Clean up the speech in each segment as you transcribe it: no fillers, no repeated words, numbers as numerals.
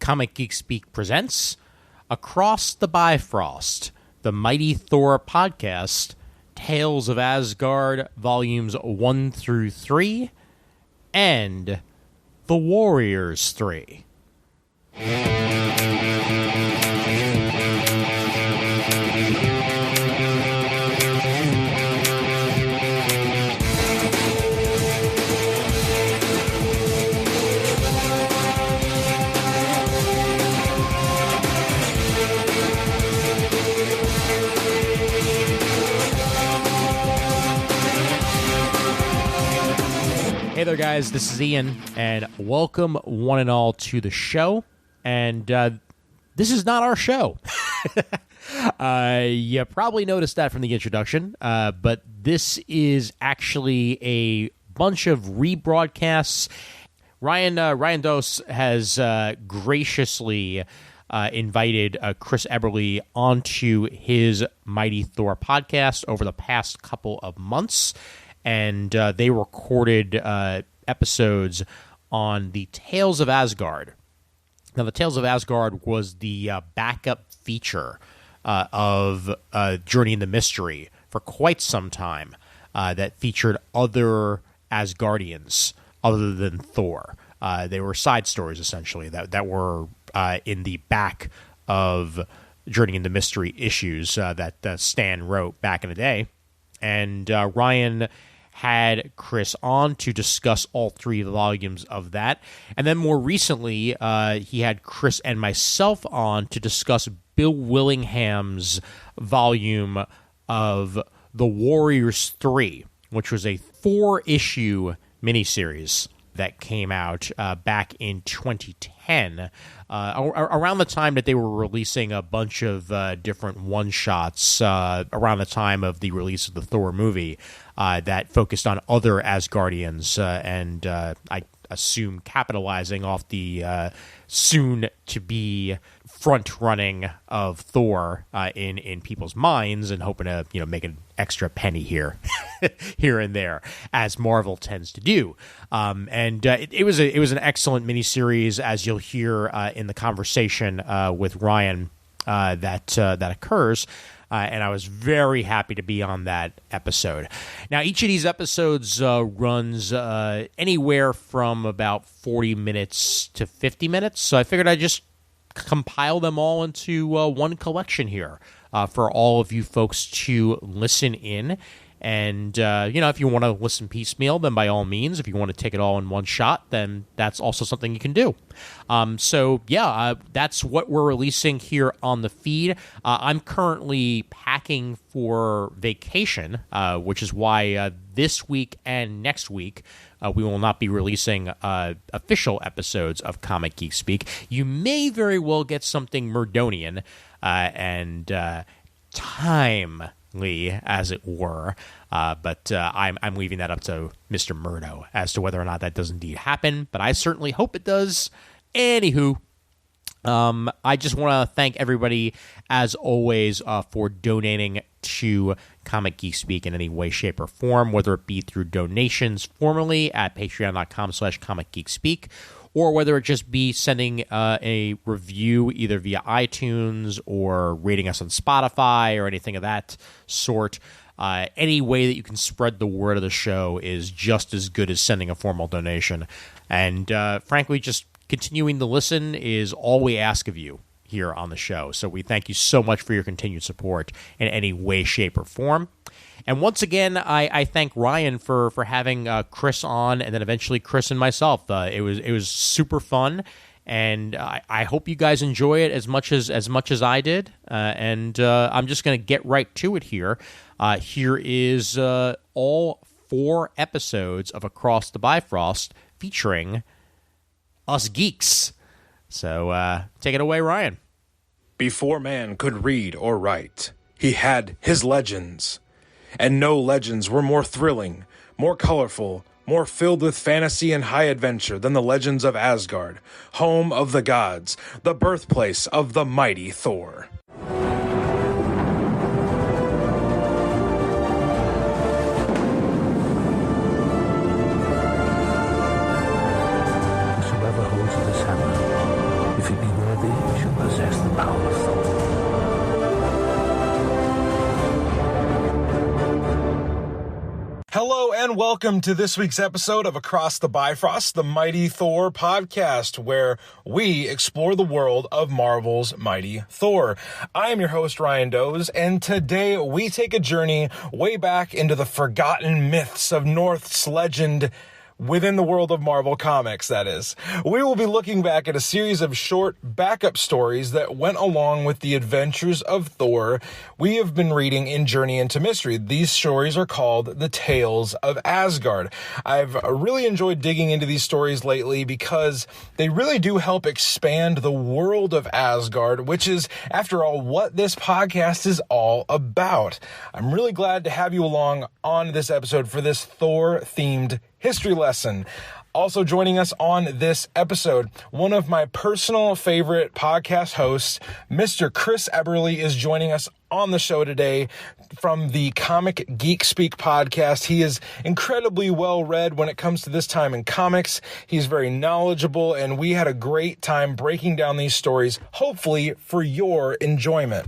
Comic Geek Speak presents Across the Bifrost, the Mighty Thor Podcast, Tales of Asgard, Volumes 1 through 3, and The Warriors 3. Hey there, guys. This is Ian, and welcome one and all to the show. And this is not our show. You probably noticed that from the introduction, but this is actually a bunch of rebroadcasts. Ryan Dose has graciously invited Chris Ebere onto his Mighty Thor podcast over the past couple of months. And they recorded episodes on the Tales of Asgard. Now, the Tales of Asgard was the backup feature of Journey into Mystery for quite some time that featured other Asgardians other than Thor. They were side stories, essentially, that were in the back of Journey into Mystery issues that Stan wrote back in the day. And Ryan had Chris on to discuss all three volumes of that. And then more recently, he had Chris and myself on to discuss Bill Willingham's volume of The Warriors 3, which was a 4-issue miniseries that came out back in 2010, around the time that they were releasing a bunch of different one-shots around the time of the release of the Thor movie that focused on other Asgardians, and I assume capitalizing off the soon-to-be front-running of Thor in people's minds and hoping to make an extra penny here and there, as Marvel tends to do. It was an excellent miniseries, as you'll hear in the conversation with Ryan that occurs. And I was very happy to be on that episode. Now, each of these episodes runs anywhere from about 40 minutes to 50 minutes. So I figured I'd just compile them all into one collection here for all of you folks to listen in. And, if you want to listen piecemeal, then by all means. If you want to take it all in one shot, then that's also something you can do. That's what we're releasing here on the feed. I'm currently packing for vacation, which is why this week and next week we will not be releasing official episodes of Comic Geek Speak. You may very well get something Murdonian and timely, as it were, but I'm leaving that up to Mr. Murdo as to whether or not that does indeed happen, but I certainly hope it does. Anywho, I just want to thank everybody, as always, for donating to Comic Geek Speak in any way, shape, or form, whether it be through donations formally at patreon.com/comicgeekspeak, or whether it just be sending a review either via iTunes or rating us on Spotify or anything of that sort. Any way that you can spread the word of the show is just as good as sending a formal donation. And frankly, just continuing to listen is all we ask of you here on the show. So we thank you so much for your continued support in any way, shape, or form. And once again, I thank Ryan for having Chris on, and then eventually Chris and myself. It was super fun, and I hope you guys enjoy it as much as I did. And I'm just going to get right to it here. Here is all 4 episodes of Across the Bifrost featuring us geeks. So take it away, Ryan. Before man could read or write, he had his legends. And no legends were more thrilling, more colorful, more filled with fantasy and high adventure than the legends of Asgard, home of the gods, the birthplace of the mighty Thor. If he be worthy, he shall possess the power of Thor. Hello and welcome to this week's episode of Across the Bifrost, the Mighty Thor Podcast, where we explore the world of Marvel's Mighty Thor. I am your host, Ryan Doze, and today we take a journey way back into the forgotten myths of North's legend within the world of Marvel Comics, that is. We will be looking back at a series of short backup stories that went along with the adventures of Thor we have been reading in Journey into Mystery. These stories are called the Tales of Asgard. I've really enjoyed digging into these stories lately because they really do help expand the world of Asgard, which is, after all, what this podcast is all about. I'm really glad to have you along on this episode for this Thor-themed history lesson. Also joining us on this episode, one of my personal favorite podcast hosts, Mr. Chris Ebere, is joining us on the show today from the Comic Geek Speak podcast. He is incredibly well read when it comes to this time in comics. He's very knowledgeable, and we had a great time breaking down these stories, hopefully for your enjoyment.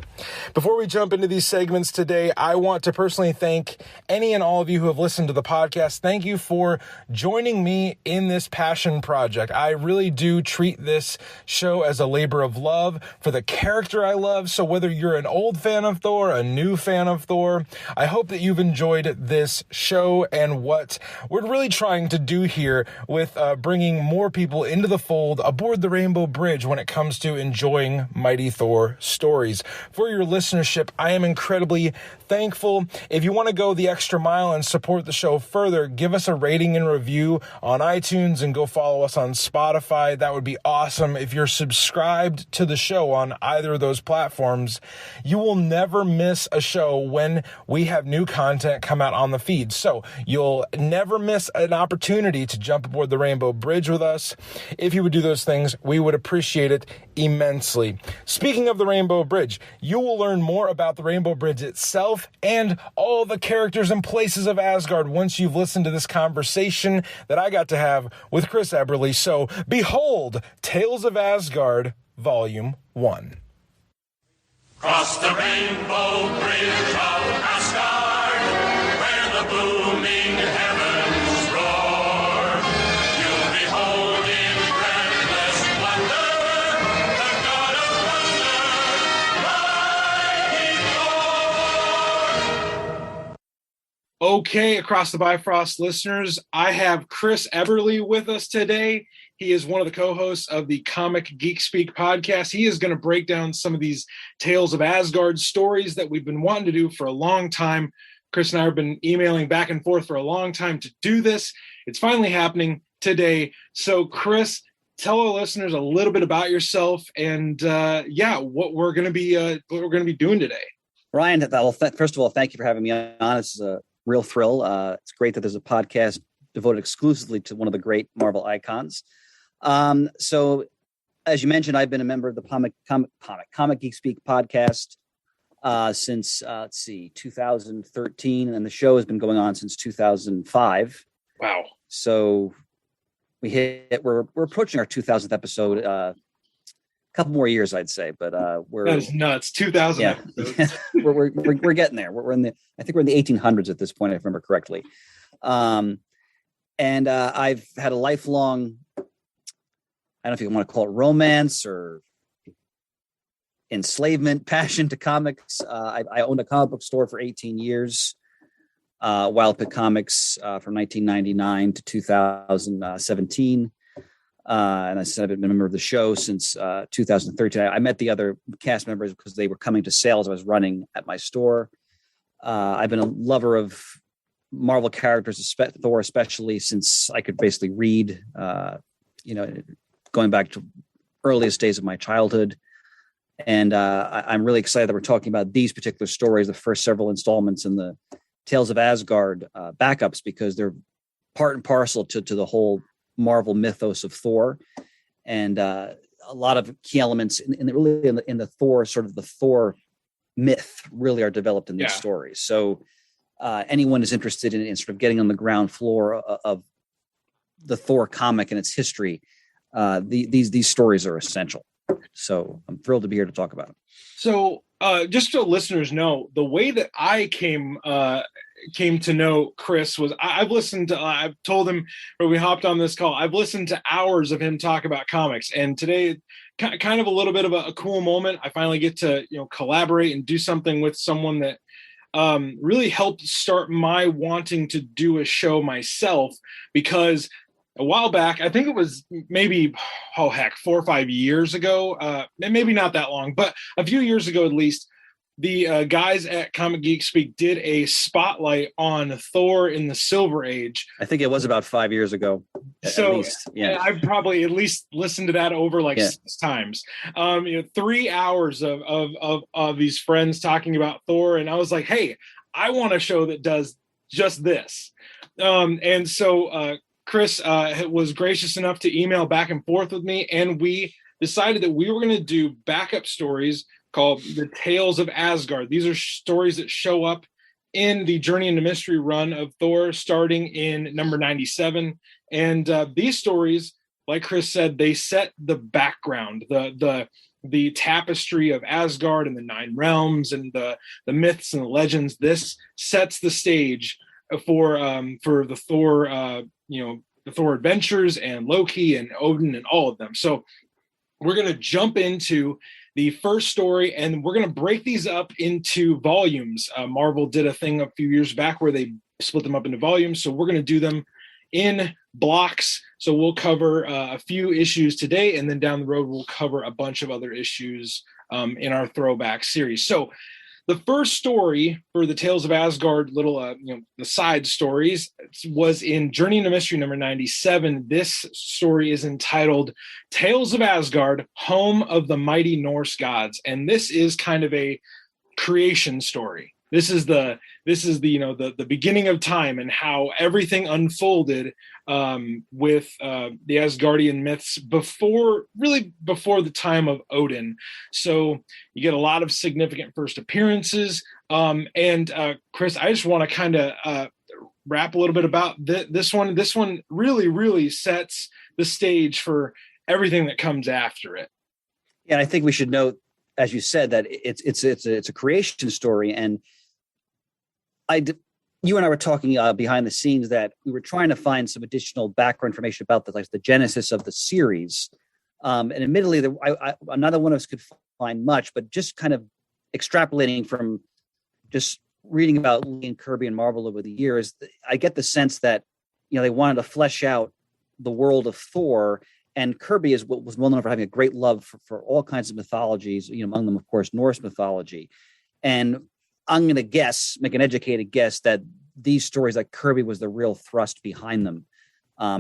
Before we jump into these segments today, I want to personally thank any and all of you who have listened to the podcast. Thank you for joining me in this passion project. I really do treat this show as a labor of love for the character I love. So whether you're an old fan of Thor, a new fan of Thor, I hope that you've enjoyed this show and what we're really trying to do here with bringing more people into the fold aboard the Rainbow Bridge when it comes to enjoying Mighty Thor stories. For your listenership, I am incredibly thankful. If you want to go the extra mile and support the show further, give us a rating and review on iTunes and go follow us on Spotify. That would be awesome. If you're subscribed to the show on either of those platforms, you will never miss a show when we have new content come out on the feed. So you'll never miss an opportunity to jump aboard the Rainbow Bridge with us. If you would do those things, we would appreciate it immensely. Speaking of the Rainbow Bridge, you will learn more about the Rainbow Bridge itself and all the characters and places of Asgard once you've listened to this conversation that I got to have with Chris Ebere. So behold, Tales of Asgard, Volume 1. Cross the rainbow bridge of Asgard, where the booming heavens roar. You'll behold in breathless wonder the god of thunder, Mighty Thor. Okay, Across the Bifrost listeners, I have Chris Ebere with us today. He is one of the co-hosts of the Comic Geek Speak podcast. He is going to break down some of these Tales of Asgard stories that we've been wanting to do for a long time. Chris and I have been emailing back and forth for a long time to do this. It's finally happening today. So, Chris, tell our listeners a little bit about yourself and, what we're going to be doing today. Ryan, first of all, thank you for having me on. It's a real thrill. It's great that there's a podcast devoted exclusively to one of the great Marvel icons. So as you mentioned, I've been a member of the Comic Geek Speak podcast since 2013, and the show has been going on since 2005. Wow! So we're approaching our 2000th episode. A couple more years, I'd say, but that is nuts. 2000. Yeah, we're getting there. I think we're in the 1800s at this point, if I remember correctly. And I've had a lifelong, I don't know if you want to call it romance or enslavement, passion to comics. I owned a comic book store for 18 years, Wild Pick Comics, from 1999 to 2017. And I said I've been a member of the show since 2013. I met the other cast members because they were coming to sales I was running at my store. I've been a lover of Marvel characters, Thor especially, since I could basically read, going back to earliest days of my childhood. And I'm really excited that we're talking about these particular stories, the first several installments in the Tales of Asgard backups, because they're part and parcel to the whole Marvel mythos of Thor. And a lot of key elements in the Thor, sort of the Thor myth, really are developed in these stories. So anyone is interested in sort of getting on the ground floor of the Thor comic and its history, these stories are essential. So I'm thrilled to be here to talk about it. So just so listeners know, the way that I came to know Chris was I've listened to, I've told him when we hopped on this call, I've listened to hours of him talk about comics. And today, kind of a little bit of a cool moment. I finally get to, collaborate and do something with someone that really helped start my wanting to do a show myself, because a while back, I think it was maybe, 4 or 5 years ago, maybe not that long, but a few years ago at least, the guys at Comic Geek Speak did a spotlight on Thor in the Silver Age. I think it was about 5 years ago. So at least, yeah. I've probably at least listened to that over 6 times. 3 hours of these friends talking about Thor, and I was like, hey, I want a show that does just this. And so Chris was gracious enough to email back and forth with me, and we decided that we were going to do backup stories called the Tales of Asgard. These are stories that show up in the Journey into Mystery run of Thor, starting in number 97. And these stories, like Chris said, they set the background, the tapestry of Asgard and the 9 realms and the myths and the legends. This sets the stage for the Thor, the Thor adventures and Loki and Odin and all of them. So we're going to jump into the first story, and we're going to break these up into volumes. Marvel did a thing a few years back where they split them up into volumes. So we're going to do them in blocks. So we'll cover a few issues today, and then down the road, we'll cover a bunch of other issues in our throwback series. So the first story for the Tales of Asgard, the side stories, was in Journey into Mystery number 97. This story is entitled Tales of Asgard, Home of the Mighty Norse Gods. And this is kind of a creation story. This is the beginning of time and how everything unfolded with the Asgardian myths before the time of Odin. So you get a lot of significant first appearances. And Chris, I just want to kind of rap a little bit about this one. This one really, really sets the stage for everything that comes after it. Yeah, and I think we should note, as you said, that it's a creation story, and you and I were talking behind the scenes that we were trying to find some additional background information about the genesis of the series. And admittedly, neither one of us could find much, but just kind of extrapolating from just reading about Lee and Kirby and Marvel over the years, I get the sense that, they wanted to flesh out the world of Thor. And Kirby was well known for having a great love for all kinds of mythologies, among them, of course, Norse mythology. And I'm going to make an educated guess that these stories, like Kirby, was the real thrust behind them,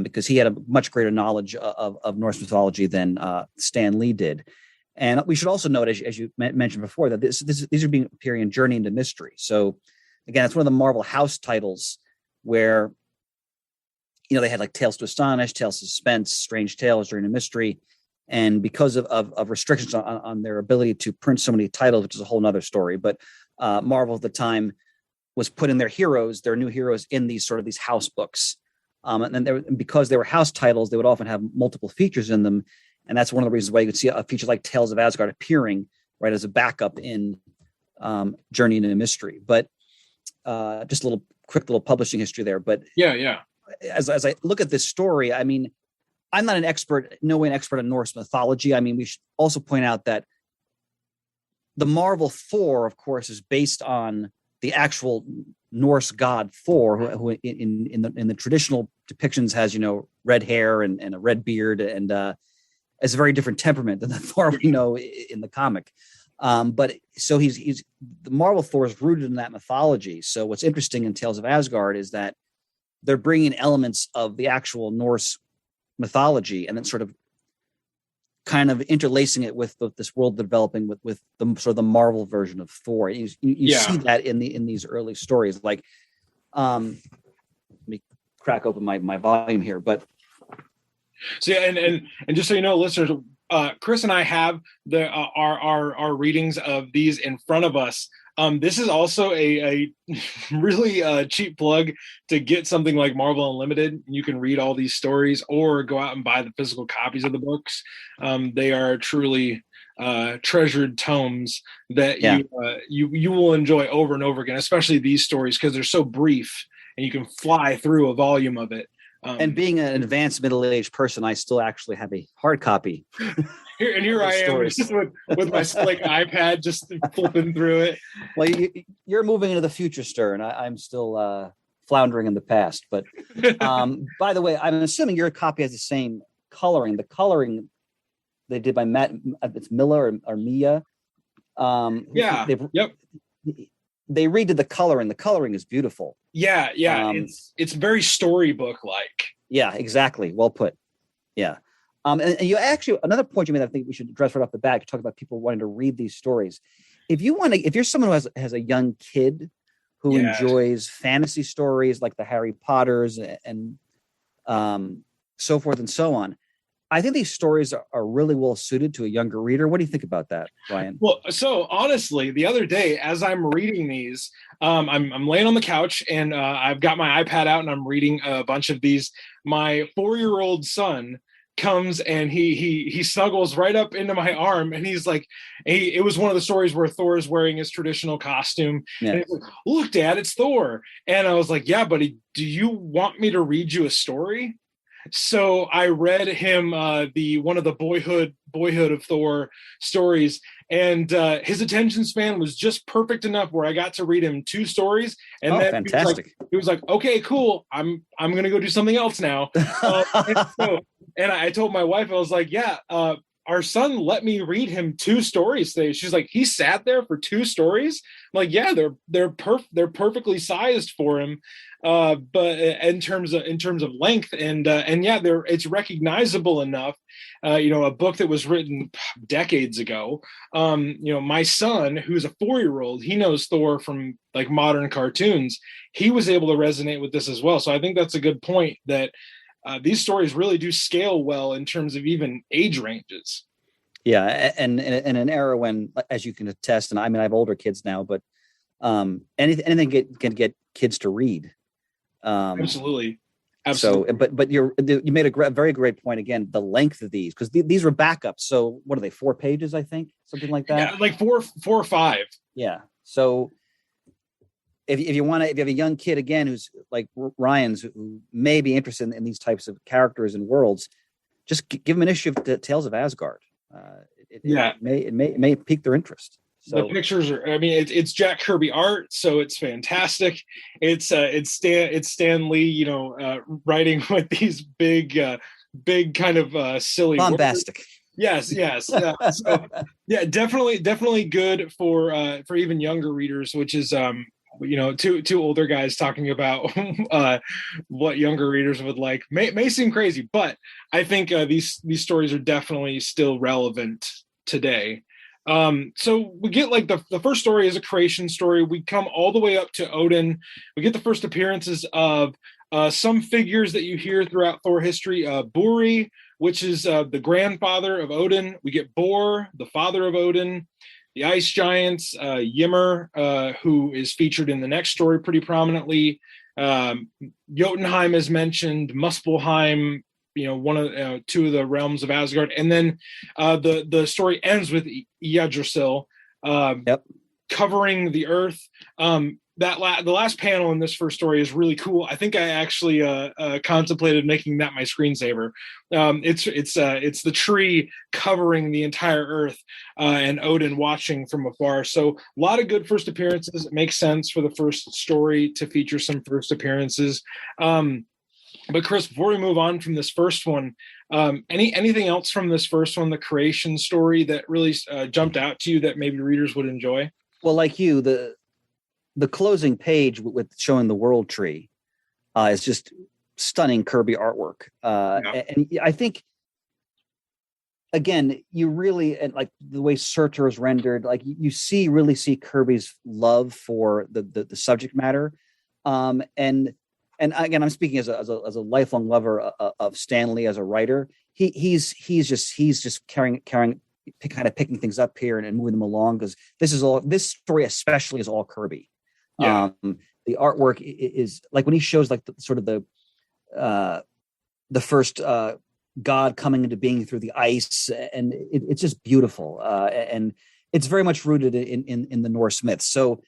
because he had a much greater knowledge of Norse mythology than Stan Lee did. And we should also note, as you mentioned before, that these are appearing in Journey into Mystery. So again, it's one of the Marvel house titles where, they had like Tales to Astonish, Tales to Suspense, Strange Tales, Journey into Mystery. And because of restrictions on their ability to print so many titles, which is a whole nother story, but Marvel at the time was putting their new heroes in these house books. And then because they were house titles, they would often have multiple features in them. And that's one of the reasons why you could see a feature like Tales of Asgard appearing right as a backup in Journey into Mystery. But just a quick little publishing history there. But yeah. As I look at this story, I mean, I'm not no way an expert in Norse mythology. I mean, we should also point out that the Marvel Thor, of course, is based on the actual Norse god Thor, who in the traditional depictions has, red hair and a red beard, and has a very different temperament than the Thor we know in the comic. But so he's the Marvel Thor is rooted in that mythology. So what's interesting in Tales of Asgard is that they're bringing elements of the actual Norse mythology and then sort of kind of interlacing it with this world developing with the sort of the Marvel version of Thor. You see that in these early stories. Like, let me crack open my volume here, but so and just so you know, listeners, Chris and I have our readings of these in front of us. This is also a really cheap plug to get something like Marvel Unlimited. You can read all these stories or go out and buy the physical copies of the books. They are truly treasured tomes that you will enjoy over and over again, especially these stories because they're so brief and you can fly through a volume of it. And being an advanced middle-aged person, I still actually have a hard copy. Here I am just with my slick iPad, just flipping through it. Well, you're moving into the future, Stir, and I'm still floundering in the past. But by the way, I'm assuming your copy has the same coloring. The coloring they did by Matt, it's Miller or Mia. They redid the coloring. The coloring is beautiful. Yeah. It's very storybook like. Yeah, exactly. Well put. Yeah. And you actually, another point you made, I think we should address right off the bat, to talk about people wanting to read these stories. If you're someone who has a young kid who enjoys fantasy stories like the Harry Potters and so forth and so on, I think these stories are really well suited to a younger reader. What do you think about that, Ryan? Well, so honestly, the other day, as I'm reading these, I'm laying on the couch and I've got my iPad out and I'm reading a bunch of these. My 4-year-old son comes and he snuggles right up into my arm and he's like, it was one of the stories where Thor is wearing his traditional costume. Yeah. And he's like, "Look, Dad, it's Thor." And I was like, "Yeah, buddy, do you want me to read you a story?" So I read him one of the boyhood of Thor stories, and his attention span was just perfect enough where I got to read him 2 stories, and then fantastic. He was like, "Okay, cool. I'm gonna go do something else now." And I told my wife, I was like, "Yeah, our son let me read him 2 stories today." She's like, "He sat there for 2 stories?" I'm like, "Yeah, they're perfectly sized for him." But in terms of length and it's recognizable enough. A book that was written decades ago. My son, who's a 4-year-old, he knows Thor from like modern cartoons. He was able to resonate with this as well. So I think that's a good point that these stories really do scale well in terms of even age ranges. Yeah, and in an era when, as you can attest, and I mean I have older kids now, but anything can get kids to read. Absolutely. So, but you made a very great point again. The length of these, because these were backups. So, what are they? 4 pages, I think, something like that. Yeah, like four or 5. Yeah. So, if you have a young kid again who's like Ryan's, who may be interested in these types of characters and worlds, just give them an issue of Tales of Asgard. It may pique their interest. So the pictures are, it's Jack Kirby art, so it's fantastic. It's Stan Lee, writing with these big kind of silly bombastic words. Yes. So, yeah, definitely good for even younger readers, which is two older guys talking about what younger readers would like may seem crazy, but I think these stories are definitely still relevant today. So we get like the first story is a creation story. We come all the way up to Odin. We get the first appearances of some figures that you hear throughout Thor history. Buri, which is the grandfather of Odin. We get Bor, the father of Odin. The ice giants, Ymir, who is featured in the next story pretty prominently. Jotunheim is mentioned, Muspelheim, one of 2 of the realms of Asgard, and then the story ends with Yggdrasil covering the earth. The last panel in this first story is really cool. I think I actually contemplated making that my screensaver. It's the tree covering the entire earth and Odin watching from afar. So a lot of good first appearances. It makes sense for the first story to feature some first appearances. But Chris, before we move on from this first one, anything else from this first one, the creation story, that really jumped out to you that maybe readers would enjoy? Well, like you, the closing page with showing the world tree is just stunning Kirby artwork. And I think, again, you really, and like the way Surtur is rendered, like you really see Kirby's love for the subject matter. And again, I'm speaking as a lifelong lover of Stan Lee as a writer. He's just carrying kind of picking things up here and moving them along, because this story especially is all Kirby. Yeah. The artwork is like when he shows like the first God coming into being through the ice, and it's just beautiful. And it's very much rooted in the Norse myths. So,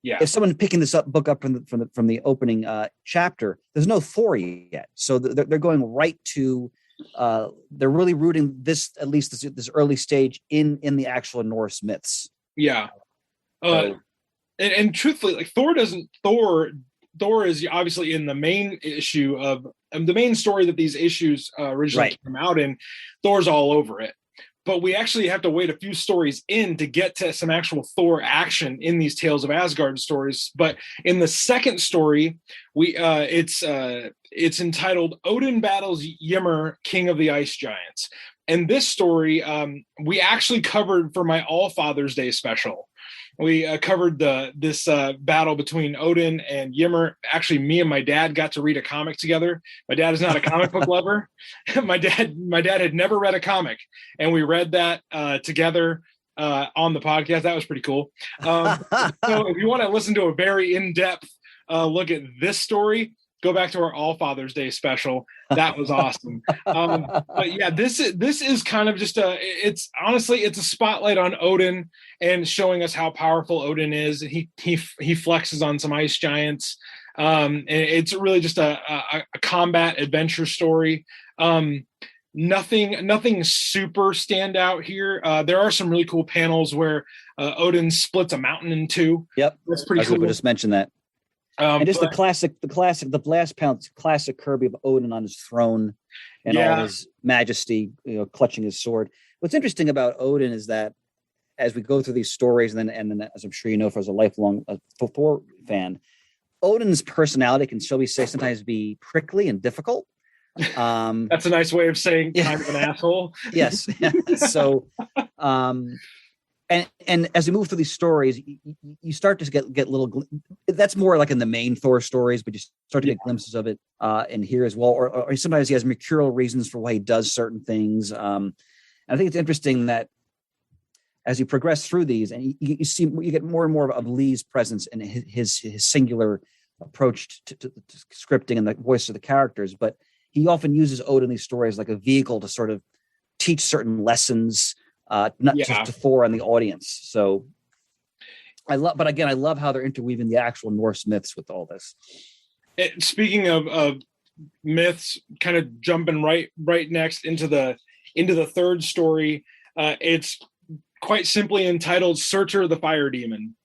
if someone picking this book up from the opening chapter, there's no Thor yet, so they're going right to. They're really rooting this, at least this early stage, in the actual Norse myths. Yeah. And truthfully, like Thor is obviously in the main issue of the main story that these issues originally came out in. Thor's all over it, but we actually have to wait a few stories in to get to some actual Thor action in these Tales of Asgard stories. But in the second story, it's entitled "Odin Battles Ymir, King of the Ice Giants," and this story we actually covered for my All Father's Day special. We covered this battle between Odin and Ymir. Actually, me and my dad got to read a comic together. My dad is not a comic book lover. My dad had never read a comic, and we read that together on the podcast. That was pretty cool. So if you want to listen to a very in-depth look at this story, go back to our All Father's Day special. That was awesome. But yeah, this is kind of just it's a spotlight on Odin and showing us how powerful Odin is. He flexes on some ice giants. And it's really just a combat adventure story. Nothing super standout here. There are some really cool panels where Odin splits a mountain in two. Yep. That's pretty cool. I just mentioned that. And just the blast pounce, classic Kirby of Odin on his throne and all his majesty, clutching his sword. What's interesting about Odin is that as we go through these stories, and then as I'm sure you know, as a lifelong Thor fan, Odin's personality can, shall we say, sometimes be prickly and difficult. That's a nice way of saying kind of an asshole. Yes. So, and as we move through these stories, you start to get little. That's more like in the main Thor stories, but you start to get glimpses of it in here as well. Or sometimes he has mercurial reasons for why he does certain things. And I think it's interesting that as you progress through these, and you get more and more of Lee's presence and his singular approach to scripting and the voice of the characters. But he often uses Odin in these stories like a vehicle to sort of teach certain lessons. Not just to Thor and the audience. So I love how they're interweaving the actual Norse myths with all this. Speaking of myths, kind of jumping right next into the third story, it's quite simply entitled Surtur the Fire Demon.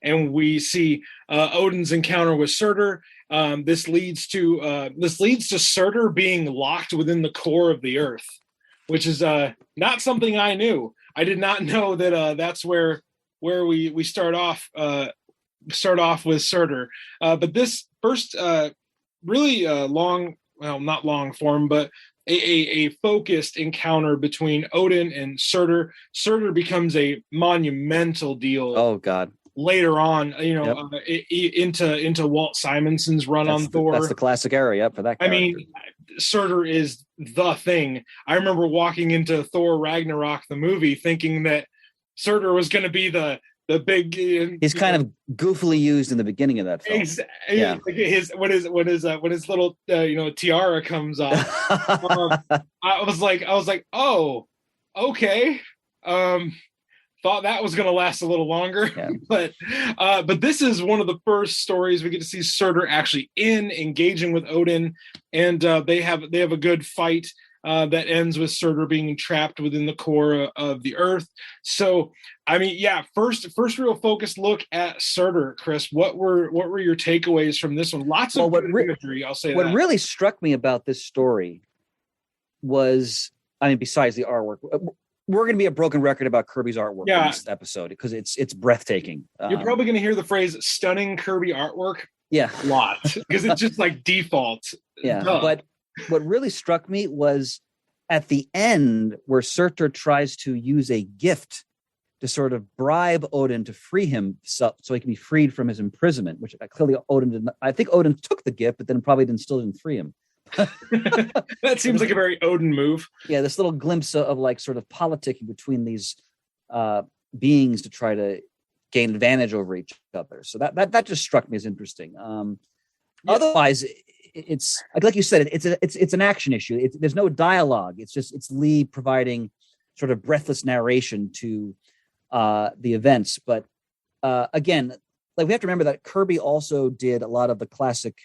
And we see Odin's encounter with Surtur. This leads to Surtur being locked within the core of the earth, which is not something I knew. I did not know that that's where we start off with Surtur. But this first really long, well, not long form, but a focused encounter between Odin and Surtur. Surtur becomes a monumental deal. Oh God. Later on, into Walt Simonson's run on Thor. That's the classic era, for that character. I mean, Surtur is the thing. I remember walking into Thor Ragnarok, the movie, thinking that Surtur was going to be the big. He's kind of goofily used in the beginning of that film. Yeah. When his little tiara comes off, I was like, oh, okay. Thought that was going to last a little longer, but this is one of the first stories we get to see Surtur actually engaging with Odin, and they have a good fight that ends with Surtur being trapped within the core of the earth. So, I mean, first real focused look at Surtur, Chris. What were your takeaways from this one? Lots of good imagery. I'll say what really struck me about this story was, I mean, besides the artwork. We're going to be a broken record about Kirby's artwork in this episode because it's breathtaking. You're probably going to hear the phrase "stunning Kirby artwork" a lot because it's just like default. Yeah, but what really struck me was at the end where Surtur tries to use a gift to sort of bribe Odin to free him so he can be freed from his imprisonment, which clearly Odin did not. I think Odin took the gift, but then probably still didn't free him. That seems like a very Odin move. Yeah, this little glimpse of like sort of politicking between these beings to try to gain advantage over each other. So that just struck me as interesting. Otherwise, it's like you said, it's an action issue. There's no dialogue. It's Lee providing sort of breathless narration to the events. But again, like we have to remember that Kirby also did a lot of the classic.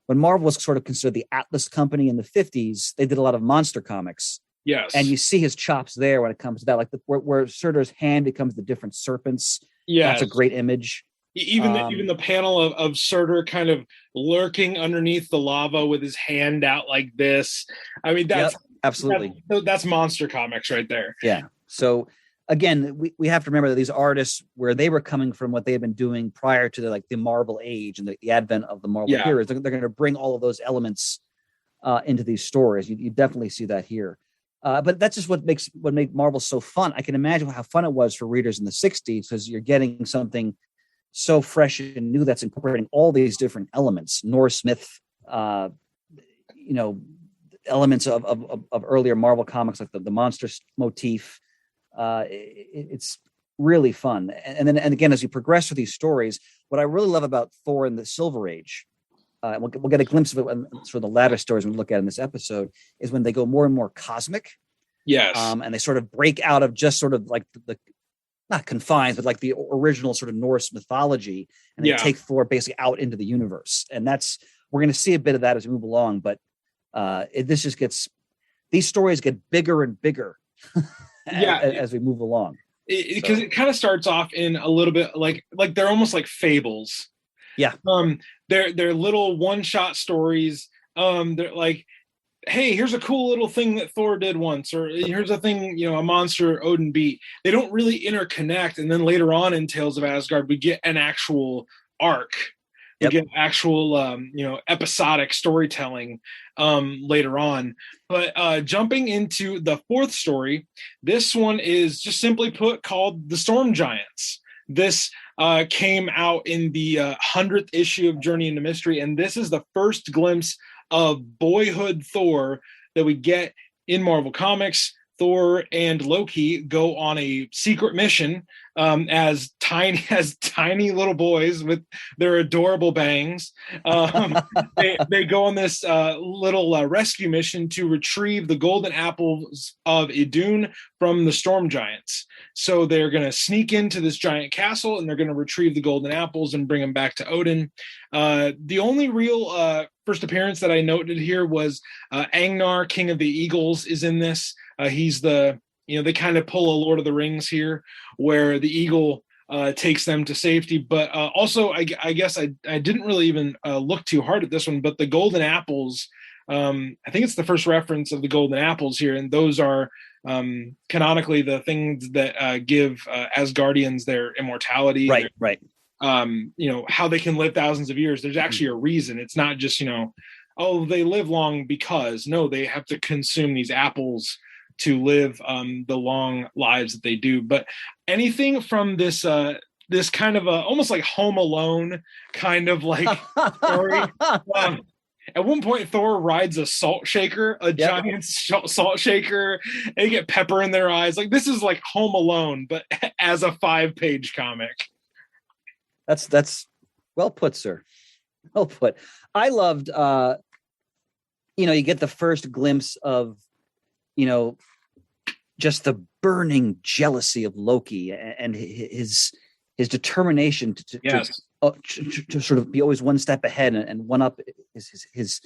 When Marvel was sort of considered the Atlas Company in the 50s, they did a lot of monster comics. Yes. And you see his chops there when it comes to that, like where Surtur's hand becomes the different serpents. Yeah, that's a great image. Even the panel of Surtur kind of lurking underneath the lava with his hand out like this. I mean, that's absolutely that's monster comics right there. Yeah. So again, we have to remember that these artists, where they were coming from, what they had been doing prior to the Marvel age and the advent of the Marvel heroes, they're going to bring all of those elements into these stories. You definitely see that here. But that's just what made Marvel so fun. I can imagine how fun it was for readers in the 60s, because you're getting something so fresh and new that's incorporating all these different elements, Norse myth, elements of earlier Marvel comics, like the monster motif. It's really fun. And again, as you progress through these stories, what I really love about Thor and the Silver Age, we'll get a glimpse of it when, for the latter stories we look at in this episode, is when they go more and more cosmic. Yes. And they sort of break out of just sort of like the not confines, but like the original sort of Norse mythology, and they take Thor basically out into the universe. And we're going to see a bit of that as we move along. But these stories get bigger and bigger as we move along. Because it kind of starts off in a little bit like they're almost like fables. Yeah. They're little one-shot stories. They're like, hey, here's a cool little thing that Thor did once, or here's a thing, a monster Odin beat. They don't really interconnect. And then later on in Tales of Asgard, we get an actual arc. We get actual, episodic storytelling later on. But jumping into the fourth story, this one is just simply put called The Storm Giants. This came out in the 100th issue of Journey into Mystery, and this is the first glimpse of boyhood Thor that we get in Marvel Comics. Thor and Loki go on a secret mission as tiny little boys with their adorable bangs. They go on this little rescue mission to retrieve the golden apples of Idun from the Storm Giants. So they're going to sneak into this giant castle, and they're going to retrieve the golden apples and bring them back to Odin. The only real first appearance that I noted here was Angnar, King of the Eagles, is in this. He's they kind of pull a Lord of the Rings here, where the eagle takes them to safety. But also, I guess I didn't really even look too hard at this one, but the golden apples, I think it's the first reference of the golden apples here. And those are canonically the things that give Asgardians their immortality. Right. How they can live thousands of years. There's actually a reason. It's not just, they live long because. No, they have to consume these apples to live the long lives that they do. But anything from this this kind of almost like Home Alone kind of like story. At one point, Thor rides a salt shaker, giant salt shaker, and they get pepper in their eyes. Like, this is like Home Alone, but as a 5-page comic. That's well put, sir. Well put. I loved, you get the first glimpse of, just the burning jealousy of Loki and his determination to sort of be always one step ahead and one up his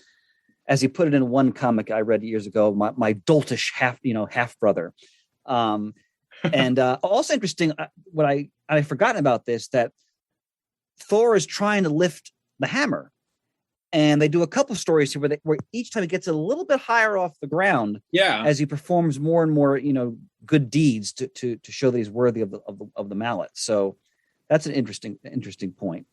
as he put it in one comic I read years ago, my doltish half brother. And also interesting, what I've forgotten about this, that Thor is trying to lift the hammer, and they do a couple of stories here where each time he gets a little bit higher off the ground, as he performs more and more, good deeds to show that he's worthy of the mallet. So that's an interesting point.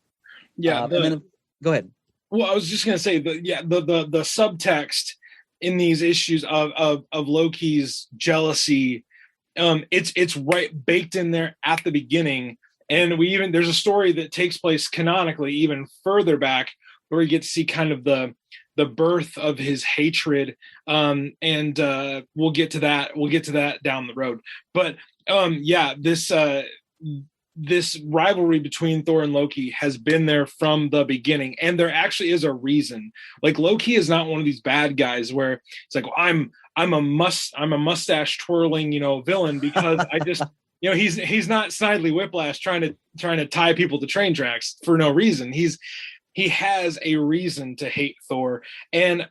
Yeah. And then go ahead. Well, I was just going to say the subtext in these issues of Loki's jealousy, it's right baked in there at the beginning. And there's a story that takes place canonically even further back, where we get to see kind of the birth of his hatred. And we'll get to that. We'll get to that down the road. But this this rivalry between Thor and Loki has been there from the beginning, and there actually is a reason. Like, Loki is not one of these bad guys where it's like, well, I'm a mustache twirling, villain, because I just he's not Snidely Whiplash trying to tie people to train tracks for no reason. He has a reason to hate Thor, and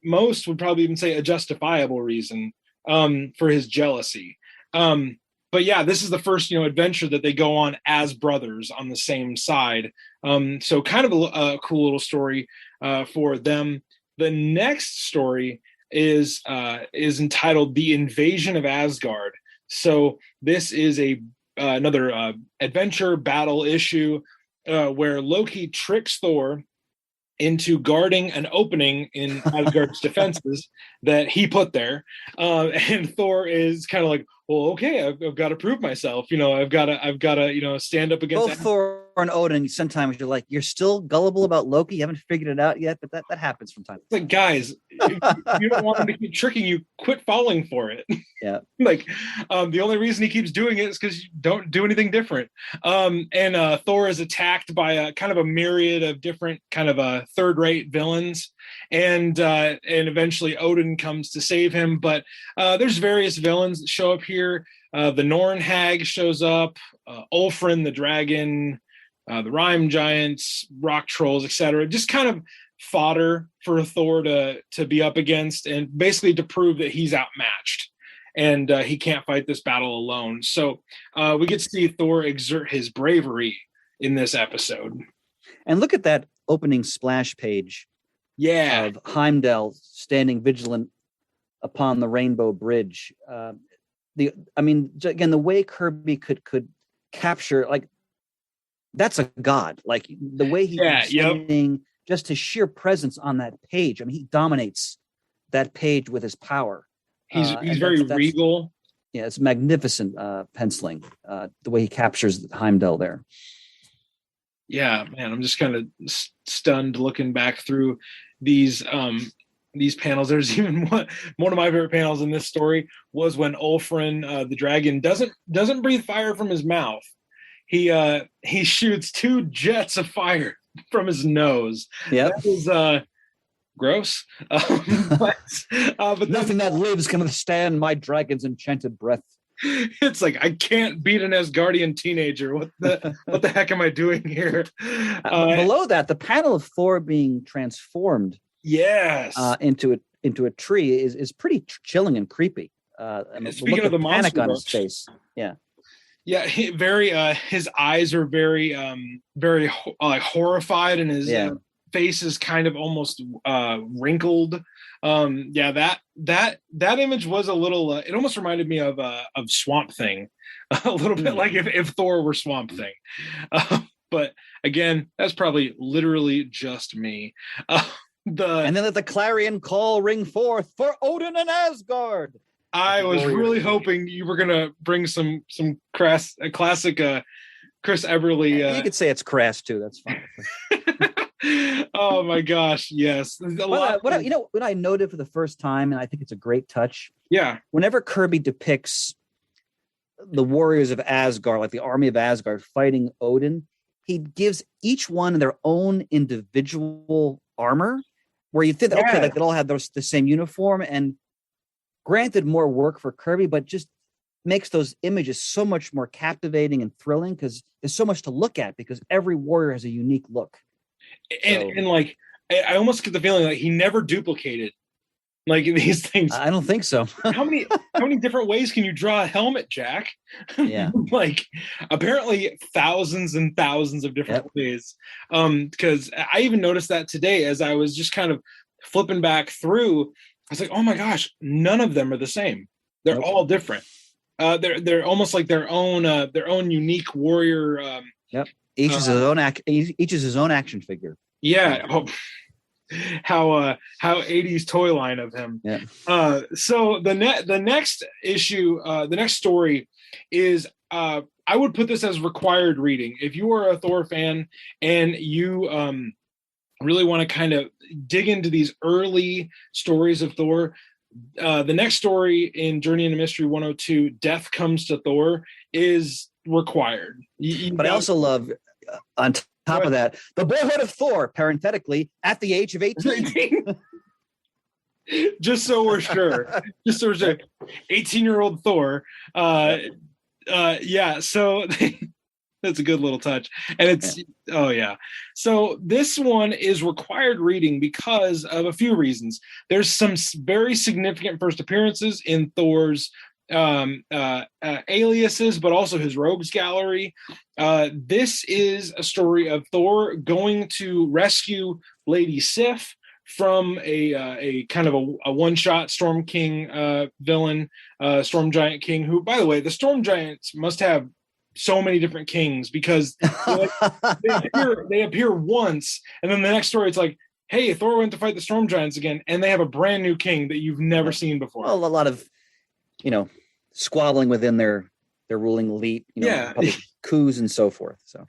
most would probably even say a justifiable reason for his jealousy. But yeah, this is the first, adventure that they go on as brothers on the same side. So kind of a cool little story for them. The next story is entitled "The Invasion of Asgard." So this is another adventure battle issue where Loki tricks Thor into guarding an opening in Asgard's defenses that he put there, and Thor is kind of like, well, okay, I've got to prove myself. I've got to stand up against both Thor and Odin. Sometimes you're like, you're still gullible about Loki. You haven't figured it out yet, but that happens from time to time. Like, guys, if you don't want him to keep tricking you, quit falling for it. Yeah. Like, the only reason he keeps doing it is because you don't do anything different. And Thor is attacked by a kind of a myriad of different kind of third-rate villains, and eventually Odin comes to save him. But there's various villains that show up here. The Norn Hag shows up, Ulfrin the dragon, the Rime giants, rock trolls, etc. Just kind of fodder for Thor to be up against, and basically to prove that he's outmatched and he can't fight this battle alone. So we get to see Thor exert his bravery in this episode. And look at that opening splash page. Yeah, of Heimdall standing vigilant upon the Rainbow Bridge. Again, the way Kirby could capture, like, that's a god. Like, the way he's standing, just his sheer presence on that page. I mean, he dominates that page with his power. He's very regal. Yeah, it's magnificent penciling. The way he captures Heimdall there. Yeah, man, I'm just kind of stunned looking back through these panels. There's even one of my favorite panels in this story was when Ulfrin, the dragon, doesn't breathe fire from his mouth. He shoots 2 jets of fire from his nose. Yeah, that is gross. But nothing that lives can withstand my dragon's enchanted breath. It's like, I can't beat an Asgardian teenager. What the heck am I doing here? Below that, the panel of Thor being transformed, yes, into a tree is pretty chilling and creepy. Speaking of the panic monster on his face, yeah, his eyes are very horrified, and his face is kind of almost wrinkled. That image was a little. It almost reminded me of Swamp Thing, a little bit like if Thor were Swamp Thing. But again, that's probably literally just me. And then let the clarion call ring forth for Odin and Asgard. I was really hoping you were gonna bring some classic Chris Ebere. You could say it's crass too. That's fine. Oh my gosh, yes. What I noted for the first time, and I think it's a great touch. Yeah. Whenever Kirby depicts the warriors of Asgard, like the army of Asgard fighting Odin, he gives each one their own individual armor, where you think, okay, like they all have the same uniform, and granted, more work for Kirby, but just makes those images so much more captivating and thrilling, because there's so much to look at, because every warrior has a unique look. And like, I almost get the feeling like he never duplicated like these things. I don't think so. How many different ways can you draw a helmet, Jack? Yeah. Like, apparently thousands and thousands of different ways. Because I even noticed that today as I was just kind of flipping back through. I was like, oh my gosh, none of them are the same. They're all different. They're almost like their own unique warrior. Yep. Each is his own action figure. Yeah. Oh, how 80s toy line of him. Yeah. So the next issue, the next story is I would put this as required reading. If you are a Thor fan and you really want to kind of dig into these early stories of Thor, the next story in Journey into Mystery 102, Death Comes to Thor, is required. But I also love, on top of that, the boyhood of Thor, parenthetically, at the age of 18. Just so we're sure. 18-year-old Thor. Yeah, so that's a good little touch. And it's, oh yeah. So this one is required reading because of a few reasons. There's some very significant first appearances in Thor's aliases, but also his rogues gallery. This is a story of Thor going to rescue Lady Sif from a kind of a one-shot Storm King villain, Storm Giant King, who, by the way, the Storm Giants must have so many different kings, because they appear once, and then the next story it's like, hey, Thor went to fight the Storm Giants again, and they have a brand new king that you've never seen before. Well, a lot of, squabbling within their ruling elite, public coups and so forth. So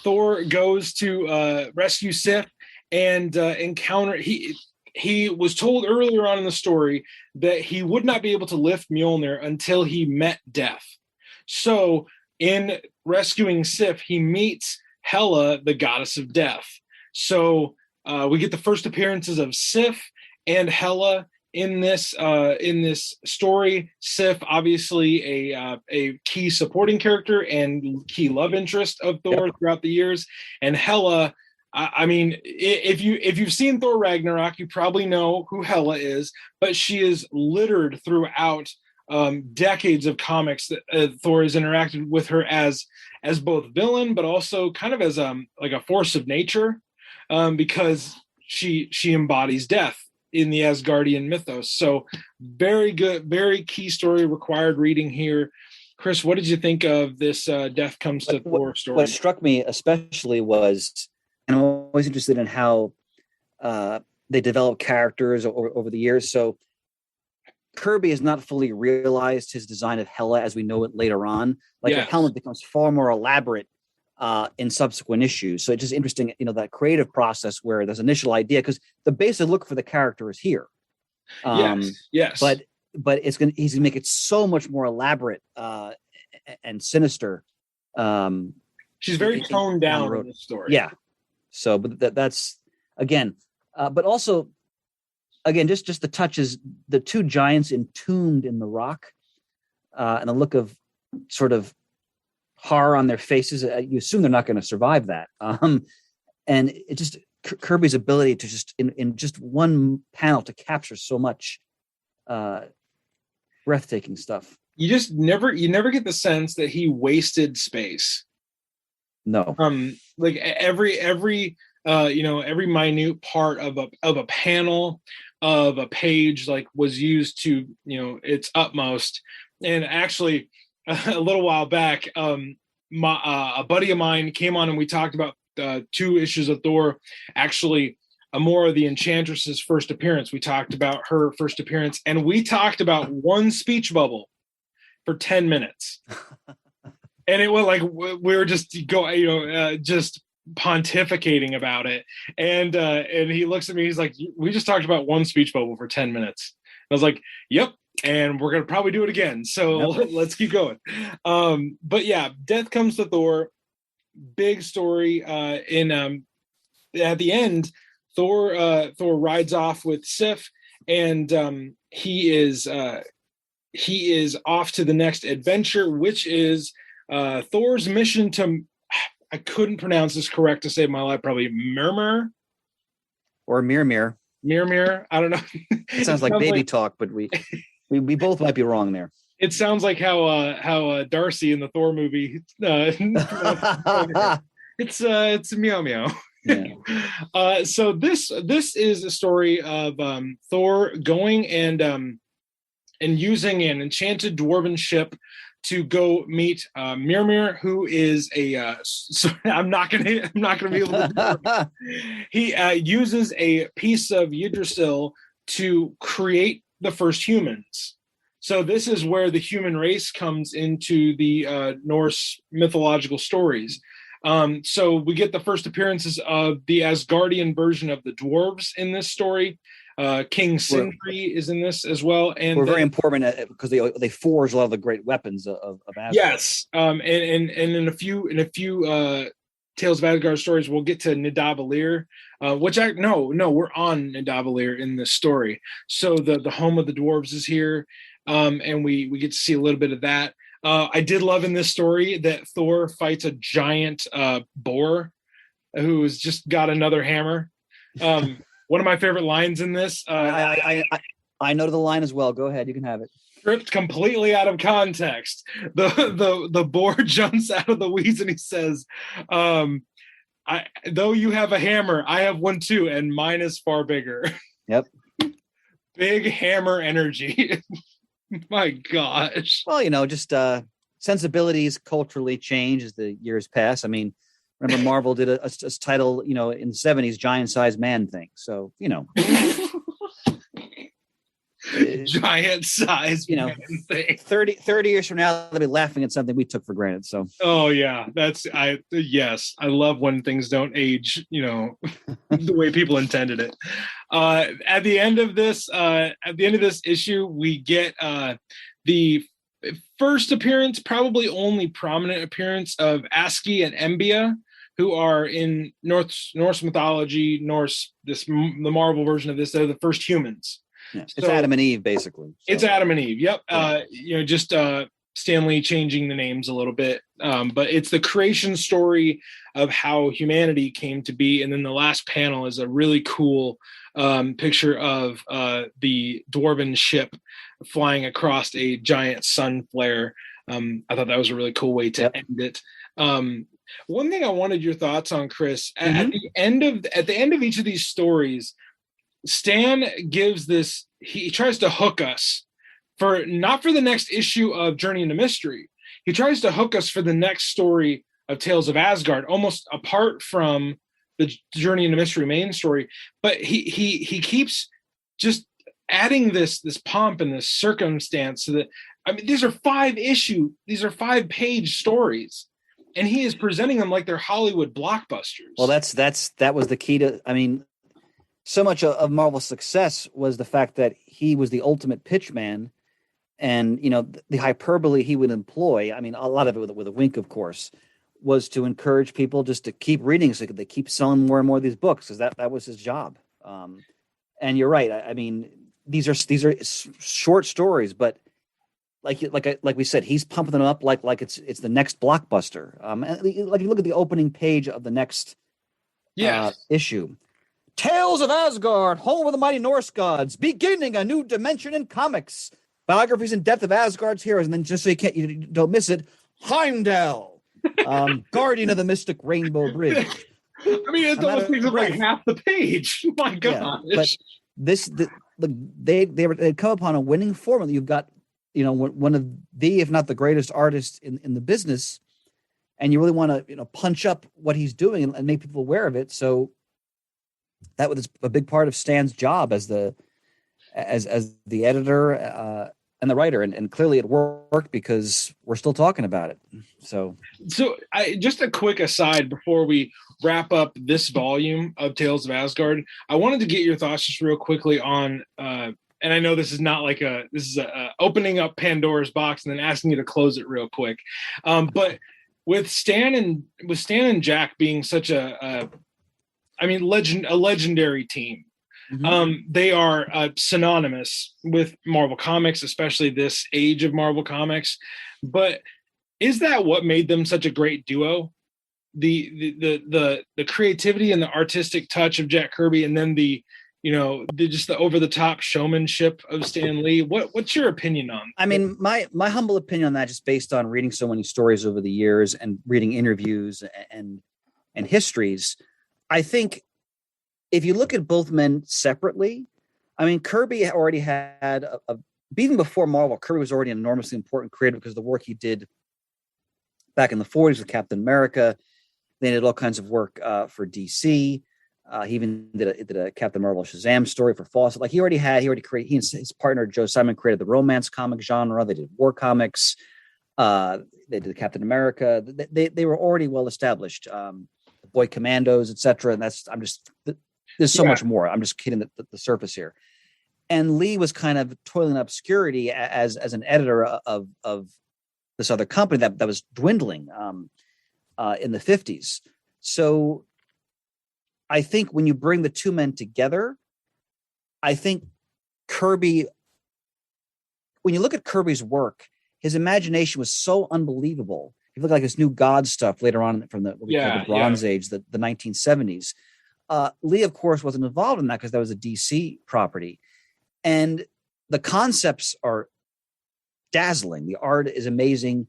Thor goes to rescue Sif and encounter. He was told earlier on in the story that he would not be able to lift Mjolnir until he met death. So in rescuing Sif, he meets Hela, the goddess of death. So we get the first appearances of Sif and Hela in this story. Sif, obviously a key supporting character and key love interest of Thor throughout the years, and Hela. I mean, if you've seen Thor Ragnarok, you probably know who Hela is, but she is littered throughout decades of comics that Thor has interacted with her as both villain, but also kind of as like a force of nature, because she embodies death in the Asgardian mythos. So very good, very key story, required reading here. Chris, what did you think of this Death Comes to Thor story? What struck me especially was, and I'm always interested in how they develop characters over the years. So Kirby has not fully realized his design of Hela as we know it later on. Like the helmet becomes far more elaborate in subsequent issues. So it's just interesting, that creative process where there's initial idea, because the basic look for the character is here. Yes. But he's gonna make it so much more elaborate and sinister. She's very toned down in this story. Yeah. So, but that's again, but also, again, just the touches, the two giants entombed in the rock, and the look of sort of horror on their faces. You assume they're not going to survive that. And it just Kirby's ability to just in just one panel to capture so much breathtaking stuff. You just never get the sense that he wasted space. No. Like every minute part of a panel, of a page, like was used to its utmost. And actually, a little while back, a buddy of mine came on and we talked about 2 issues of Thor. Actually, Amora the Enchantress's first appearance. We talked about her first appearance, and we talked about one speech bubble for 10 minutes. And it was like we were just just pontificating about it. And he looks at me, he's like, we just talked about one speech bubble for 10 minutes. I was like, yep. And we're going to probably do it again. So let's keep going. But yeah, Death Comes to Thor, big story. At the end, Thor rides off with Sif, and he is off to the next adventure, which is Thor's mission to, I couldn't pronounce this correct to save my life, probably Mimir or Mimir. Mimir, I don't know. It sounds like baby talk, but we both might be wrong there. It sounds like how Darcy in the Thor movie. It's meow meow. Yeah. So this is a story of Thor going and using an enchanted dwarven ship to go meet Mimir, who is I'm not gonna be able to do it. He uses a piece of Yggdrasil to create the first humans. So this is where the human race comes into the Norse mythological stories. So we get the first appearances of the Asgardian version of the dwarves in this story. King Sindri is in this as well, and we're very important because they forge a lot of the great weapons of Asgard. Yes, and in a few Tales of Asgard stories, we'll get to Nidavellir, we're on Nidavellir in this story. So the home of the dwarves is here, and we get to see a little bit of that. I did love in this story that Thor fights a giant boar who's just got another hammer. One of my favorite lines in this. I know the line as well. Go ahead, you can have it. Stripped completely out of context. The boar jumps out of the weeds and he says, though you have a hammer, I have one too, and mine is far bigger. Yep. Big hammer energy. My gosh. Well, just sensibilities culturally change as the years pass. I mean, remember Marvel did a title, in the 70s, Giant Sized Man thing. So, giant size man thing. 30 years from now, they'll be laughing at something we took for granted. So oh yeah, I love when things don't age the way people intended it. At the end of this issue, we get the first appearance, probably only prominent appearance, of Aski and Embia, who are in Norse mythology, the Marvel version of this. They're the first humans. Yeah, it's Adam and Eve, basically. So. It's Adam and Eve. Yep. Just Stan Lee changing the names a little bit. But it's the creation story of how humanity came to be. And then the last panel is a really cool picture of the dwarven ship flying across a giant sun flare. I thought that was a really cool way to end it. One thing I wanted your thoughts on, Chris, at the end of each of these stories, Stan gives this, he tries to hook us not for the next issue of Journey into Mystery. He tries to hook us for the next story of Tales of Asgard, almost apart from the Journey into Mystery main story. But he keeps just adding this pomp and this circumstance so that, these are 5-page stories, and he is presenting them like they're Hollywood blockbusters. Well, that was the key to, so much of Marvel's success was the fact that he was the ultimate pitch man, and the hyperbole he would employ. A lot of it with a wink, of course, was to encourage people just to keep reading, so they keep selling more and more of these books, because that was his job. And you're right. These are short stories, but like we said, he's pumping them up like it's the next blockbuster. And like you look at the opening page of the next issue. Tales of Asgard, home of the mighty Norse gods, beginning a new dimension in comics. Biographies in depth of Asgard's heroes, and then just so you don't miss it, Heimdall, guardian of the mystic Rainbow Bridge. It almost takes up like half the page. My gosh. Yeah, but they'd come upon a winning formula. You've got one of the, if not the greatest artists in the business, and you really want to punch up what he's doing and make people aware of it. So that was a big part of Stan's job as the editor and the writer, and clearly it worked because we're still talking about it. So just a quick aside before we wrap up this volume of Tales of Asgard, I wanted to get your thoughts just real quickly on and I know this is not like this is a opening up Pandora's box and then asking you to close it real quick, but with Stan and Jack being such a legendary team. They are synonymous with Marvel Comics, especially this age of Marvel Comics. But is that what made them such a great duo? The creativity and the artistic touch of Jack Kirby, and then the over the top showmanship of Stan Lee. What's your opinion on? My humble opinion on that, just based on reading so many stories over the years and reading interviews and histories, I think if you look at both men separately, Kirby already had even before Marvel, Kirby was already an enormously important creator because of the work he did back in the 40s with Captain America. They did all kinds of work for DC. He even did a Captain Marvel Shazam story for Fawcett. He already created, he and his partner Joe Simon created the romance comic genre. They did war comics. They did Captain America. They were already well established. Boy Commandos, etc. And there's so much more. I'm just hitting the surface here. And Lee was kind of toiling in obscurity as an editor of this other company that was dwindling in the 50s. So I think when you bring the two men together, I think Kirby, when you look at Kirby's work, his imagination was so unbelievable. He looked like this new God stuff later on from what we call the Bronze Age, the 1970s. Lee, of course, wasn't involved in that because that was a DC property. And the concepts are dazzling. The art is amazing.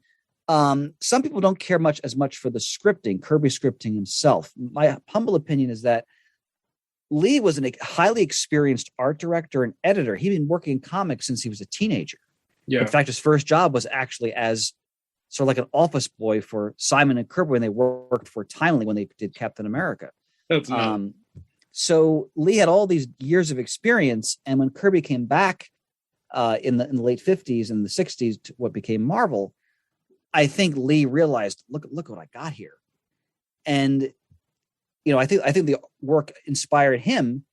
Some people don't care as much for the scripting, Kirby scripting himself. My humble opinion is that Lee was a highly experienced art director and editor. He'd been working in comics since he was a teenager. Yeah. In fact, his first job was actually as sort of like an office boy for Simon and Kirby when they worked for Timely when they did Captain America. That's so Lee had all these years of experience, and when Kirby came back in the late 50s and the 60s to what became Marvel, I think Lee realized, look what I got here. And I think the work inspired him,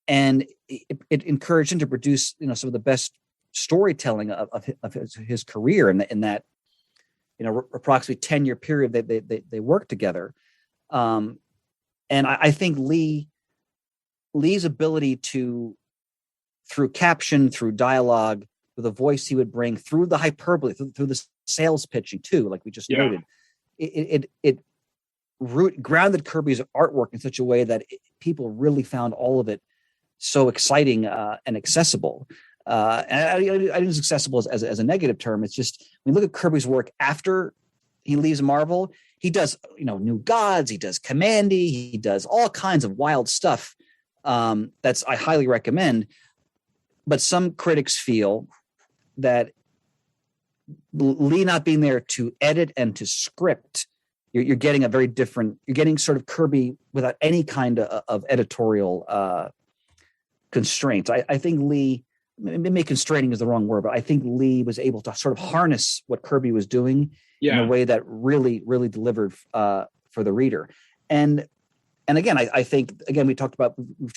and it encouraged him to produce some of the best storytelling of his career in that approximately 10-year period they worked together. And I think Lee's ability to, through caption, through dialogue, with a voice he would bring, through the hyperbole, through the sales pitching too, like we just noted, it grounded Kirby's artwork in such a way that people really found all of it so exciting and accessible. And I didn't use accessible as a negative term. It's just when you look at Kirby's work after he leaves Marvel, he does New Gods, he does Commandy, he does all kinds of wild stuff. That's I highly recommend. But some critics feel that Lee not being there to edit and to script, you're getting a very different. You're getting sort of Kirby without any kind of editorial constraints. I think Lee. Maybe constraining is the wrong word, but I think Lee was able to sort of harness what Kirby was doing in a way that really, really delivered for the reader. And again, I think we talked about,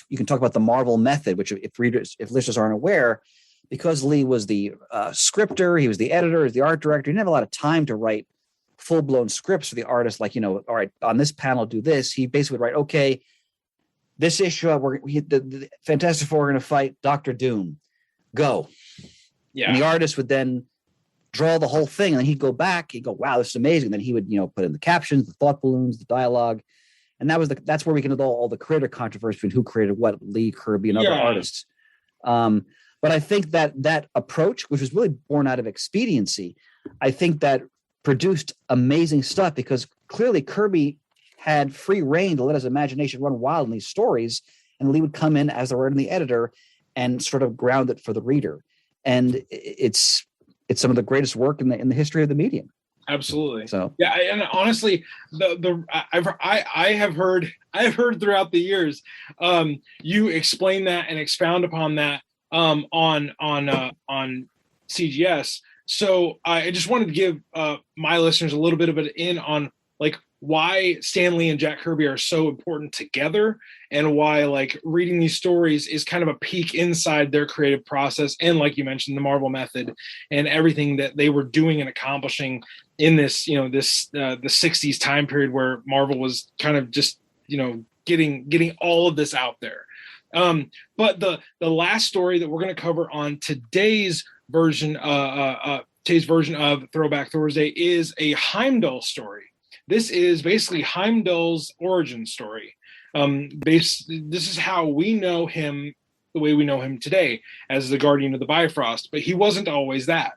you can talk about the Marvel method, which if listeners aren't aware, because Lee was the scripter, he was the editor, he was the art director, he didn't have a lot of time to write full-blown scripts for the artist, like, all right, on this panel, do this. He basically would write, okay, this issue, the Fantastic Four are going to fight Dr. Doom. Go. Yeah. And the artist would then draw the whole thing, and then he'd go back, he'd go, wow, this is amazing. Then he would, put in the captions, the thought balloons, the dialogue. And that's where we can do all the creator controversy between who created what, Lee, Kirby, and other artists. But I think that approach, which was really born out of expediency, I think that produced amazing stuff, because clearly Kirby had free reign to let his imagination run wild in these stories, and Lee would come in as the writer and the editor and sort of ground it for the reader. And it's some of the greatest work in the history of the medium. Absolutely. So and honestly, I have heard throughout the years, you explain that and expound upon that on CGS. So I just wanted to give my listeners a little bit of an in on like why Stan Lee and Jack Kirby are so important together, and why like reading these stories is kind of a peek inside their creative process. And like you mentioned, the Marvel method and everything that they were doing and accomplishing in this, the 60s time period where Marvel was kind of just, getting all of this out there. But the last story that we're going to cover on today's version of Throwback Thursday is a Heimdall story. This is basically Heimdall's origin story. This is how we know him, the way we know him today, as the guardian of the Bifrost. But he wasn't always that.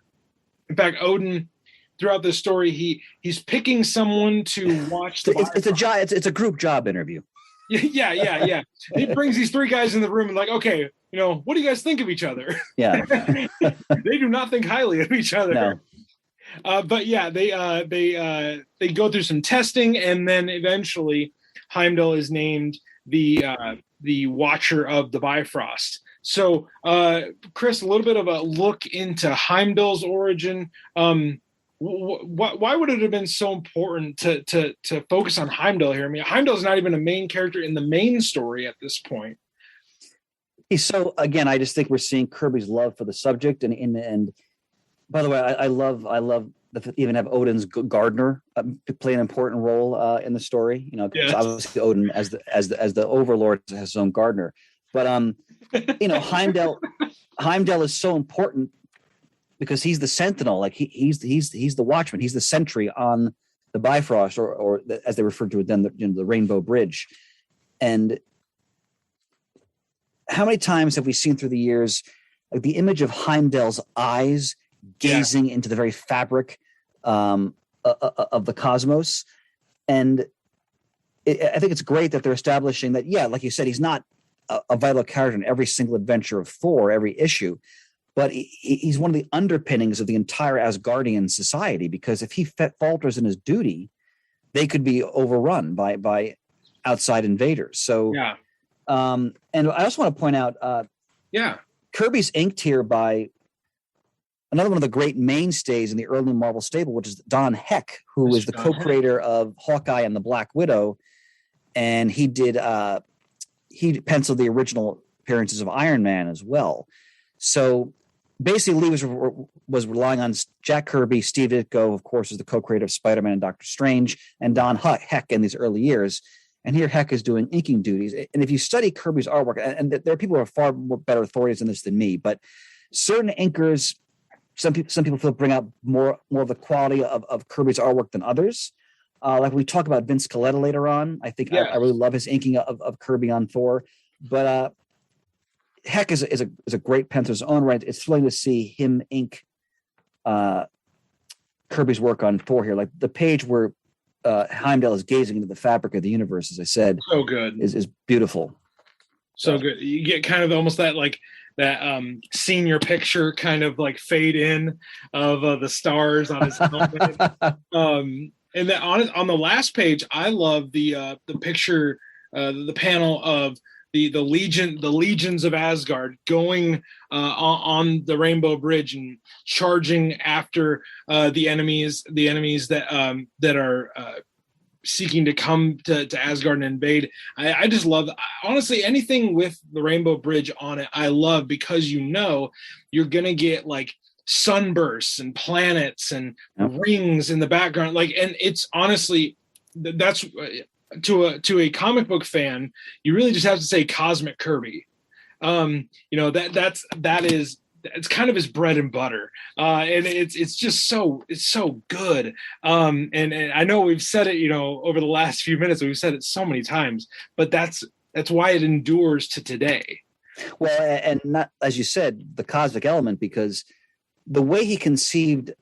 In fact, Odin, throughout this story, he's picking someone to watch. It's a job. It's a group job interview. Yeah. He brings these three guys in the room and like, okay, what do you guys think of each other? Yeah. They do not think highly of each other. No. But yeah, they go through some testing, and then eventually Heimdall is named the Watcher of the Bifrost. So, Chris, a little bit of a look into Heimdall's origin. Why would it have been so important to focus on Heimdall here? I mean, Heimdall's not even a main character in the main story at this point. So again, I just think we're seeing Kirby's love for the subject, and by the way, I love even have Odin's gardener play an important role in the story. You know, because obviously Odin as the overlord has his own gardener, but you know, Heimdall is so important because he's the sentinel, like he's the watchman, he's the sentry on the Bifrost, or as they refer to it then, the Rainbow Bridge. And how many times have we seen through the years, like the image of Heimdall's eyes gazing into the very fabric of the cosmos? And I think it's great that they're establishing that, like you said, he's not a vital character in every single adventure of Thor, every issue, but he's one of the underpinnings of the entire Asgardian society, because if he falters in his duty, they could be overrun by outside invaders. So, and I also want to point out, Kirby's inked here by another one of the great mainstays in the early Marvel stable, which is Don Heck, who is the co-creator of Hawkeye and the Black Widow. And he penciled the original appearances of Iron Man as well. So basically, Lee was relying on Jack Kirby. Steve Ditko, of course, is the co-creator of Spider-Man and Doctor Strange, and Don Heck in these early years. And here Heck is doing inking duties. And if you study Kirby's artwork, and there are people who are far more better authorities on this than me, but certain inkers, some people feel bring out more of the quality of Kirby's artwork than others. Like we talk about Vince Colletta later on. I think I really love his inking of Kirby on Thor. But Heck is a great penciler in his own right. It's thrilling to see him ink Kirby's work on Thor here. Like the page where Heimdall is gazing into the fabric of the universe, as I said, so good, is beautiful. So good. You get kind of almost that senior picture kind of like fade in of the stars on his helmet. And then on the last page, I love the picture, the panel of the legions of Asgard going on the Rainbow Bridge and charging after the enemies that are seeking to come to Asgard and invade. I just love, honestly, anything with the Rainbow Bridge on it, I love, because you're gonna get like sunbursts and planets and rings in the background, and it's honestly, that's to a comic book fan, you really just have to say Cosmic Kirby. It's kind of his bread and butter, and it's just so good. And I know we've said it, over the last few minutes, we've said it so many times, but that's why it endures to today. Well, and not, as you said, the cosmic element, because the way he conceived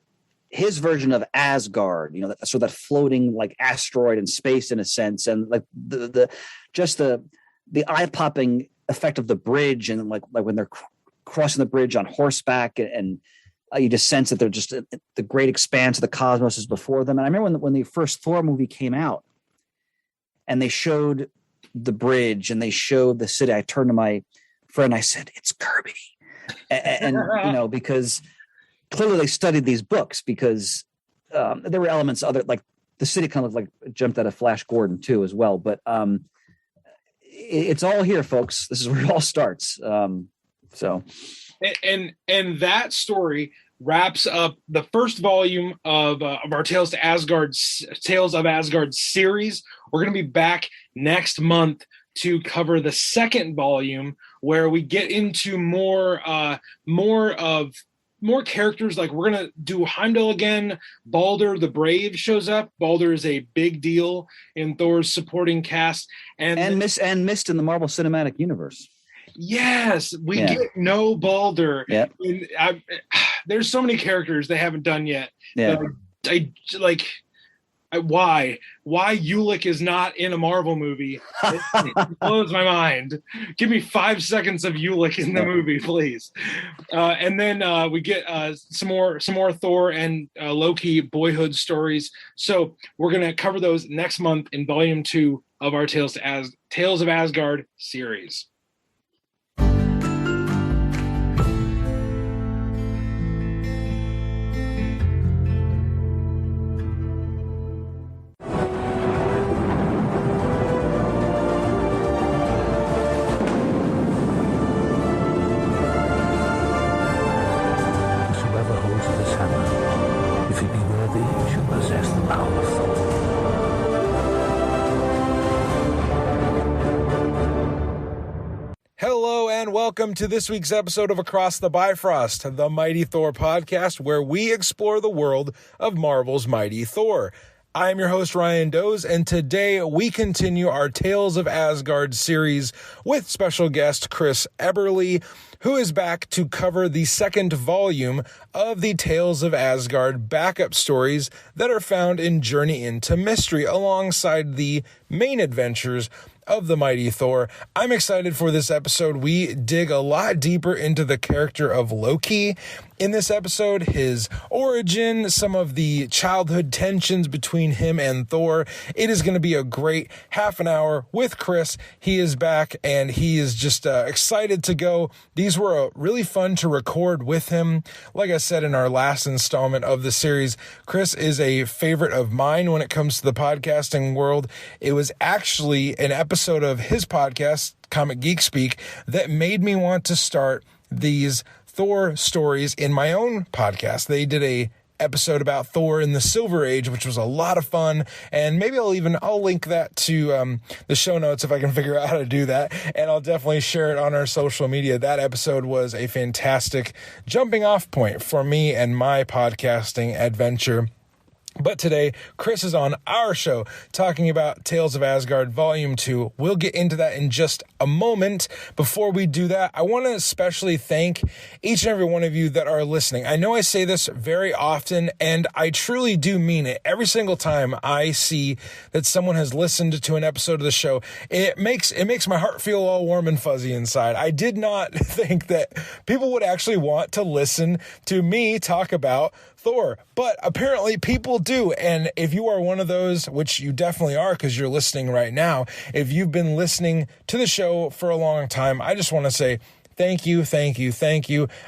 his version of Asgard, so that floating like asteroid in space in a sense, and like the eye-popping effect of the bridge, and like when they're crossing the bridge on horseback, and you just sense that they're just the great expanse of the cosmos is before them. And I remember when the first Thor movie came out, and they showed the bridge and they showed the city, I turned to my friend, I said, "It's Kirby," and because clearly they studied these books, because there were elements other, like the city kind of like jumped out of Flash Gordon too as well. But it's all here, folks. This is where it all starts. So, and that story wraps up the first volume of our Tales of Asgard series. We're going to be back next month to cover the second volume, where we get into more characters. Like we're going to do Heimdall again. Balder the Brave shows up. Balder is a big deal in Thor's supporting cast, and missed in the Marvel Cinematic Universe. Yes, we get no Balder. Yeah. There's so many characters they haven't done yet. Yeah. Why Ulick is not in a Marvel movie? It blows my mind. Give me 5 seconds of Ulick in the movie, please. And then we get some more Thor and Loki boyhood stories. So we're gonna cover those next month in Volume 2 of our Tales of Asgard series. welcome to this week's episode of Across the Bifrost, the Mighty Thor podcast, where we explore the world of Marvel's Mighty Thor. I'm your host, Ryan Doze, and today we continue our Tales of Asgard series with special guest Chris Ebere, who is back to cover the second volume of the Tales of Asgard backup stories that are found in Journey into Mystery alongside the main adventures of the Mighty Thor. I'm excited for this episode. We dig a lot deeper into the character of Loki in this episode, his origin, some of the childhood tensions between him and Thor. It is going to be a great half an hour with Chris. He is back and he is just excited to go. These were really fun to record with him. Like I said in our last installment of the series, Chris is a favorite of mine when it comes to the podcasting world. It was actually an episode of his podcast, Comic Geek Speak, that made me want to start these Thor stories in my own podcast. They did a episode about Thor in the Silver Age, which was a lot of fun, and maybe I'll link that to the show notes if I can figure out how to do that, and I'll definitely share it on our social media. That episode was a fantastic jumping off point for me and my podcasting adventure. But today, Chris is on our show talking about Tales of Asgard Volume 2. We'll get into that in just a moment. Before we do that, I want to especially thank each and every one of you that are listening. I know I say this very often, and I truly do mean it. Every single time I see that someone has listened to an episode of the show, it makes my heart feel all warm and fuzzy inside. I did not think that people would actually want to listen to me talk about Thor, but apparently people do. And if you are one of those, which you definitely are because you're listening right now, if you've been listening to the show for a long time, I just want to say thank you.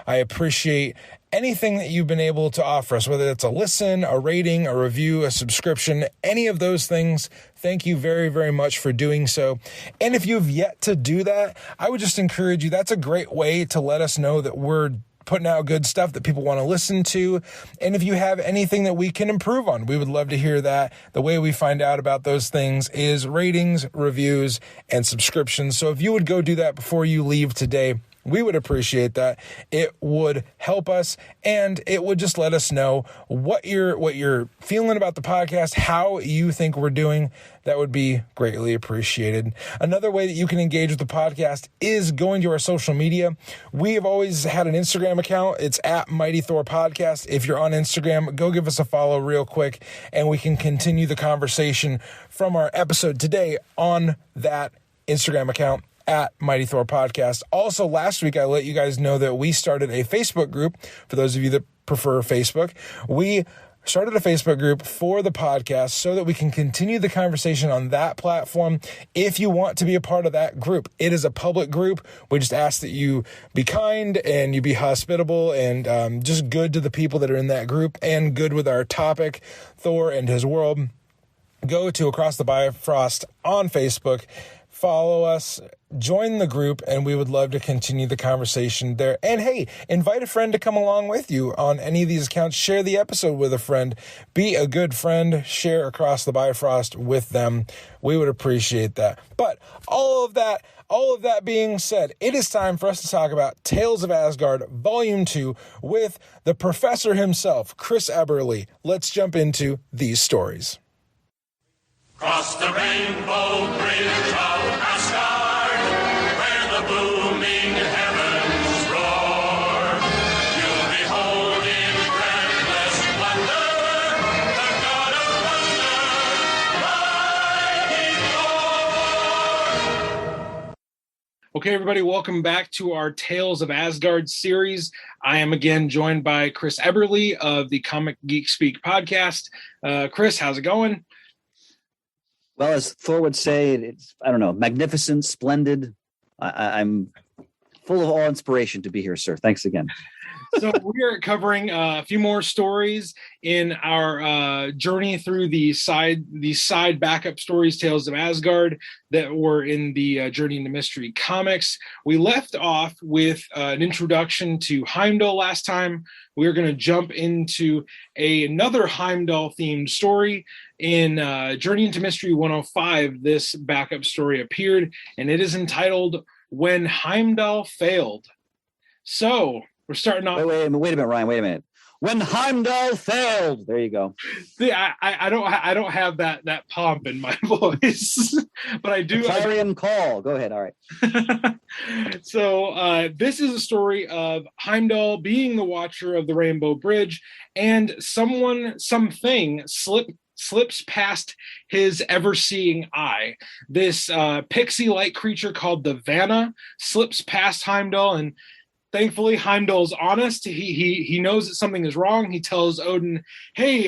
I appreciate anything that you've been able to offer us, whether it's a listen, a rating, a review, a subscription, any of those things. Thank you very, very much for doing so. And if you've yet to do that, I would just encourage you. That's a great way to let us know that we're putting out good stuff that people want to listen to. And if you have anything that we can improve on, we would love to hear that. The way we find out about those things is ratings, reviews, and subscriptions. So if you would go do that before you leave today, we would appreciate that. It would help us, and it would just let us know what you're feeling about the podcast, how you think we're doing. That would be greatly appreciated. Another way that you can engage with the podcast is going to our social media. We have always had an Instagram account. It's at Mighty Thor Podcast. If you're on Instagram, go give us a follow real quick, and we can continue the conversation from our episode today on that Instagram account at Mighty Thor Podcast. Also, last week, I let you guys know that we started a Facebook group. For those of you that prefer Facebook, we started a Facebook group for the podcast so that we can continue the conversation on that platform. If you want to be a part of that group, it is a public group. We just ask that you be kind and you be hospitable and just good to the people that are in that group and good with our topic, Thor and his world. Go to Across the Bifrost on Facebook. Follow us, join the group, and we would love to continue the conversation there. And hey, invite a friend to come along with you on any of these accounts. Share the episode with a friend. Be a good friend. Share Across the Bifrost with them. We would appreciate that. But all of that being said, it is time for us to talk about Tales of Asgard Volume 2 with the professor himself, Chris Ebere. Let's jump into these stories. Cross the rainbow bridge of Asgard, where the booming heavens roar. You'll behold in breathless wonder the god of thunder, Mighty Thor. Okay, everybody, welcome back to our Tales of Asgard series. I am again joined by Chris Ebere of the Comic Geek Speak podcast. Chris, how's it going? Well, as Thor would say, it's, I don't know, magnificent, splendid. I'm full of all inspiration to be here, sir. Thanks again. So we are covering a few more stories in our journey through the side backup stories, Tales of Asgard, that were in the Journey into Mystery comics. We left off with an introduction to Heimdall last time. We're going to jump into another Heimdall-themed story. In Journey into Mystery 105, this backup story appeared, and it is entitled When Heimdall Failed. So we're starting off. Wait a minute, Ryan. Wait a minute. When Heimdall Failed. There you go. See, I don't have that pomp in my voice, but I do. Clarion call. Go ahead. All right. So this is a story of Heimdall being the watcher of the Rainbow Bridge, and something slips past his ever-seeing eye. This pixie-like creature called the Vanna slips past Heimdall, and thankfully Heimdall's honest. He knows that something is wrong. He tells Odin, "Hey,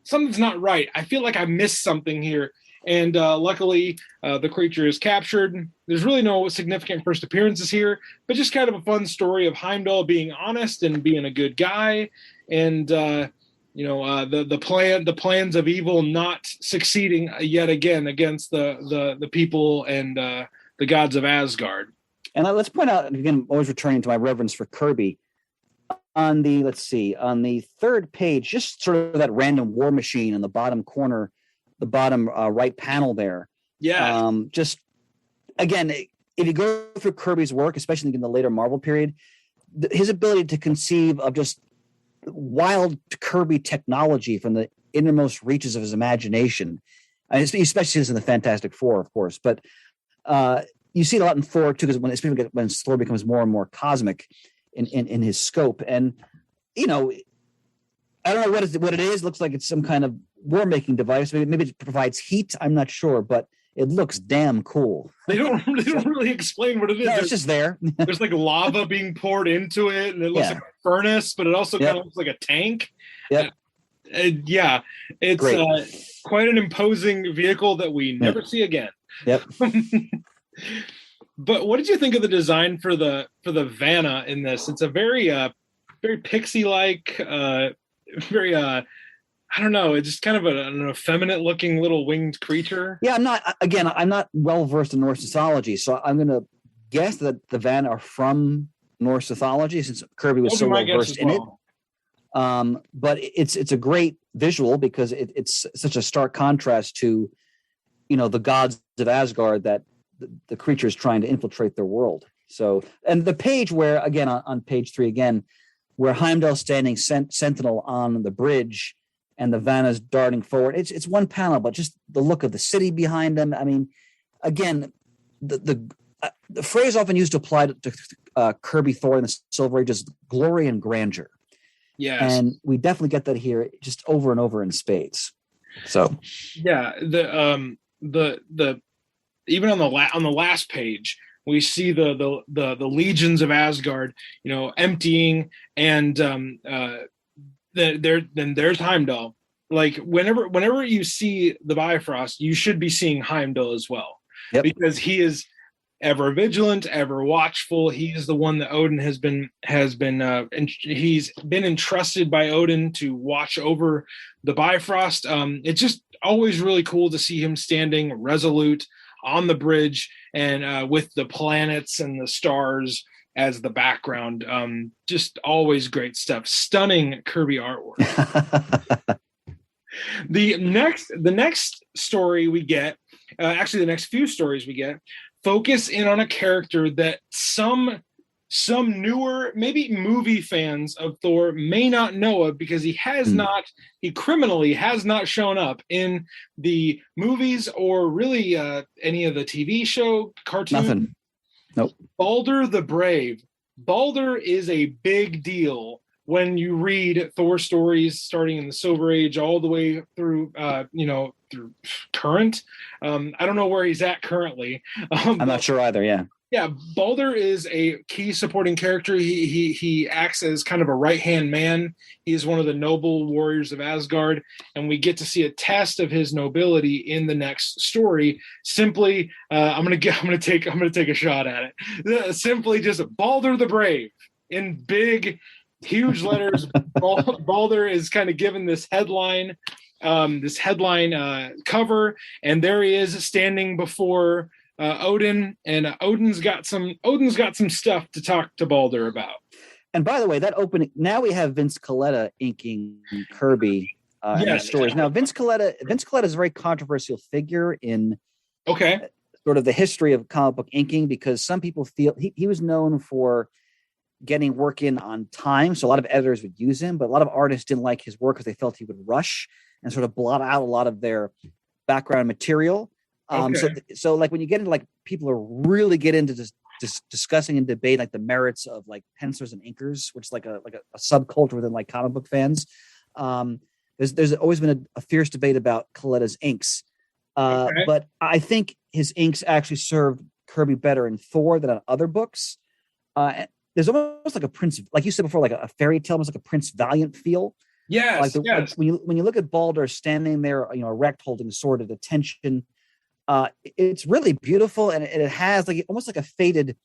something's not right. I feel like I missed something here." And luckily, the creature is captured. There's really no significant first appearances here, but just kind of a fun story of Heimdall being honest and being a good guy, and the plans of evil not succeeding yet again against the people and the gods of Asgard. And let's point out again, always returning to my reverence for Kirby. On the third page, just sort of that random war machine in the bottom corner. The bottom right panel there. Yeah. Just again, if you go through Kirby's work, especially in the later Marvel period, his ability to conceive of just wild Kirby technology from the innermost reaches of his imagination, especially in the Fantastic Four, of course. But you see it a lot in Thor too, because when Thor becomes more and more cosmic in his scope, and I don't know what it is. It looks like it's some kind of war-making device. Maybe it provides heat. I'm not sure, but it looks damn cool. They don't really explain what it is. No, it's just there. There's like lava being poured into it, and it looks like a furnace, but it also kind of looks like a tank. Yep. It's quite an imposing vehicle that we never see again. Yep. But what did you think of the design for the Vanna in this? It's a very pixie-like, very I don't know. It's just kind of an effeminate looking little winged creature. Yeah, I'm not well versed in Norse mythology, so I'm going to guess that the Vanna are from Norse mythology, since Kirby was so well versed in it. But it's a great visual because it's such a stark contrast to, the gods of Asgard that the creature is trying to infiltrate their world. So, and the page where, again, on page 3 again, where Heimdall's standing sentinel on the bridge and the Vanna's darting forward. It's one panel, but just the look of the city behind them. I mean, again, the phrase often used to apply to Kirby Thor in the Silver Age is glory and grandeur. Yes. And we definitely get that here just over and over in spades. So yeah, the even on the last page, we see the legions of Asgard, emptying, and there's Heimdall. Like whenever you see the Bifrost, you should be seeing Heimdall as well, because he is ever vigilant, ever watchful. He is the one that Odin has been he's been entrusted by Odin to watch over the Bifrost. It's just always really cool to see him standing resolute on the bridge and with the planets and the stars as the background. Just always great stuff. Stunning Kirby artwork. The next story we get, actually the next few stories we get, focus in on a character that some newer, maybe movie fans of Thor may not know of, because he criminally has not shown up in the movies or really any of the TV show, cartoon. Nothing. Nope. Balder the Brave. Balder is a big deal when you read Thor stories starting in the Silver Age all the way through, through current. I don't know where he's at currently. I'm not sure either. Yeah. Yeah, Balder is a key supporting character. He acts as kind of a right-hand man. He is one of the noble warriors of Asgard, and we get to see a test of his nobility in the next story. Simply, I'm gonna take a shot at it. Simply, just Balder the Brave in big, huge letters. Balder is kind of given this headline cover, and there he is standing before Odin, and Odin's got some stuff to talk to Balder about. And by the way, that opening, now we have Vince Colletta inking Kirby in the stories. Now Vince Colletta is a very controversial figure in sort sort of the history of comic book inking, because some people feel he was known for getting work in on time. So a lot of editors would use him, but a lot of artists didn't like his work because they felt he would rush and sort of blot out a lot of their background material. So like when you get into like people are really get into discussing and debate like the merits of like pencilers and inkers, which is like a subculture within like comic book fans. There's always been a fierce debate about Coletta's inks. But I think his inks actually served Kirby better in Thor than on other books. There's almost like a Prince, like you said before, like a fairy tale, almost like a Prince Valiant feel. Yes, like when you look at Balder standing there, erect, holding the sword at attention, it's really beautiful, and it has like almost like a faded,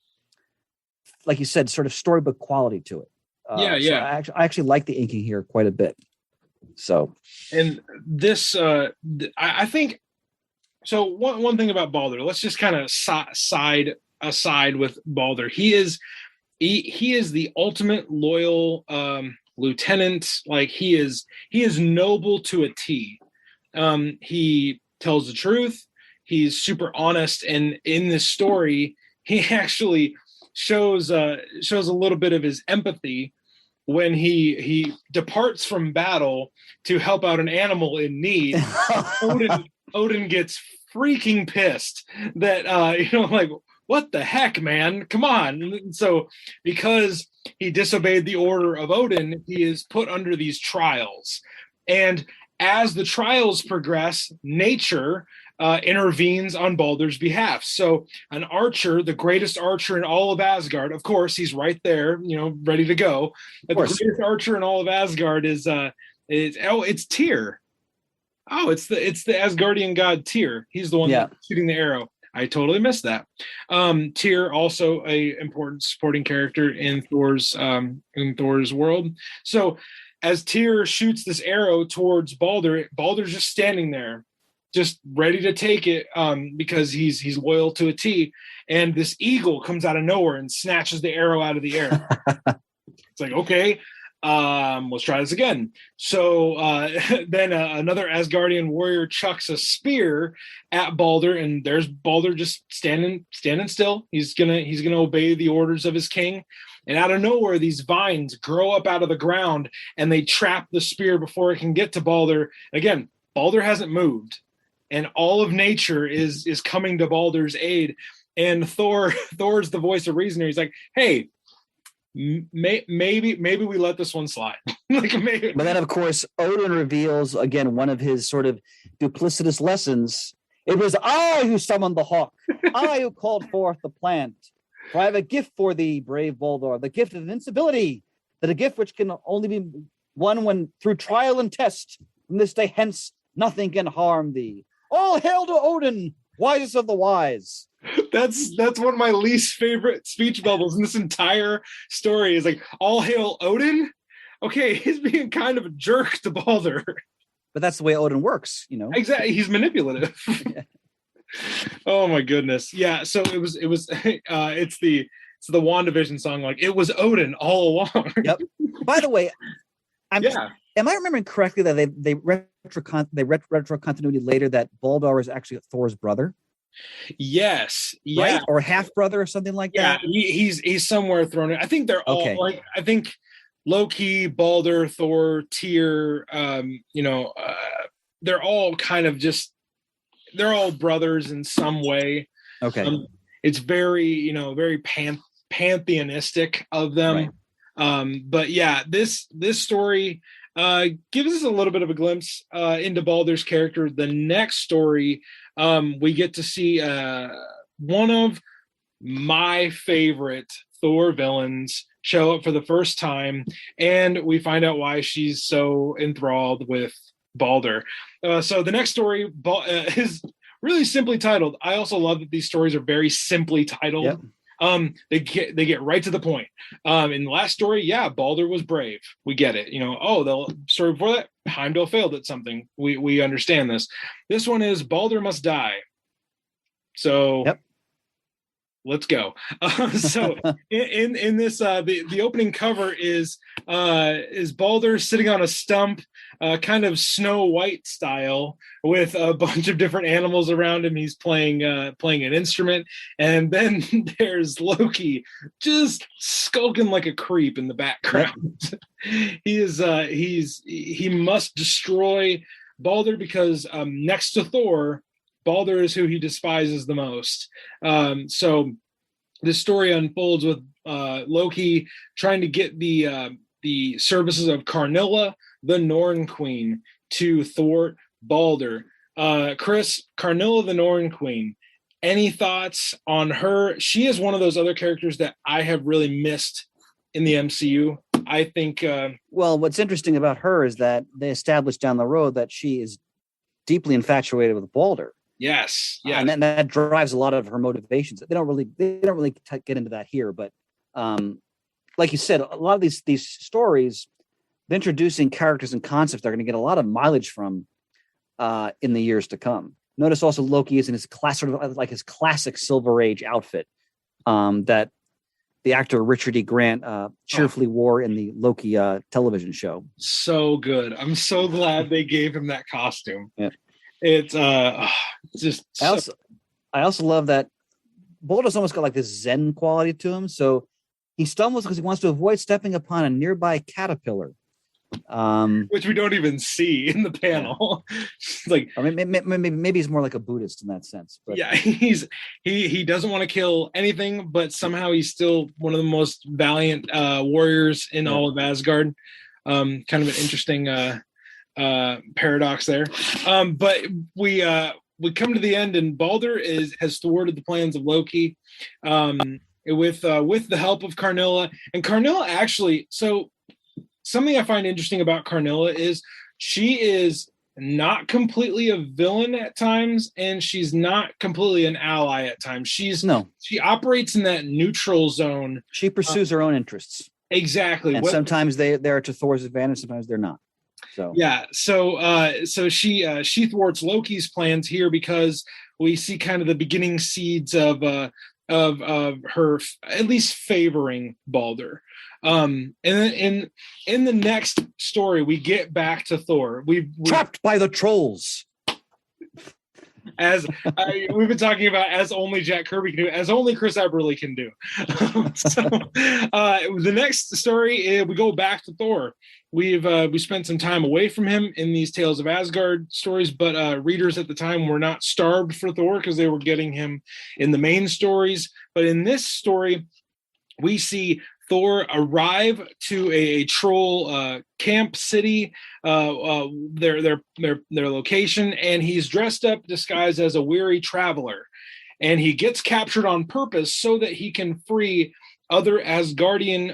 like you said, sort of storybook quality to it. So I actually like the inking here quite a bit. So, and this, I think. So one thing about Balder, let's just kind of side aside with Balder. He is the ultimate loyal lieutenant. Like he is noble to a T. He tells the truth. He's super honest, and in this story, he actually shows a little bit of his empathy when he departs from battle to help out an animal in need. Odin gets freaking pissed that like, what the heck, man? Come on. And so because he disobeyed the order of Odin, he is put under these trials. And as the trials progress, nature intervenes on Balder's behalf. So an archer, the greatest archer in all of Asgard, of course, he's right there, ready to go. But the greatest archer in all of Asgard is Tyr. Oh, it's the Asgardian god Tyr. He's the one shooting the arrow. I totally missed that. Tyr, also a important supporting character in Thor's world. So as Tyr shoots this arrow towards Balder, Balder's just standing there, just ready to take it, because he's loyal to a T. And this eagle comes out of nowhere and snatches the arrow out of the air. It's like, okay. Let's try this again. So then another Asgardian warrior chucks a spear at Balder, and there's Balder just standing still. He's gonna obey the orders of his king. And out of nowhere, these vines grow up out of the ground, and they trap the spear before it can get to Balder. Again, Balder hasn't moved, and all of nature is coming to Balder's aid. And Thor's the voice of reason. He's like, hey, maybe we let this one slide. But then of course Odin reveals again one of his sort of duplicitous lessons. It was I who summoned the hawk, I who called forth the plant. For I have a gift for thee, brave Baldur, the gift of invincibility, that a gift which can only be won when through trial and test. From this day hence nothing can harm thee. All hail to Odin, wisest of the wise. That's one of my least favorite speech bubbles in this entire story. Is like, all hail Odin. Okay, he's being kind of a jerk to Balder, but that's the way Odin works, Exactly, he's manipulative. Oh my goodness, yeah. So it was it's the WandaVision song, like it was Odin all along. Yep. By the way, am I remembering correctly that they retro continuity later that Baldur is actually Thor's brother? Yes, right, or half brother or something like that. He's somewhere thrown in. I think they're all like, I think Loki, Balder, Thor, Tyr, they're all kind of they're all brothers in some way. Okay, it's very very pantheonistic of them. Right. But yeah, this story gives us a little bit of a glimpse into Balder's character. The next story, we get to see one of my favorite Thor villains show up for the first time, and we find out why she's so enthralled with Balder. So the next story is really simply titled. I also love that these stories are very simply titled. Yep. They get right to the point. In the last story, Balder was brave. We get it. The story before that, Heimdall failed at something. We understand this. This one is Balder must die. So let's go. So in this, the opening cover is Balder sitting on a stump, kind of Snow White style, with a bunch of different animals around him. He's playing an instrument, and then there's Loki just skulking like a creep in the background. He must destroy Balder because next to Thor, Balder is who he despises the most. So this story unfolds with Loki trying to get the services of Karnilla, the Norn Queen, to thwart Balder. Chris, Karnilla, the Norn Queen, any thoughts on her? She is one of those other characters that I have really missed in the MCU. I think... well, what's interesting about her is that they established down the road that she is deeply infatuated with Balder. Yes. And that drives a lot of her motivations. They don't really get into that here, but like you said, a lot of these stories, they're introducing characters and concepts they're going to get a lot of mileage from in the years to come. Notice also Loki is in his classic Silver Age outfit that the actor Richard E. Grant cheerfully wore in the Loki television show. So good. I'm so glad they gave him that costume. Yeah. It's just. I also love that Balder's almost got like this Zen quality to him. So he stumbles because he wants to avoid stepping upon a nearby caterpillar, which we don't even see in the panel. Like, I mean, maybe he's more like a Buddhist in that sense. But. Yeah, he doesn't want to kill anything, but somehow he's still one of the most valiant warriors in all of Asgard. Kind of an interesting paradox there. But we come to the end, and Balder has thwarted the plans of Loki with the help of Karnilla. And Karnilla actually, so something I find interesting about Karnilla is she is not completely a villain at times, and she's not completely an ally at times. She operates in that neutral zone. She pursues her own interests. Exactly. And sometimes they're to Thor's advantage, sometimes they're not. So yeah, so she thwarts Loki's plans here because we see kind of the beginning seeds of her at least favoring Balder. And then in the next story, we get back to Thor. We've trapped by the trolls. As we've been talking about, as only Jack Kirby can do, as only Chris Ebere can do. The next story, we go back to Thor. We spent some time away from him in these Tales of Asgard stories, but readers at the time were not starved for Thor because they were getting him in the main stories. But in this story, we see Thor arrive to a troll camp city, their location, and he's dressed up, disguised as a weary traveler, and he gets captured on purpose so that he can free other Asgardian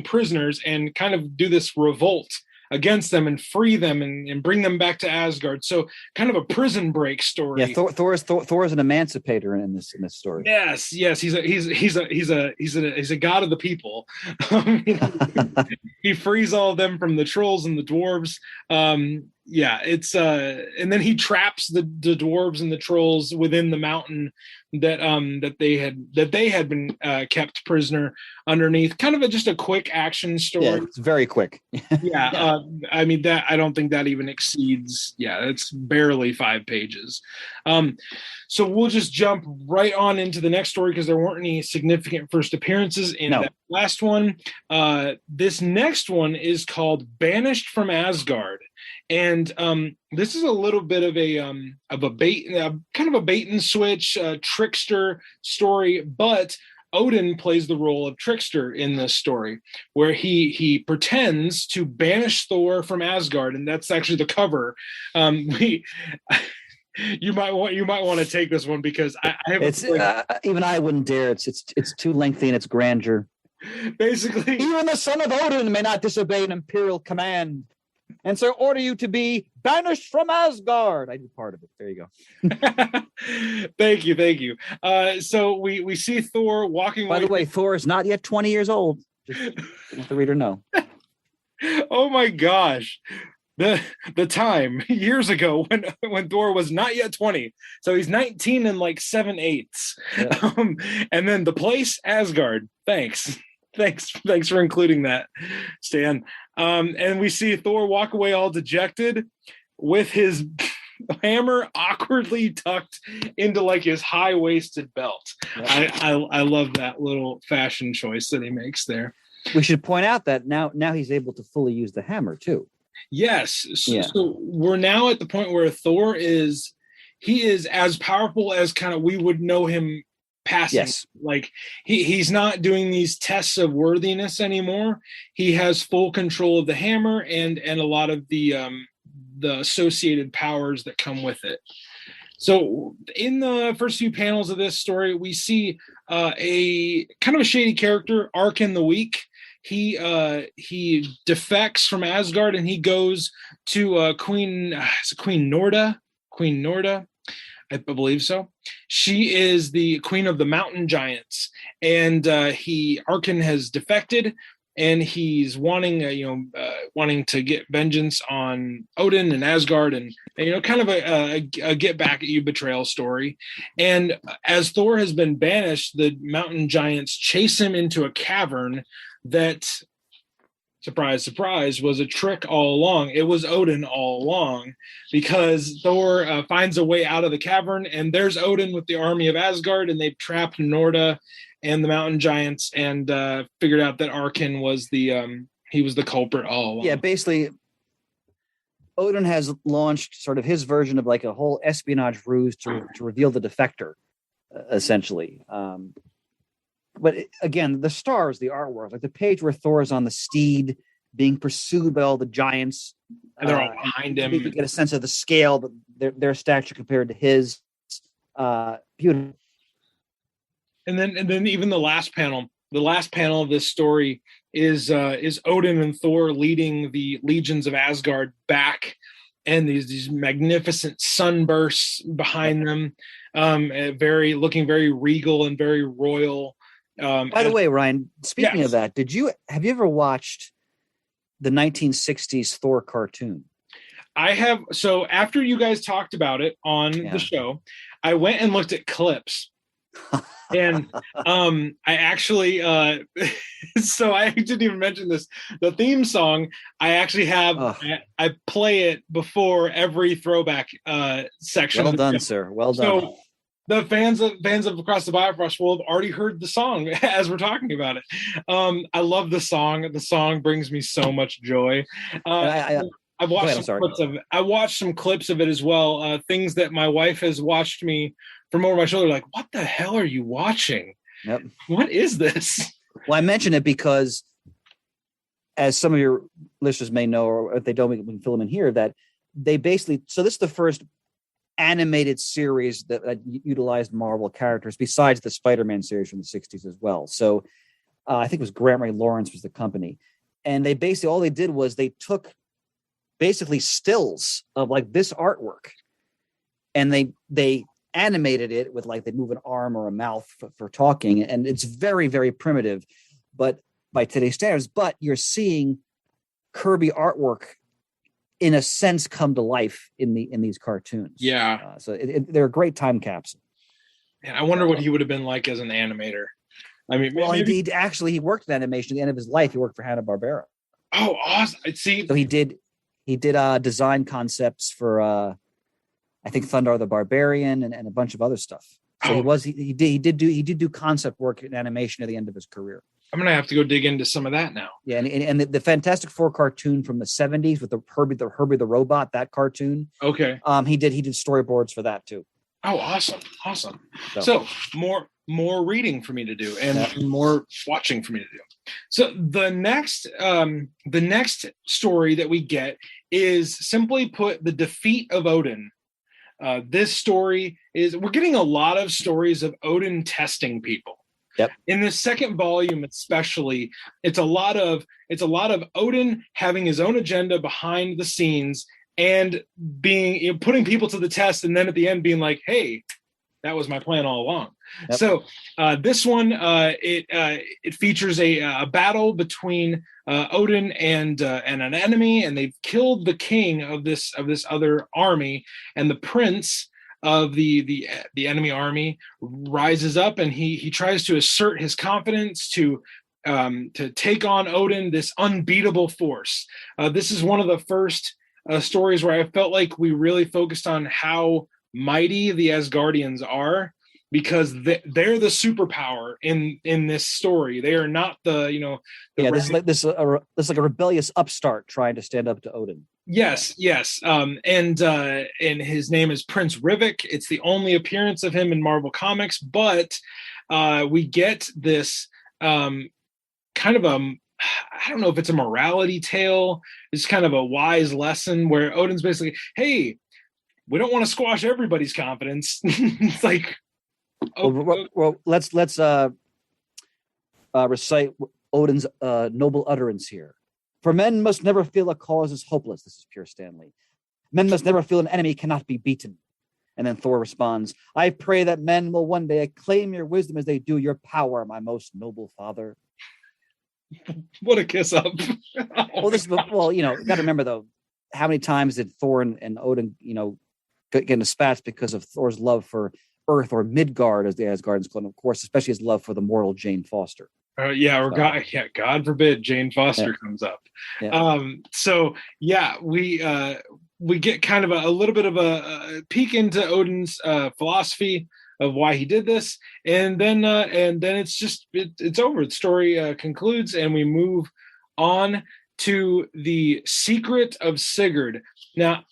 prisoners and kind of do this revolt against them and free them and bring them back to Asgard. So kind of a prison break story. Yeah, Thor is an emancipator in this story. Yes, he's a god of the people. He frees all of them from the trolls and the dwarves. It's and then he traps the dwarves and the trolls within the mountain that they had been kept prisoner underneath. Kind of just a quick action story. Yeah, it's very quick. I mean, that I don't think that even exceeds. Yeah, it's barely 5 pages. So we'll just jump right on into the next story because there weren't any significant first appearances in that last one. This next one is called Banished from Asgard. And this is a little bit of a bait, kind of a bait and switch trickster story, but Odin plays the role of trickster in this story, where he pretends to banish Thor from Asgard, and that's actually the cover. You might want to take this one because I have even I wouldn't dare. It's too lengthy in its grandeur. Basically, even the son of Odin may not disobey an imperial command, and so order you to be banished from Asgard. I do part of it. There you go. Thank you. So we see Thor walking. By the way, Thor is not yet 20 years old. Just let the reader know. Oh my gosh. the time years ago when Thor was not yet 20. So he's 19 and like 7/8. Yeah. And then the place, Asgard. Thanks for including that, Stan. And we see Thor walk away all dejected with his hammer awkwardly tucked into like his high-waisted belt. Yeah. I love that little fashion choice that he makes there. We should point out that now he's able to fully use the hammer too. Yes. So we're now at the point where Thor is as powerful as kind of we would know him passing. Yes. Like he's not doing these tests of worthiness anymore. He has full control of the hammer and a lot of the associated powers that come with it. So in the first few panels of this story, we see a kind of a shady character, Arkin the Weak. He defects from Asgard and he goes to Queen Norda, I believe so. She is the queen of the mountain giants, and Arkin has defected, and he's wanting to get vengeance on Odin and Asgard, and kind of a get back at you betrayal story. And as Thor has been banished, the mountain giants chase him into a cavern that, surprise, surprise, was a trick all along. It was Odin all along, because Thor finds a way out of the cavern, and there's Odin with the army of Asgard, and they've trapped Norda and the mountain giants, and figured out that Arkin was the culprit all along. Yeah, basically, Odin has launched sort of his version of like a whole espionage ruse to reveal the defector, essentially. But again, the stars, the artwork, like the page where Thor is on the steed being pursued by all the giants. And they're all behind him. You can get a sense of the scale, but their stature compared to his. Beautiful. And then even the last panel of this story is Odin and Thor leading the legions of Asgard back, and these magnificent sunbursts behind them, looking very regal and very royal. By the way, Ryan, speaking of that, have you ever watched the 1960s Thor cartoon? I have. So after you guys talked about it on the show, I went and looked at clips. And I actually so I didn't even mention this. The theme song, I actually have I play it before every throwback section. Well done, sir. Well done. So the fans of Across the Bifrost will have already heard the song as we're talking about it. I love the song. The song brings me so much joy. I've watched I watched some clips of it as well. Things that my wife has watched me from over my shoulder, like, what the hell are you watching? Yep. What is this? Well, I mention it because, as some of your listeners may know, or if they don't, we can fill them in here, that they basically, so this is the first animated series that utilized Marvel characters besides the Spider-Man series from the 60s as well. So I think it was Grant Ray Lawrence was the company. And they basically, all they did was they took basically stills of like this artwork, and they animated it with like they move an arm or a mouth for talking, and it's very, very primitive, but by today's standards. But you're seeing Kirby artwork in a sense come to life in these cartoons. Yeah. So they're a great time capsule. And I wonder what he would have been like as an animator. I mean, well, he worked in animation at the end of his life. He worked for Hanna-Barbera. Oh, awesome! See, so he did design concepts for I think Thundar the Barbarian and a bunch of other stuff. So he did do concept work in animation at the end of his career. I'm gonna have to go dig into some of that now. Yeah, and the Fantastic Four cartoon from the 70s with the Herbie the Robot, that cartoon. Okay. He did storyboards for that too. Oh, awesome. So more reading for me to do and more watching for me to do. So the next story that we get is, simply put, the defeat of Odin. This story is, we're getting a lot of stories of Odin testing people. Yep. In the second volume, especially, it's a lot of Odin having his own agenda behind the scenes and being, putting people to the test, and then at the end being like, "Hey, That was my plan all along. Yep. So this one, it features a battle between Odin and an enemy, and they've killed the king of this other army, and the prince of the enemy army rises up, and he tries to assert his confidence to take on Odin, this unbeatable force. This is one of the first stories where I felt like we really focused on how mighty the Asgardians are, because they're the superpower in this story. They are not the this is like a rebellious upstart trying to stand up to Odin. Yes. And his name is Prince Rivik. It's the only appearance of him in Marvel Comics, but we get this kind of I don't know if it's a morality tale. It's kind of a wise lesson where Odin's basically, hey, we don't want to squash everybody's confidence. It's like, well, let's recite Odin's noble utterance here. For men must never feel a cause is hopeless. This is pure Stanley. Men must never feel an enemy cannot be beaten. And then Thor responds, I pray that men will one day acclaim your wisdom as they do your power, my most noble father. What a kiss up. Well, you got to remember though, how many times did Thor and Odin, get into spats because of Thor's love for Earth, or Midgard, as the Asgardians call it, of course, especially his love for the mortal Jane Foster. God forbid Jane Foster comes up. Yeah. We get kind of a little bit of a peek into Odin's philosophy of why he did this, and then it's over. The story concludes, and we move on to the Secret of Sigurd. Now,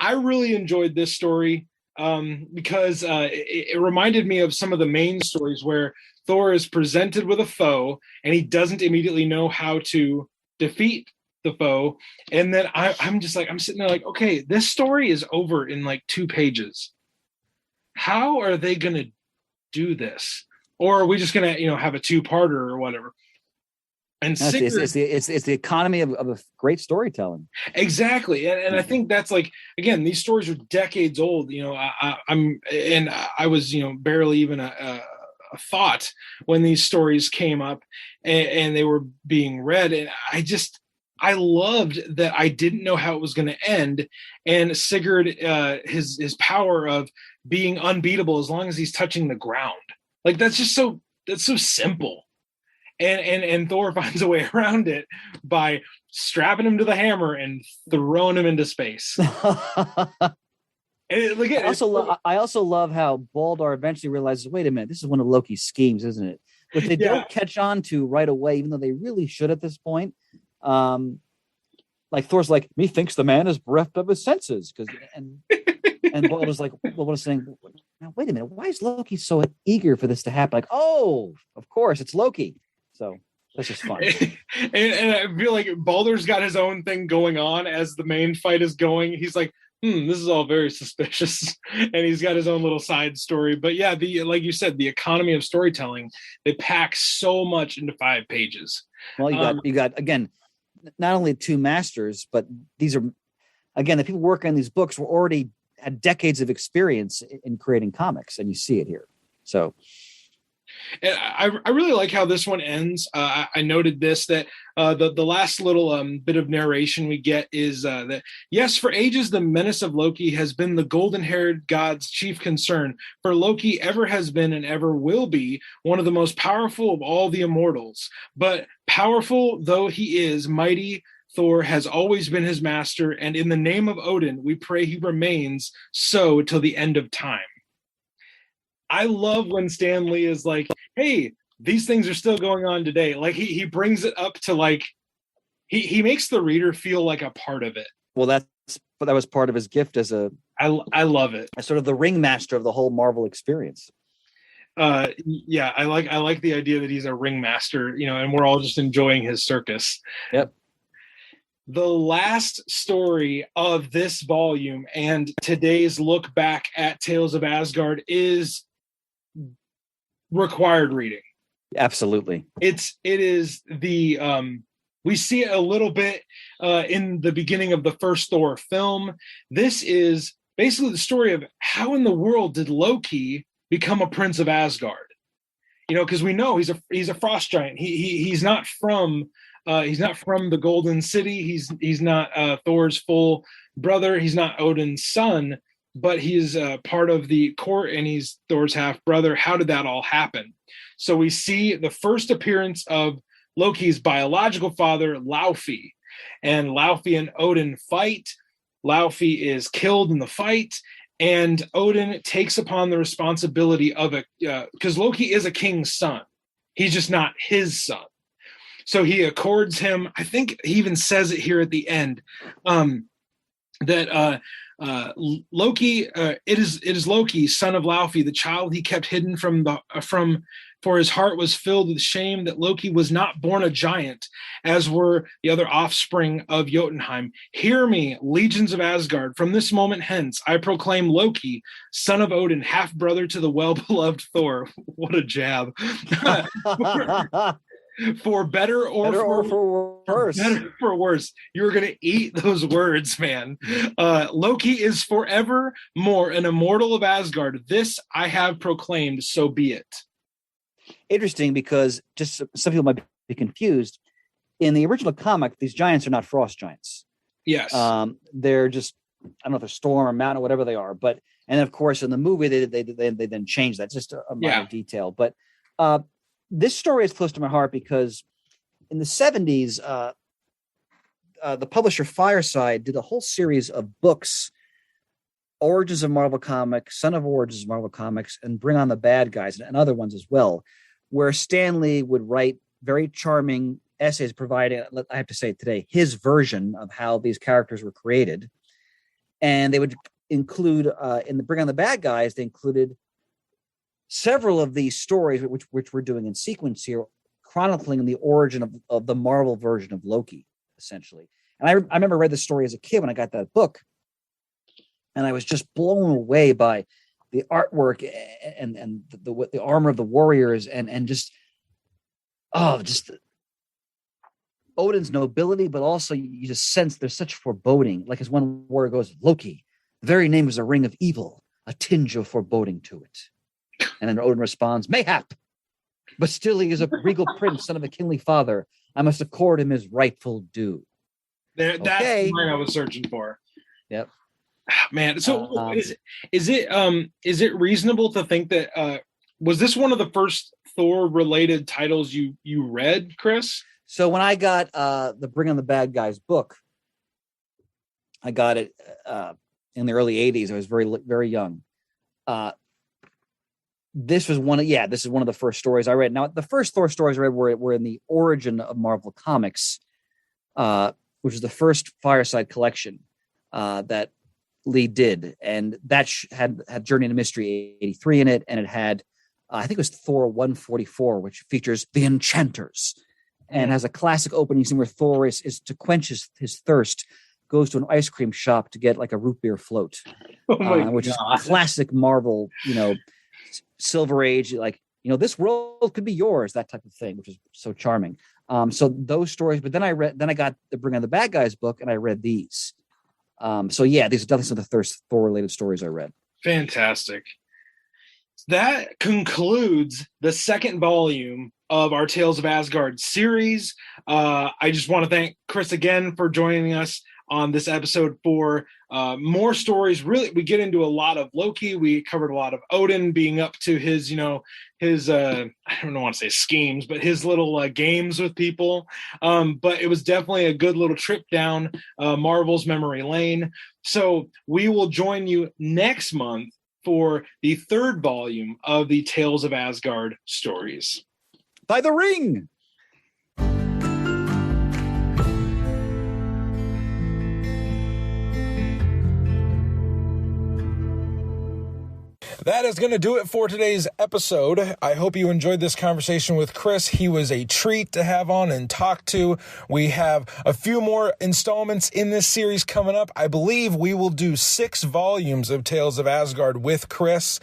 I really enjoyed this story because it reminded me of some of the main stories where Thor is presented with a foe and he doesn't immediately know how to defeat the foe. And then I'm sitting there like, okay, this story is over in like 2 pages. How are they going to do this? Or are we just going to, have a 2-parter or whatever? And it's the economy of a great storytelling. Exactly. And I think that's like, again, these stories are decades old. I was, barely even a thought when these stories came up and they were being read. And I loved that I didn't know how it was going to end. And Sigurd, his power of being unbeatable as long as he's touching the ground. Like, that's so simple. And Thor finds a way around it by strapping him to the hammer and throwing him into space. I also love how Baldr eventually realizes, wait a minute, this is one of Loki's schemes, isn't it? But they don't catch on to right away, even though they really should at this point. Like Thor's like, methinks the man is bereft of his senses, and Baldr's like, well, what is saying? Now, wait a minute, why is Loki so eager for this to happen? Like, oh, of course, it's Loki. So that's just fun. and I feel like Baldr's got his own thing going on as the main fight is going. He's like, this is all very suspicious. And he's got his own little side story. But yeah, like you said, the economy of storytelling, they pack so much into 5 pages. Well, you got again, not only 2 masters, but these are, again, the people working on these books were already had decades of experience in creating comics, and you see it here. So and I really like how this one ends. I noted this, that the last little bit of narration we get is that, yes, for ages, the menace of Loki has been the golden-haired god's chief concern. For Loki ever has been and ever will be one of the most powerful of all the immortals. But powerful though he is, mighty Thor has always been his master. And in the name of Odin, we pray he remains so till the end of time. I love when Stan Lee is like, hey, these things are still going on today. Like he brings it up to like, he makes the reader feel like a part of it. Well, that was part of his gift as I love it. As sort of the ringmaster of the whole Marvel experience. I like the idea that he's a ringmaster, and we're all just enjoying his circus. Yep. The last story of this volume and today's look back at Tales of Asgard is required reading. Absolutely. It is the we see it a little bit in the beginning of the first Thor film. This is basically the story of how in the world did Loki become a prince of Asgard? Because we know he's a frost giant. He's not from the Golden City. He's not Thor's full brother. He's not Odin's son, but he's part of the court, and he's Thor's half brother. How did that all happen? So we see the first appearance of Loki's biological father, Laufey, and Laufey and Odin fight. Laufey is killed in the fight, and Odin takes upon the responsibility of because Loki is a king's son. He's just not his son. So he accords him. I think he even says it here at the end, that Loki, it is Loki, son of Laufey, the child he kept hidden for his heart was filled with shame that Loki was not born a giant, as were the other offspring of Jotunheim. Hear me, legions of Asgard. From this moment hence, I proclaim Loki, son of Odin, half brother to the well-beloved Thor. What a jab. For better or for worse. Better for worse. You're going to eat those words, man. Loki is forever more an immortal of Asgard. This I have proclaimed, so be it. Interesting, because just some people might be confused. In the original comic, these giants are not frost giants. Yes. They're just, I don't know if they're storm or mountain or whatever they are. But, and of course, in the movie, they then changed that. It's just a minor detail. But this story is close to my heart because in the 70s, the publisher Fireside did a whole series of books, Origins of Marvel Comics, Son of Origins of Marvel Comics, and Bring on the Bad Guys, and other ones as well, where Stan Lee would write very charming essays providing, I have to say today, his version of how these characters were created. And they would include, in the Bring on the Bad Guys, they included several of these stories, which we're doing in sequence here, chronicling the origin of the Marvel version of Loki, essentially. And I remember read the story as a kid when I got that book, and I was just blown away by the artwork and the armor of the warriors and just Odin's nobility, but also you just sense there's such foreboding. Like as one warrior goes, Loki, the very name is a ring of evil, a tinge of foreboding to it. And then Odin responds, mayhap, but still he is a regal prince, son of a kingly father. I must accord him his rightful due. That's the line I was searching for. Yep. Man, so is it reasonable to think that was this one of the first Thor related titles you read, Chris? So when I got the Bring on the Bad Guys book, I got it in the early 80s. I was very, very young. This is one of the first stories I read. Now, the first Thor stories I read were in the Origin of Marvel Comics, which is the first Fireside collection that Lee did, and that had Journey into Mystery 83 in it, and it had I think it was Thor 144, which features the Enchanters, and has a classic opening scene where Thor is to quench his thirst, goes to an ice cream shop to get like a root beer float, which is a classic Marvel, Silver Age, like this world could be yours, that type of thing, which is so charming. So those stories, but then I got the Bring on the Bad Guys book, and I read these. These are definitely some of the first Thor-related stories I read. Fantastic. That concludes the second volume of our Tales of Asgard series. I just want to thank Chris again for joining us on this episode for more stories. Really, we get into a lot of Loki. We covered a lot of Odin being up to his, I don't want to say schemes, but his little games with people. But it was definitely a good little trip down Marvel's memory lane. So we will join you next month for the third volume of the Tales of Asgard stories. By the ring! That is going to do it for today's episode. I hope you enjoyed this conversation with Chris. He was a treat to have on and talk to. We have a few more installments in this series coming up. I believe we will do 6 volumes of Tales of Asgard with Chris.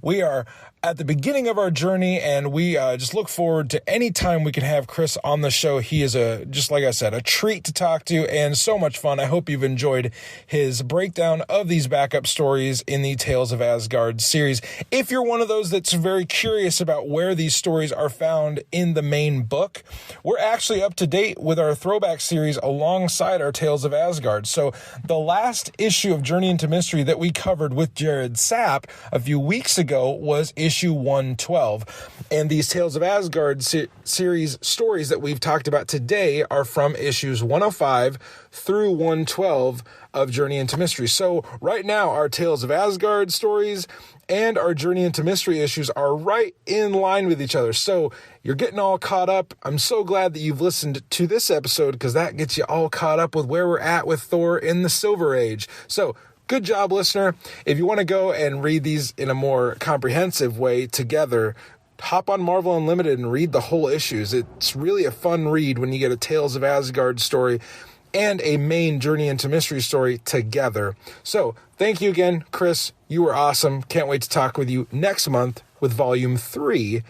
We are at the beginning of our journey, and we just look forward to any time we can have Chris on the show. He is just like I said, a treat to talk to and so much fun. I hope you've enjoyed his breakdown of these backup stories in the Tales of Asgard series. If you're one of those that's very curious about where these stories are found in the main book, we're actually up to date with our throwback series alongside our Tales of Asgard. So the last issue of Journey into Mystery that we covered with Jared Sapp a few weeks ago was issue 112. And these Tales of Asgard series stories that we've talked about today are from issues 105 through 112 of Journey into Mystery. So right now, our Tales of Asgard stories and our Journey into Mystery issues are right in line with each other. So you're getting all caught up. I'm so glad that you've listened to this episode, because that gets you all caught up with where we're at with Thor in the Silver Age. So good job, listener. If you want to go and read these in a more comprehensive way together, hop on Marvel Unlimited and read the whole issues. It's really a fun read when you get a Tales of Asgard story and a main Journey into Mystery story together. So thank you again, Chris. You were awesome. Can't wait to talk with you next month with Volume 3.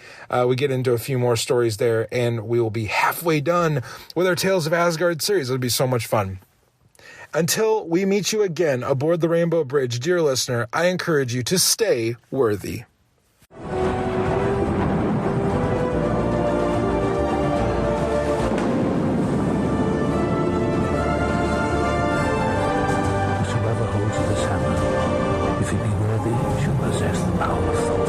We get into a few more stories there, and we will be halfway done with our Tales of Asgard series. It'll be so much fun. Until we meet you again aboard the Rainbow Bridge, dear listener, I encourage you to stay worthy. Whosoever holds this hammer, if he be worthy, shall possess the power of Thor.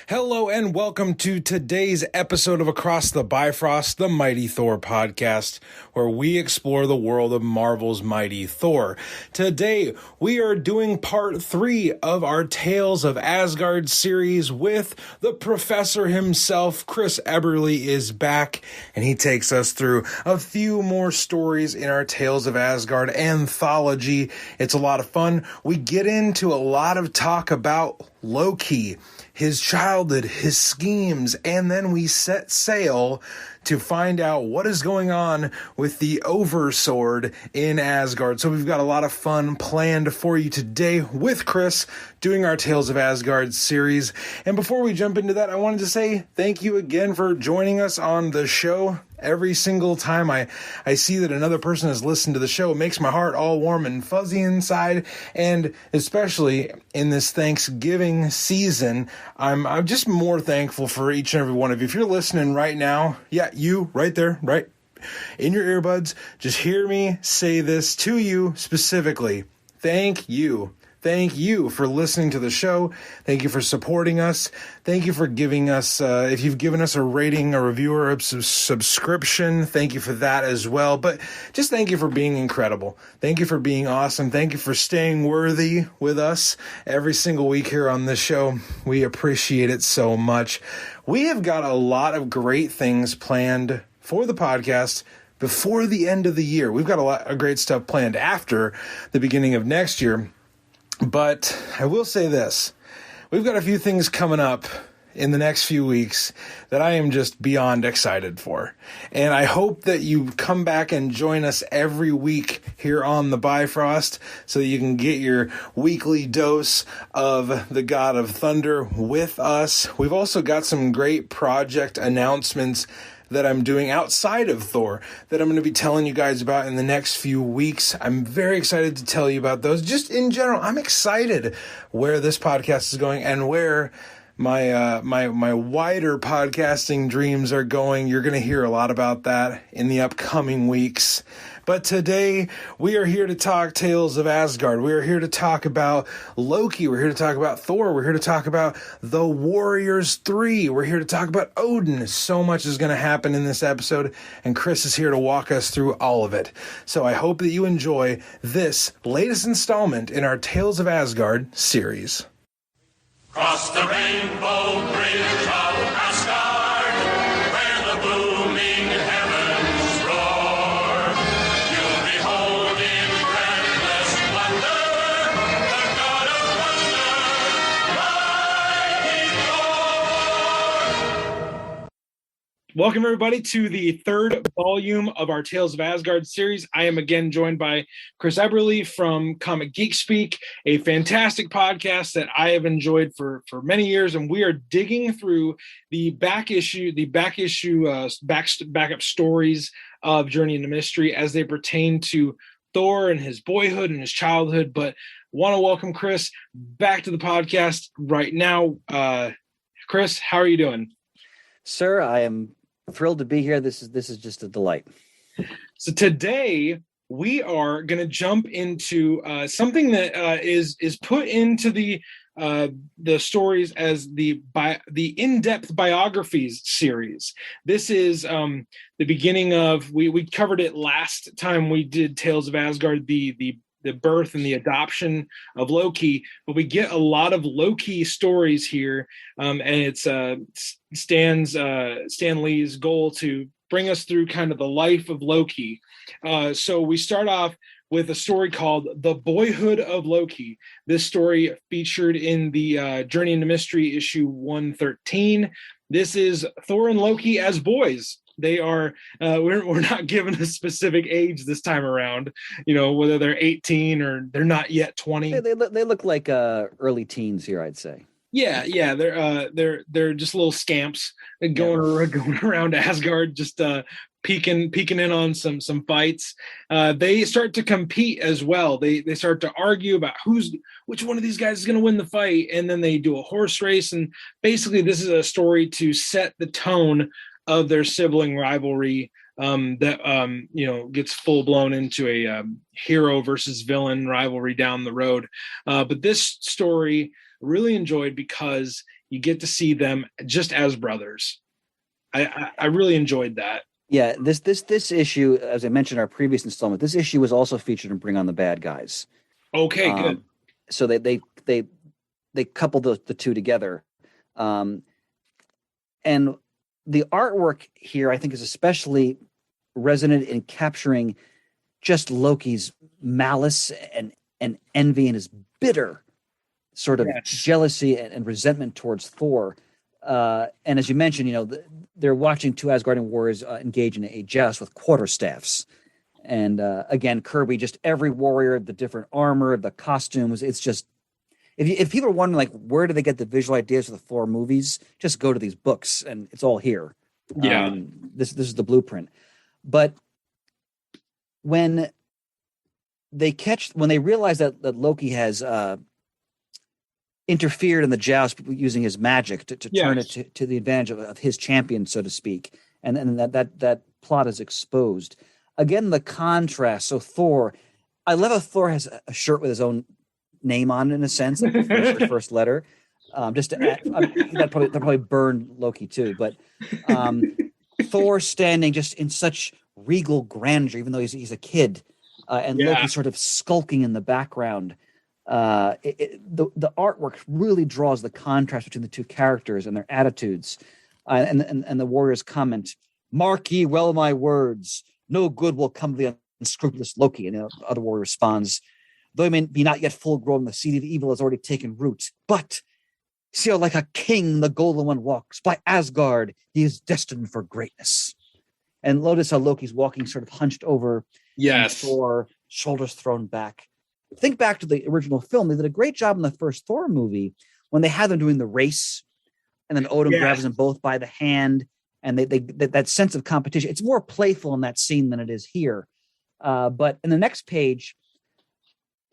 Hello and welcome to today's episode of Across the Bifrost, the Mighty Thor Podcast, where we explore the world of Marvel's Mighty Thor. Today, we are doing part 3 of our Tales of Asgard series with the professor himself. Chris Ebere is back, and he takes us through a few more stories in our Tales of Asgard anthology. It's a lot of fun. We get into a lot of talk about Loki, his childhood, his schemes, and then we set sail to find out what is going on with the Oversword in Asgard. So we've got a lot of fun planned for you today with Chris doing our Tales of Asgard series. And before we jump into that, I wanted to say thank you again for joining us on the show. Every single time I see that another person has listened to the show, it makes my heart all warm and fuzzy inside. And especially in this Thanksgiving season, I'm just more thankful for each and every one of you. If you're listening right now, yeah, you right there, right in your earbuds, just hear me say this to you specifically. Thank you. Thank you for listening to the show. Thank you for supporting us. Thank you for giving us, if you've given us a rating, a review, or a subscription, thank you for that as well. But just thank you for being incredible. Thank you for being awesome. Thank you for staying worthy with us every single week here on this show. We appreciate it so much. We have got a lot of great things planned for the podcast before the end of the year. We've got a lot of great stuff planned after the beginning of next year. But I will say this, we've got a few things coming up in the next few weeks that I am just beyond excited for. And I hope that you come back and join us every week here on the Bifrost so that you can get your weekly dose of the God of Thunder with us. We've also got some great project announcements that I'm doing outside of Thor that I'm going to be telling you guys about in the next few weeks. I'm very excited to tell you about those. Just in general, I'm excited where this podcast is going and where my wider podcasting dreams are going. You're going to hear a lot about that in the upcoming weeks. But today, we are here to talk Tales of Asgard. We are here to talk about Loki. We're here to talk about Thor. We're here to talk about The Warriors 3. We're here to talk about Odin. So much is going to happen in this episode, and Chris is here to walk us through all of it. So I hope that you enjoy this latest installment in our Tales of Asgard series. Cross the rainbow bridge of Asgard, where the booming heavens roar. You'll behold in breathless wonder the God of Thunder, Mighty Thor. Welcome, everybody, to the third volume of our Tales of Asgard series. I am again joined by Chris Ebere from Comic Geek Speak, a fantastic podcast that I have enjoyed for many years, and we are digging through the backup stories of Journey into Mystery as they pertain to Thor and his boyhood and his childhood. But want to welcome Chris back to the podcast right now. Chris, how are you doing? Sir, I am thrilled to be here. This is just a delight. So today we are going to jump into something that is put into the stories as the in-depth biographies series. This is the beginning of we covered it last time we did Tales of Asgard, the birth and the adoption of Loki, but we get a lot of Loki stories here, and it's Stan Lee's goal to bring us through kind of the life of Loki. So we start off with a story called The Boyhood of Loki. This story featured in the Journey into Mystery issue 113. This is Thor and Loki as boys. They are we're not given a specific age this time around, whether they're 18 or they're not yet 20. They look like early teens here, I'd say. Yeah, they're just little scamps going around Asgard, just peeking in on some fights. They start to compete as well. They start to argue about which one of these guys is going to win the fight, and then they do a horse race. And basically, this is a story to set the tone of their sibling rivalry that gets full blown into a hero versus villain rivalry down the road. But this story really enjoyed because you get to see them just as brothers. I really enjoyed that. Yeah, this issue, as I mentioned in our previous installment, this issue was also featured in Bring on the Bad Guys. Okay, good. So they coupled the two together, and the artwork here, I think, is especially resonant in capturing just Loki's malice and envy and his bitter sort of jealousy and resentment towards Thor. And as you mentioned, they're watching two Asgardian warriors engage in a joust with quarterstaffs. And again, Kirby, just every warrior, the different armor, the costumes, it's just, if people are wondering, like, where do they get the visual ideas for the Thor movies, just go to these books, and it's all here. Yeah. This is the blueprint. But when they realize that Loki has interfered in the joust using his magic to turn it to the advantage of his champion, so to speak, and that plot is exposed. Again, the contrast. So Thor, I love how Thor has a shirt with his own name on it, in a sense, like the first letter. Just to add, that probably burned Loki too. But Thor standing just in such regal grandeur, even though he's a kid, and Loki sort of skulking in the background. The artwork really draws the contrast between the two characters and their attitudes. And the warriors comment, "Mark ye well my words. No good will come of the unscrupulous Loki." And the other warrior responds, "Though he may be not yet full grown, the seed of evil has already taken root. But see how like a king the golden one walks. By Asgard, he is destined for greatness." And notice how Loki's walking sort of hunched over. Yes. Thor, shoulders thrown back. Think back to the original film. They did a great job in the first Thor movie when they had them doing the race, and then Odin grabs them both by the hand, and they that sense of competition. It's more playful in that scene than it is here. But in the next page,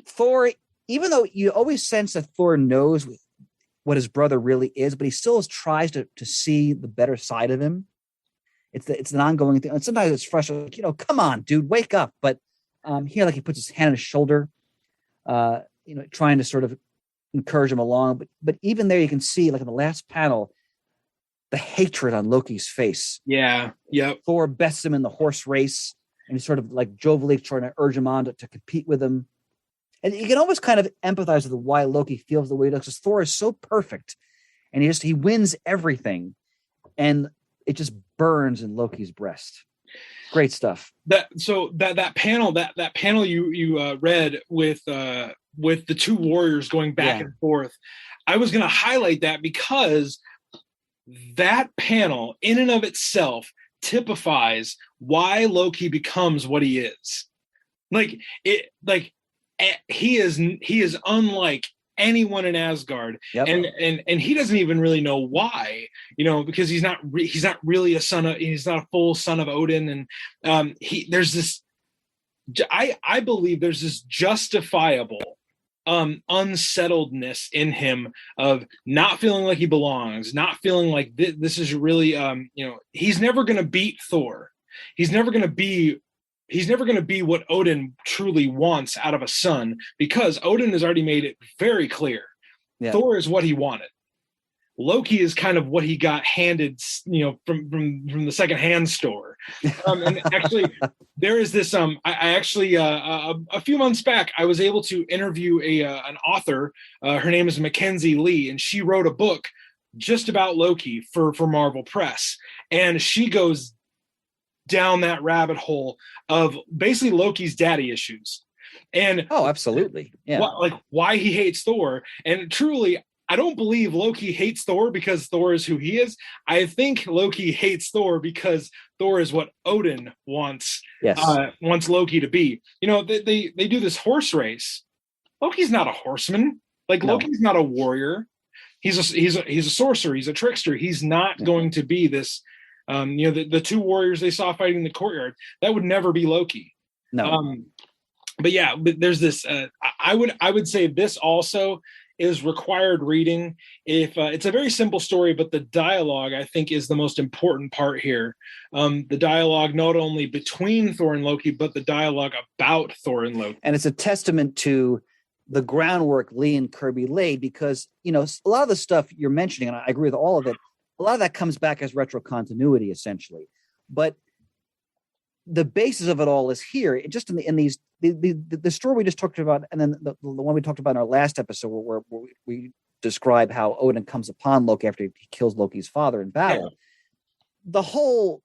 Thor, even though you always sense that Thor knows what his brother really is, but he still tries to see the better side of him. It's an ongoing thing. And sometimes it's frustrating, like, come on, dude, wake up. But here, like, he puts his hand on his shoulder, trying to sort of encourage him along. But even there, you can see, like in the last panel, the hatred on Loki's face. Yeah. Yep. Thor bests him in the horse race, and he's sort of like jovially trying to urge him on to compete with him. And you can almost kind of empathize with why Loki feels the way he does, because Thor is so perfect, and he wins everything, and it just burns in Loki's breast. Great stuff. That panel you read with the two warriors going back and forth. I was going to highlight that because that panel, in and of itself, typifies why Loki becomes what he is. He is unlike anyone in Asgard, Yep. and he doesn't even really know why, because he's not really he's not a full son of Odin, and there's this, I believe there's this justifiable unsettledness in him of not feeling like he belongs, not feeling like this is really, he's never going to beat Thor. He's never going to be what Odin truly wants out of a son, because Odin has already made it very clear. Yeah. Thor is what he wanted. Loki is kind of what he got handed, from the secondhand store. And actually, there is this. I actually a few months back, I was able to interview an author. Her name is Mackenzie Lee, and she wrote a book just about Loki for Marvel Press, and she goes down that rabbit hole of basically Loki's daddy issues, and absolutely, yeah, why he hates Thor. And truly, I don't believe Loki hates Thor because Thor is who he is. I think Loki hates Thor because Thor is what Odin wants. Yes. Wants Loki to be. They do this horse race. Loki's not a horseman. No. Loki's not a warrior. He's a sorcerer. He's a trickster. He's not going to be this. The two warriors they saw fighting in the courtyard, that would never be Loki. No. But there's this. I would say this also is required reading. If it's a very simple story, but the dialogue, I think, is the most important part here. The dialogue not only between Thor and Loki, but the dialogue about Thor and Loki. And it's a testament to the groundwork Lee and Kirby laid, because a lot of the stuff you're mentioning, and I agree with all of it, a lot of that comes back as retro continuity, essentially. But the basis of it all is here, just in these the story we just talked about, and then the one we talked about in our last episode, where we describe how Odin comes upon Loki after he kills Loki's father in battle. Yeah.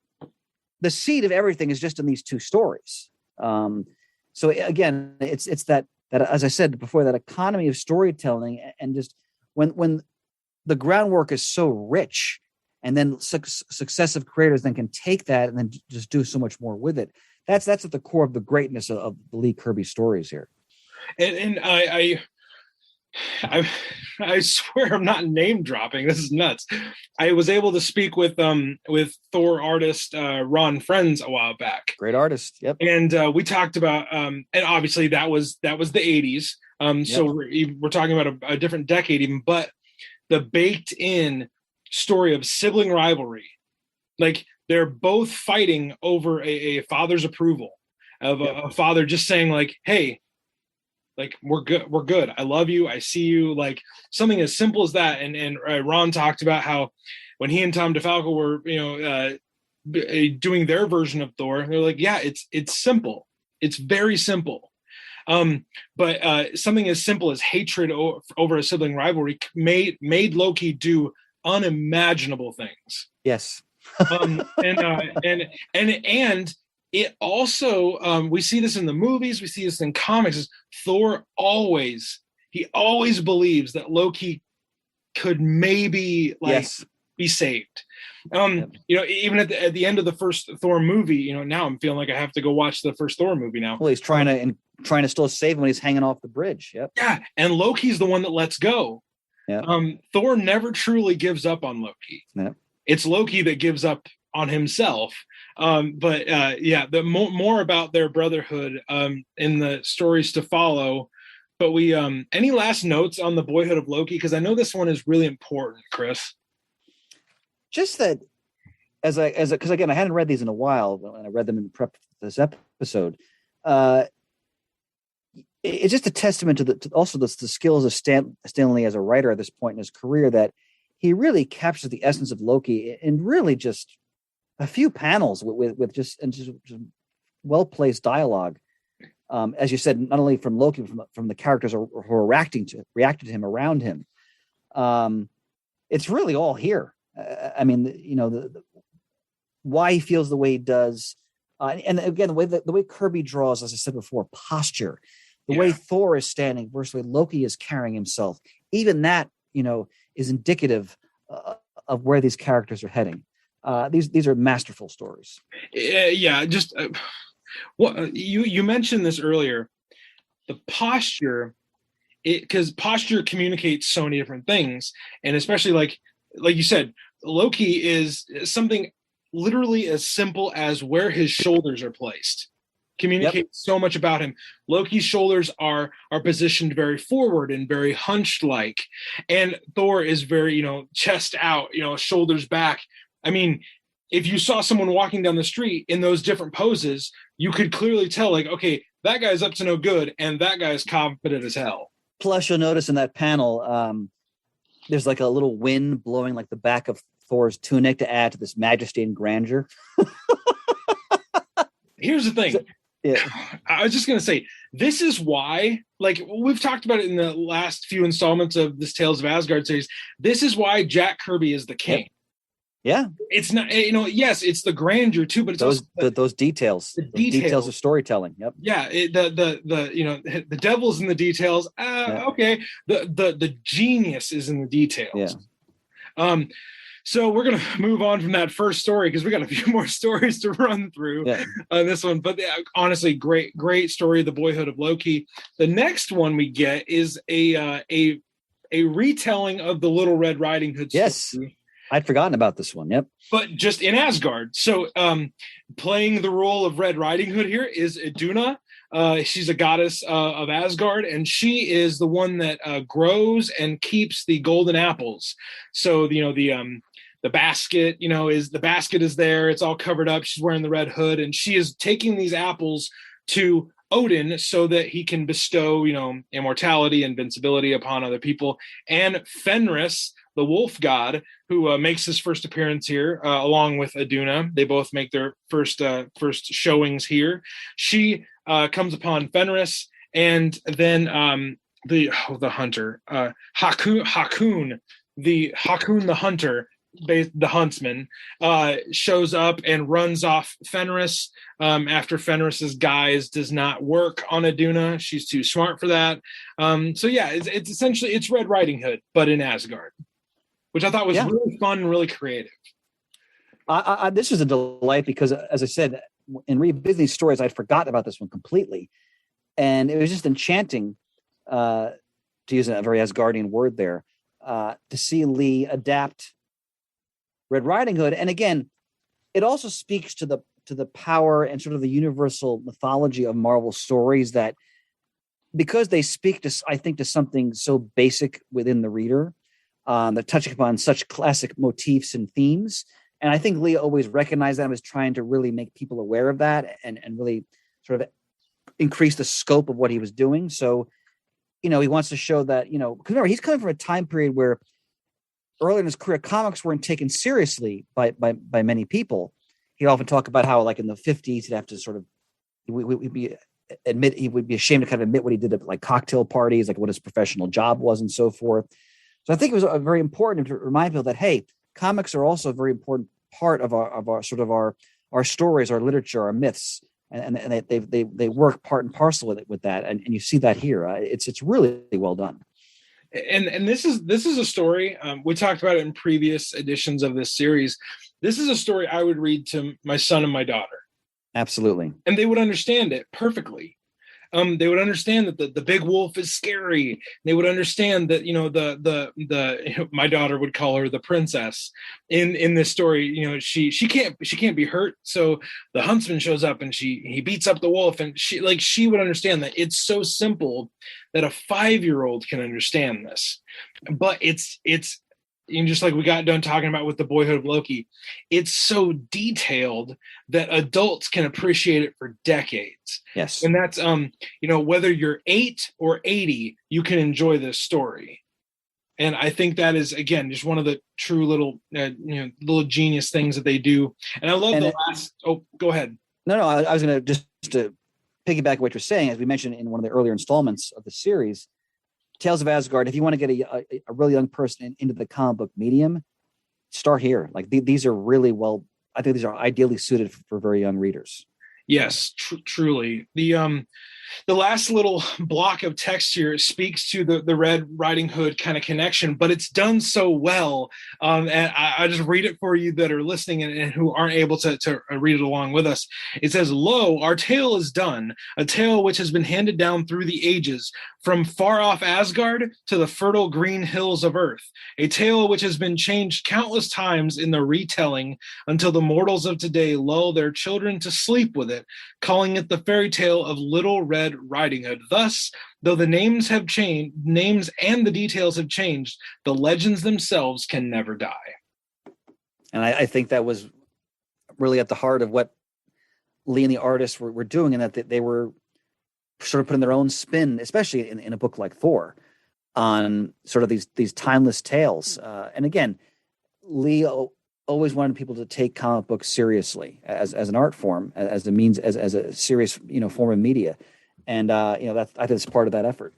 The seed of everything is just in these two stories. So again, it's that as I said before, that economy of storytelling, and just when the groundwork is so rich, and then successive creators then can take that and then just do so much more with it. That's at the core of the greatness of the Lee Kirby stories here. And I swear I'm not name dropping. This is nuts. I was able to speak with Thor artist Ron Friends a while back. Great artist. Yep. And we talked about and obviously that was the 80s. So we're talking about a different decade even, but the baked in story of sibling rivalry, they're both fighting over a father's approval of a father just saying hey, we're good, I love you, I see you, something as simple as that. And Ron talked about how when he and Tom DeFalco were doing their version of Thor, they're it's simple, it's very simple. But something as simple as hatred over a sibling rivalry made Loki do unimaginable things. Yes. And it also we see this in the movies, we see this in comics, is Thor always believes that Loki could maybe be saved. Even at the end of the first Thor movie, now I'm feeling like I have to go watch the first Thor movie now. Well, he's trying to still save him when he's hanging off the bridge. Yep. Yeah, and Loki's the one that lets go. Yeah. Thor never truly gives up on Loki. Yep. It's Loki that gives up on himself. The more about their brotherhood in the stories to follow. But we any last notes on the boyhood of Loki? Because I know this one is really important, Chris. Just that, because again, I hadn't read these in a while, and I read them in prep for this episode. It's just a testament to the skills of Stan Lee as a writer at this point in his career, that he really captures the essence of Loki in really just a few panels with just well-placed dialogue. As you said, not only from Loki, but from the characters who are reacted to him around him. It's really all here. Why he feels the way he does, and again, the way Kirby draws, as I said before, posture, the way Thor is standing versus the way Loki is carrying himself. Even that, is indicative of where these characters are heading. These are masterful stories. Yeah, just what you mentioned this earlier. The posture, because posture communicates so many different things, and especially like you said, Loki is something literally as simple as where his shoulders are placed. Communicates so much about him. Loki's shoulders are positioned very forward and very hunched like, and Thor is very, chest out, shoulders back. I mean, if you saw someone walking down the street in those different poses, you could clearly tell, like, okay, that guy's up to no good, and that guy's confident as hell. Plus, you'll notice in that panel, there's like a little wind blowing like the back of Thor's tunic to add to this majesty and grandeur. Here's the thing. Yeah. I was just going to say, this is why, like we've talked about it in the last few installments of this Tales of Asgard series, this is why Jack Kirby is the king. Yeah. It's not, yes, it's the grandeur too, but it's those details. The details of storytelling. Yep. Yeah. The devil's in the details. Okay. The genius is in the details. Yeah. So we're going to move on from that first story because we got a few more stories to run through on this one. But honestly, great story, The Boyhood of Loki. The next one we get is a retelling of the Little Red Riding Hood story. Yes, I'd forgotten about this one. Yep. But just in Asgard. So playing the role of Red Riding Hood here is Iduna. She's a goddess of Asgard, and she is the one that grows and keeps the golden apples. So the basket, the basket is there. It's all covered up. She's wearing the red hood, and she is taking these apples to Odin so that he can bestow, immortality, invincibility upon other people. And Fenris, the wolf god, who makes his first appearance here, along with Iduna, they both make their first showings here. She comes upon Fenris, and then the hunter, Hakun the hunter, the huntsman, shows up and runs off Fenris after Fenris's guise does not work on Iduna. She's too smart for that. So yeah, it's essentially it's Red Riding Hood, but in Asgard, which I thought was really fun and really creative. This was a delight because, as I said, in revisiting these stories, I'd forgotten about this one completely, and it was just enchanting, to use a very Asgardian word there, to see Lee adapt Red Riding Hood. And again, it also speaks to the power and sort of the universal mythology of Marvel stories, that because they speak to, I think, to something so basic within the reader, that touching upon such classic motifs and themes. And I think Lee always recognized that and was trying to really make people aware of that and really sort of increase the scope of what he was doing. So, he wants to show that, because remember, he's coming from a time period where early in his career, comics weren't taken seriously by many people. He'd often talk about how, like in the 50s, he'd have to sort of he would be ashamed to kind of admit what he did at like cocktail parties, like what his professional job was, and so forth. So I think it was very important to remind people that, hey, comics are also a very important part of our sort of our stories, our literature, our myths, and they work part and parcel with that, and you see that here. It's really well done. And this is a story we talked about it in previous editions of this series. This is a story I would read to my son and my daughter. Absolutely, and they would understand it perfectly. They would understand that the big wolf is scary. They would understand that the my daughter would call her the princess in this story. She can't be hurt. So the huntsman shows up and he beats up the wolf, and she would understand that it's so simple that a 5-year-old can understand this. But it's just like we got done talking about with The Boyhood of Loki, it's so detailed that adults can appreciate it for decades. Yes. And that's, whether you're 8 or 80, you can enjoy this story. And I think that is, again, just one of the true little genius things that they do. And I love go ahead. No, I was going to just to piggyback what you're saying, as we mentioned in one of the earlier installments of the series, Tales of Asgard, if you want to get a really young person into the comic book medium, start here. Like these are really I think these are ideally suited for very young readers. Yes, truly. The The last little block of text here speaks to the Red Riding Hood kind of connection, but it's done so well. And I just read it for you that are listening and who aren't able to read it along with us. It says, "Lo, our tale is done, a tale which has been handed down through the ages, from far off Asgard to the fertile green hills of Earth, a tale which has been changed countless times in the retelling until the mortals of today lull their children to sleep with it, calling it the fairy tale of Little Red Riding Hood. Thus, though the names have changed, names and the details have changed, the legends themselves can never die." And I think that was really at the heart of what Lee and the artists were doing, and that they were sort of putting their own spin, especially in a book like Thor, on sort of these timeless tales. And again, Lee always wanted people to take comic books seriously as an art form, as a means, as a serious form of media, and that's, I think, it's part of that effort.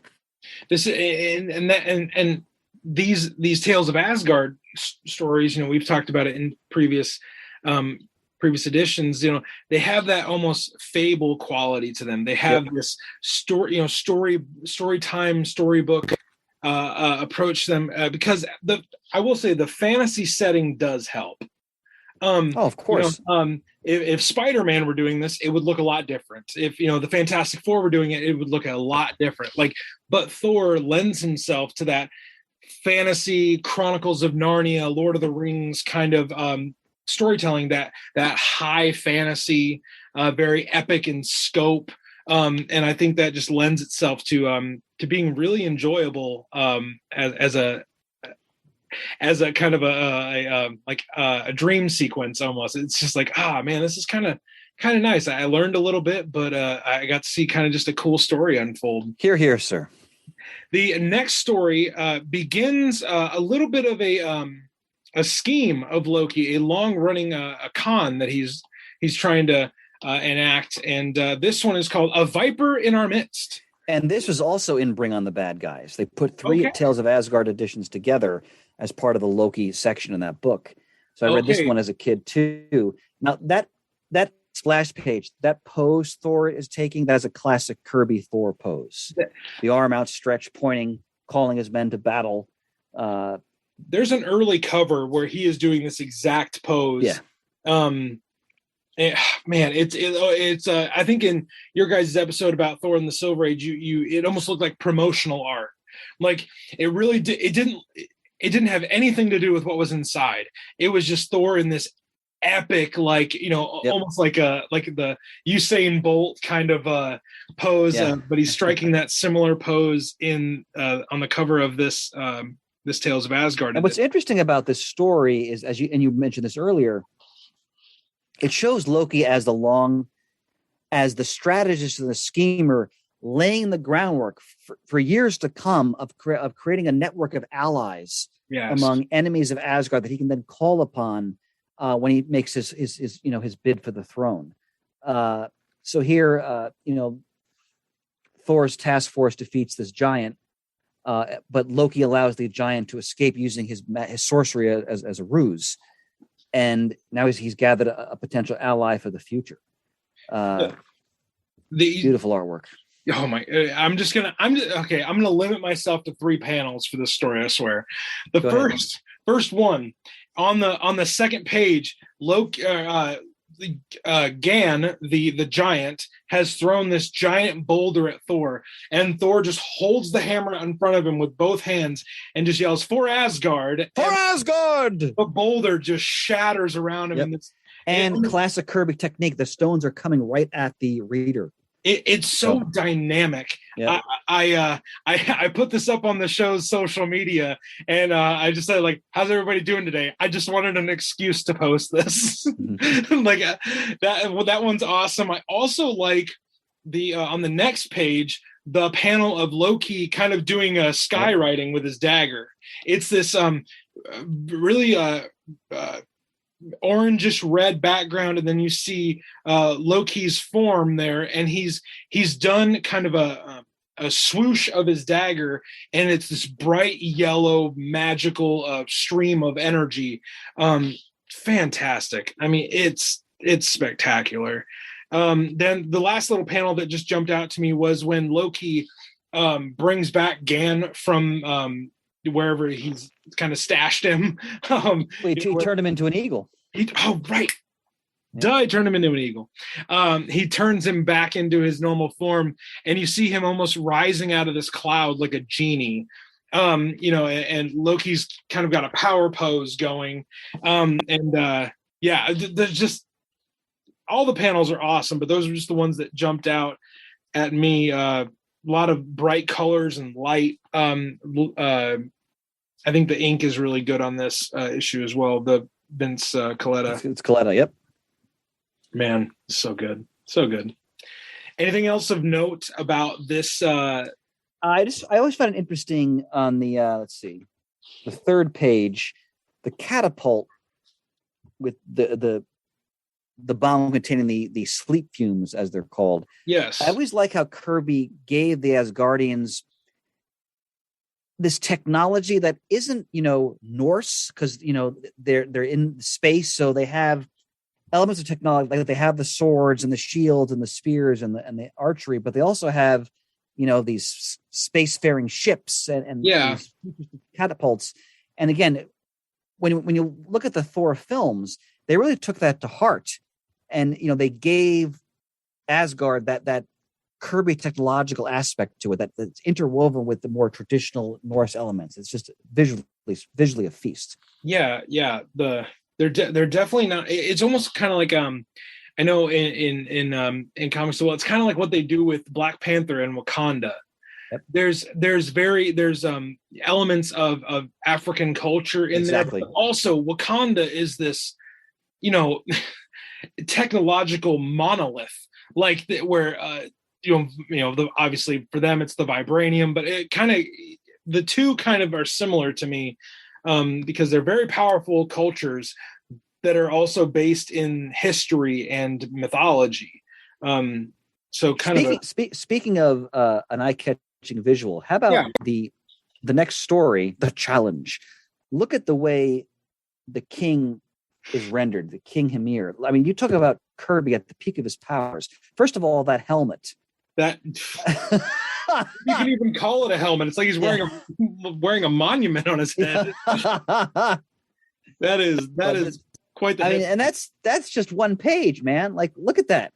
This and these Tales of Asgard stories, we've talked about it in previous editions. They have that almost fable quality to them. They have this story time, storybook approach to them, because I will say the fantasy setting does help. Of course. If Spider-Man were doing this, it would look a lot different. If the Fantastic Four were doing it, it would look a lot different. But Thor lends himself to that fantasy, Chronicles of Narnia, Lord of the Rings kind of storytelling, that high fantasy, very epic in scope, and I think that just lends itself to being really enjoyable as a kind of a dream sequence almost. It's just like, man, this is kind of nice. I learned a little bit, but I got to see kind of just a cool story unfold. Hear, sir. The next story begins a little bit of a scheme of Loki, a long-running a con that he's trying to enact, and this one is called "A Viper in Our Midst." And this was also in Bring on the Bad Guys. They put three Tales of Asgard editions together as part of the Loki section in that book. So I read this one as a kid too. Now that splash page, that pose Thor is taking, that is a classic Kirby Thor pose. The arm outstretched, pointing, calling his men to battle. There's an early cover where he is doing this exact pose. Yeah. It's I think in your guys' episode about Thor and the Silver Age, it almost looked like promotional art. Like it really did. It didn't have anything to do with what was inside. It was just Thor in this epic, almost like the Usain Bolt kind of pose, but he's striking that similar pose on the cover of this Tales of Asgard. And what's interesting about this story is, you mentioned this earlier, it shows Loki as the strategist and the schemer, laying the groundwork for years to come of creating a network of allies among enemies of Asgard that he can then call upon when he makes his bid for the throne. So here, Thor's task force defeats this giant, but Loki allows the giant to escape using his sorcery as a ruse. And now he's gathered a potential ally for the future. Beautiful artwork. Oh my! I'm gonna limit myself to 3 panels for this story. I swear. The first one on the second page, Loki, Gan, the giant, has thrown this giant boulder at Thor, and Thor just holds the hammer in front of him with both hands and just yells, "For Asgard! For Asgard!" The boulder just shatters around him. Yep. And classic Kirby technique, the stones are coming right at the reader. It's so dynamic. Yeah. I put this up on the show's social media, and I just said, how's everybody doing today? I just wanted an excuse to post this. That one's awesome. I also like the on the next page, the panel of Loki kind of doing a skywriting with his dagger. It's this really orangish red background, and then you see Loki's form there, and he's done kind of a swoosh of his dagger, and it's this bright yellow magical stream of energy. Fantastic. I mean, it's spectacular. Then the last little panel that just jumped out to me was when Loki brings back Gan from wherever he's kind of stashed him. He turned him into an eagle. Right. Yeah. He turned him into an eagle. He turns him back into his normal form, and you see him almost rising out of this cloud like a genie. And Loki's kind of got a power pose going. There's just all the panels are awesome, but those are just the ones that jumped out at me. A lot of bright colors and light. I think the ink is really good on this issue as well. The Vince Coletta. It's Coletta, yep. Man, so good. So good. Anything else of note about this? I always found it interesting on the the third page, the catapult with the bomb containing the sleep fumes, as they're called. Yes. I always like how Kirby gave the Asgardians this technology that isn't, Norse, because they're in space, so they have elements of technology, like they have the swords and the shields and the spears and the archery, but they also have these spacefaring ships and these catapults. And again, when you look at the Thor films, they really took that to heart, and they gave Asgard that Kirby technological aspect to it that's interwoven with the more traditional Norse elements. It's just visually a feast. Yeah. They're definitely not. It's almost kind of like I know in comics, well, it's kind of like what they do with Black Panther and Wakanda. Yep. There's elements of African culture in exactly. there. But also, Wakanda is this, technological monolith, like where obviously for them it's the vibranium, but it kind of the two kind of are similar to me. Because they're very powerful cultures that are also based in history and mythology. Speaking of an eye-catching visual, how about the next story, The Challenge? Look at the way the king is rendered, the King Hymir. I mean, you talk about Kirby at the peak of his powers. First of all, that helmet. That you can even call it a helmet. It's like he's wearing a monument on his head. that is quite the. I mean, and that's just one page, man. Like, look at that.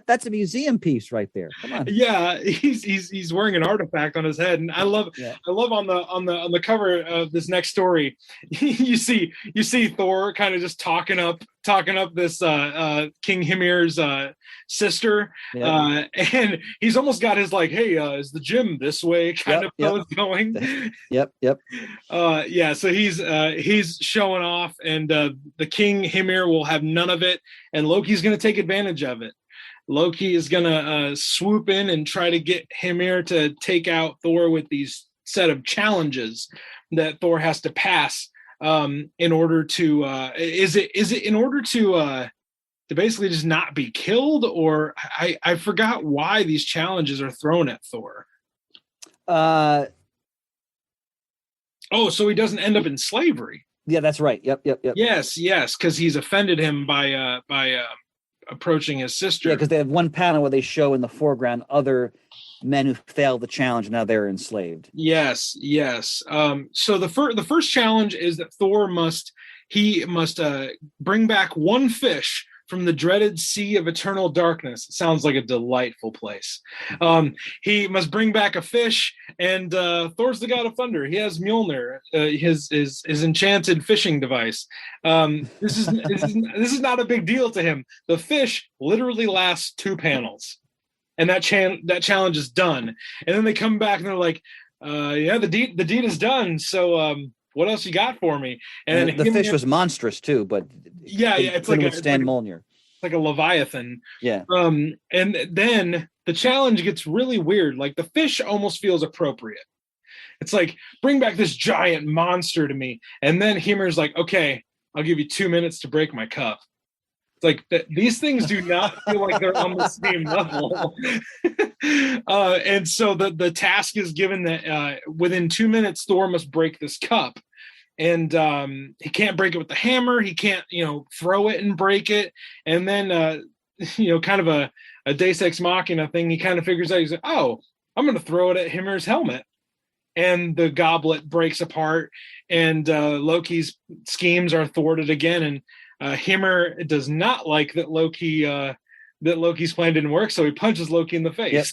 That's a museum piece right there. Come on. Yeah, he's wearing an artifact on his head, and I love on the cover of this next story, you see Thor kind of just talking up this King Hymir's sister, and he's almost got his like, hey, is the gym this way kind of pose going. Yep. So he's showing off, and the King Hymir will have none of it, and Loki's going to take advantage of it. Loki is going to swoop in and try to get Hymir to take out Thor with these set of challenges that Thor has to pass in order to is it in order to basically just not be killed, or I forgot why these challenges are thrown at Thor. So he doesn't end up in slavery. Yeah, that's right. Yep. Yes, because he's offended him by approaching his sister. Yeah, because they have one panel where they show in the foreground other men who failed the challenge, now they're enslaved. Yes. So the first challenge is that Thor must bring back one fish from the dreaded sea of eternal darkness. It sounds like a delightful place. He must bring back a fish, and Thor's the god of thunder. He has Mjolnir, his enchanted fishing device. This is not a big deal to him. The fish literally lasts 2 panels, and that challenge is done. And then they come back and they're like, the deed is done. So what else you got for me? And the fish was monstrous too, but it's like Mjolnir. It's like a Leviathan. Yeah. And then the challenge gets really weird. Like the fish almost feels appropriate. It's like, bring back this giant monster to me. And then Hymir's like, okay, I'll give you 2 minutes to break my cup. It's like these things do not feel like they're on the same level. And so the task is given that within 2 minutes, Thor must break this cup. and he can't break it with the hammer. He can't, throw it and break it. And then, kind of a Deus Ex Machina thing. He kind of figures out, he's like, oh, I'm going to throw it at Hymir's helmet. And the goblet breaks apart, and Loki's schemes are thwarted again. And Hymir does not like that Loki's plan didn't work, so he punches Loki in the face. Yep.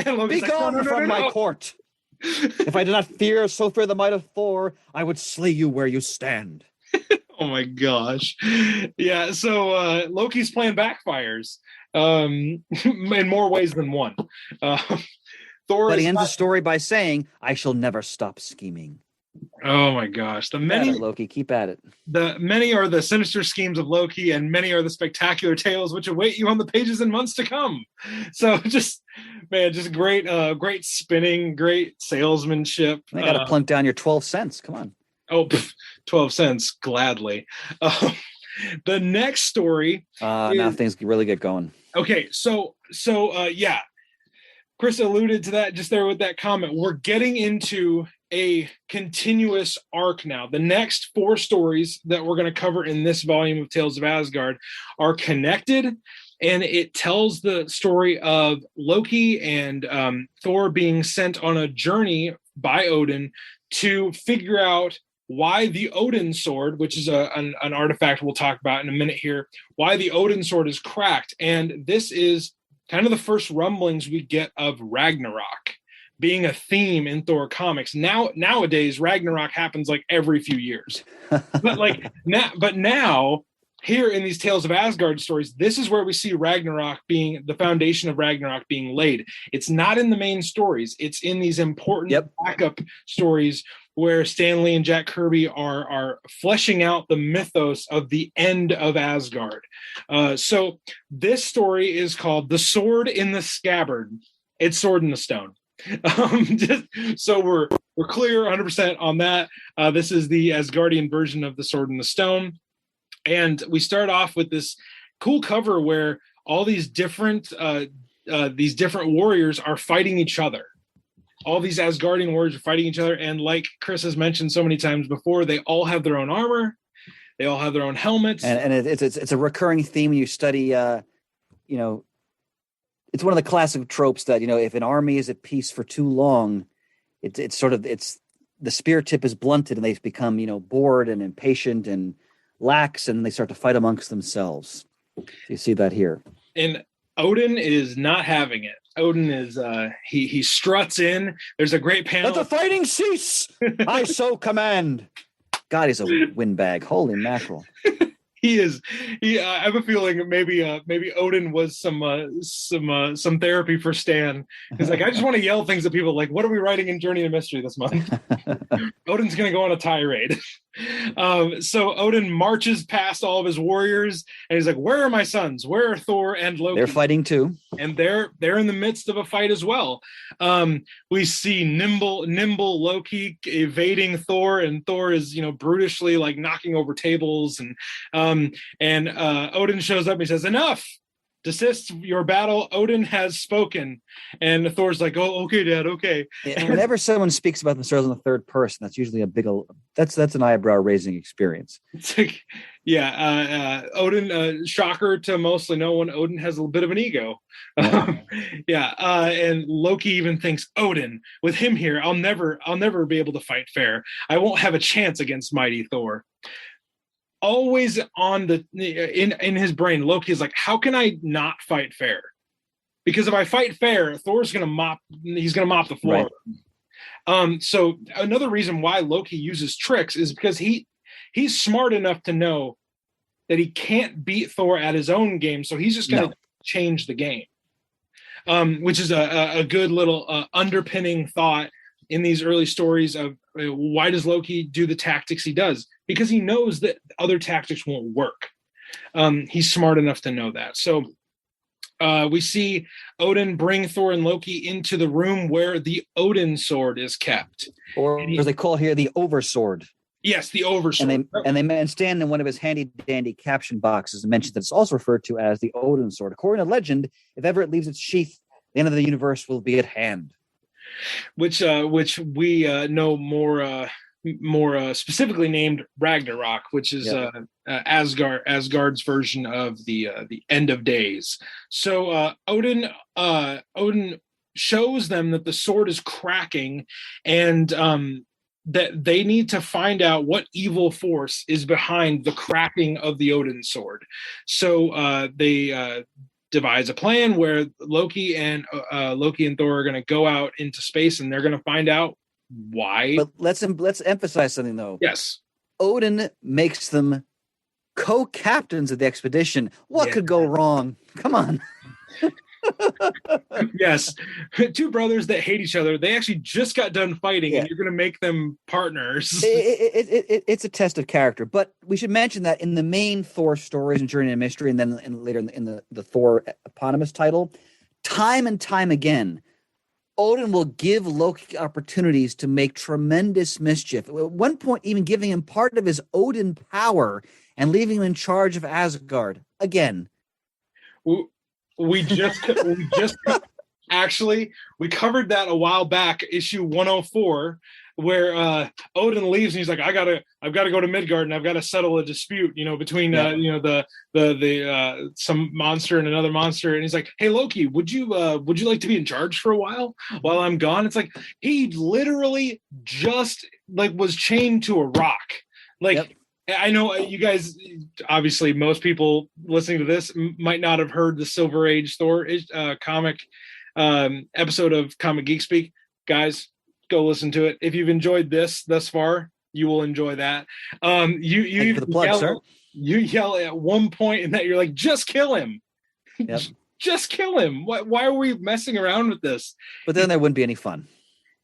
And Loki's Be gone from my court. If I did not fear the might of Thor, I would slay you where you stand. Oh my gosh. Yeah, so Loki's plan backfires in more ways than one. Thor but he ends the story by saying, I shall never stop scheming. Oh my gosh. Loki, keep at it. The many are the sinister schemes of Loki, and many are the spectacular tales which await you on the pages in months to come. So just great spinning, great salesmanship. I got to plunk down your 12 cents. Come on. Oh, 12 cents, gladly. The next story. Now things really get going. Okay, so yeah. Chris alluded to that just there with that comment. We're getting into a continuous arc now. The next 4 stories that we're going to cover in this volume of Tales of Asgard are connected, and it tells the story of Loki and Thor being sent on a journey by Odin to figure out why the Odin sword, which is an artifact we'll talk about in a minute here, why the Odin sword is cracked. And this is kind of the first rumblings we get of Ragnarok being a theme in Thor comics. Nowadays, Ragnarok happens like every few years. But now, here in these Tales of Asgard stories, this is where we see Ragnarok being the foundation of Ragnarok being laid. It's not in the main stories. It's in these important backup stories where Stan Lee and Jack Kirby are fleshing out the mythos of the end of Asgard. So this story is called The Sword in the Scabbard. It's Sword in the Stone. So we're clear 100% on that. This is the Asgardian version of The Sword in the Stone. And we start off with this cool cover where all these different warriors are fighting each other. All these Asgardian warriors are fighting each other. And like Chris has mentioned so many times before, they all have their own armor. They all have their own helmets. And it's a recurring theme when you study, it's one of the classic tropes that, if an army is at peace for too long, it's the spear tip is blunted and they become, bored and impatient and lax, and they start to fight amongst themselves. You see that here. And Odin is not having it. Odin is he struts in. There's a great panel. Let the fighting cease. I so command. God, he's a windbag. Holy mackerel. He is. I have a feeling maybe Odin was some therapy for Stan. He's like, I just want to yell things at people. Like, what are we writing in Journey to Mystery this month? Odin's going to go on a tirade. So Odin marches past all of his warriors, and he's like, "Where are my sons? Where are Thor and Loki?" They're fighting too, and they're in the midst of a fight as well. We see nimble Loki evading Thor, and Thor is brutishly like knocking over tables, and Odin shows up and he says, "Enough! Desist your battle. Odin has spoken." And Thor's like, "Oh, okay, Dad, okay." And whenever someone speaks about themselves in the third person, that's usually that's an eyebrow raising experience. It's like, Odin, shocker to mostly no one, Odin has a little bit of an ego. And Loki even thinks, Odin, with him here, I'll never be able to fight fair. I won't have a chance against mighty Thor. Always on in his brain, Loki is like, how can I not fight fair? Because if I fight fair, Thor's gonna mop the floor. Right. So another reason why Loki uses tricks is because he's smart enough to know that he can't beat Thor at his own game, so he's just gonna change the game. Which is a good little underpinning thought in these early stories of why does Loki do the tactics he does? Because he knows that other tactics won't work. He's smart enough to know that. So we see Odin bring Thor and Loki into the room where the Odin sword is kept. Or as they call here, the oversword. Yes, the oversword. And they stand in one of his handy-dandy caption boxes and mention that it's also referred to as the Odin sword. According to legend, if ever it leaves its sheath, the end of the universe will be at hand. Which we know more more specifically named Ragnarok, which is Asgard's version of the end of days. So Odin shows them that the sword is cracking, and that they need to find out what evil force is behind the cracking of the Odin sword. So they devise a plan where Loki and Thor are going to go out into space, and they're going to find out why. But let's emphasize something, though. Yes. Odin makes them co-captains of the expedition. What could go wrong? Come on. Yes. Two brothers that hate each other. They actually just got done fighting, and you're going to make them partners. It's a test of character. But we should mention that in the main Thor stories and Journey into Mystery, and then later in the Thor eponymous title, time and time again, Odin will give Loki opportunities to make tremendous mischief. At one point, even giving him part of his Odin power and leaving him in charge of Asgard. Again. We just actually, we covered that a while back, issue 104, where Odin leaves and he's like, I've got to go to Midgard, and I've got to settle a dispute, between the some monster and another monster. And he's like, hey, Loki, would you like to be in charge for a while I'm gone? It's like he literally just was chained to a rock. I know you guys, obviously, most people listening to this might not have heard the Silver Age Thor comic episode of Comic Geek Speak. Guys, go listen to it. If you've enjoyed this thus far, you will enjoy that. You for the plug, sir. You yell at one point in that you're like, just kill him. Yep. Just kill him. Why are we messing around with this? But then there wouldn't be any fun.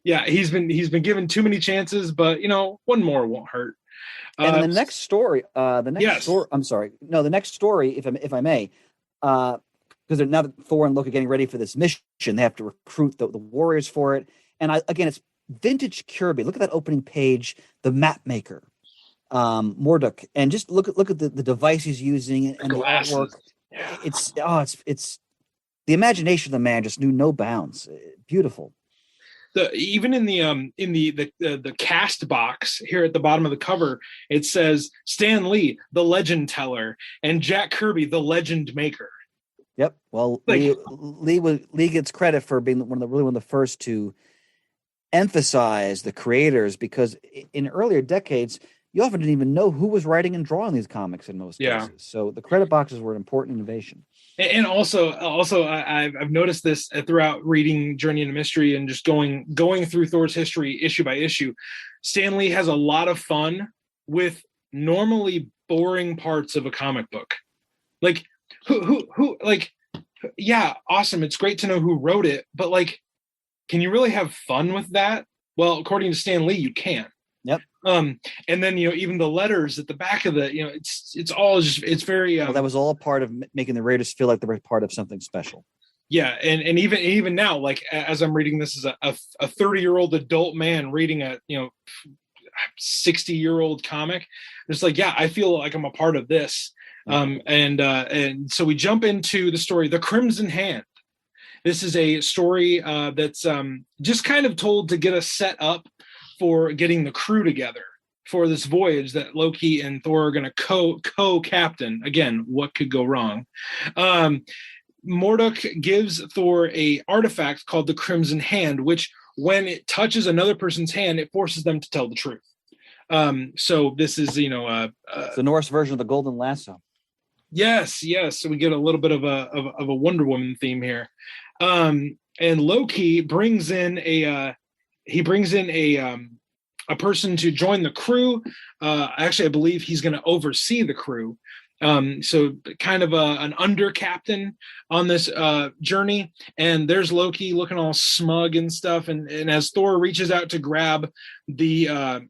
Yeah, he's been given too many chances, but one more won't hurt. And the next story, the next story, if I may, because now that Thor and Loki are getting ready for this mission, they have to recruit the warriors for it. And it's vintage Kirby. Look at that opening page, the map maker, Morduk, and just look at the device he's using and the artwork. Yeah. It's the imagination of the man just knew no bounds. Beautiful. Even in the cast box here at the bottom of the cover, it says Stan Lee, the legend teller, and Jack Kirby, the legend maker. Yep. Well, Lee gets credit for being one of the first to emphasize the creators, because in earlier decades, you often didn't even know who was writing and drawing these comics in most cases. So the credit boxes were an important innovation. And also, I've noticed this throughout reading Journey into Mystery and just going through Thor's history issue by issue. Stan Lee has a lot of fun with normally boring parts of a comic book. Awesome. It's great to know who wrote it, but can you really have fun with that? Well, according to Stan Lee, you can. Yep. And then even the letters at the back of it's all just, it's very that was all part of making the readers feel like they were part of something special. Yeah, and even now, as I'm reading this as a 30-year-old adult man reading a 60-year-old comic, it's I feel like I'm a part of this. And so we jump into the story, The Crimson Hand. This is a story that's just kind of told to get us set up for getting the crew together for this voyage that Loki and Thor are going to co-captain. Again, what could go wrong? Morduk gives Thor a artifact called the Crimson Hand, which when it touches another person's hand, it forces them to tell the truth. So this is, it's the Norse version of the Golden Lasso. Yes. So we get a little bit of a Wonder Woman theme here. And Loki brings in a person to join the crew. Actually, I believe he's going to oversee the crew. So kind of an under captain on this journey. And there's Loki looking all smug and stuff. And as Thor reaches out to grab the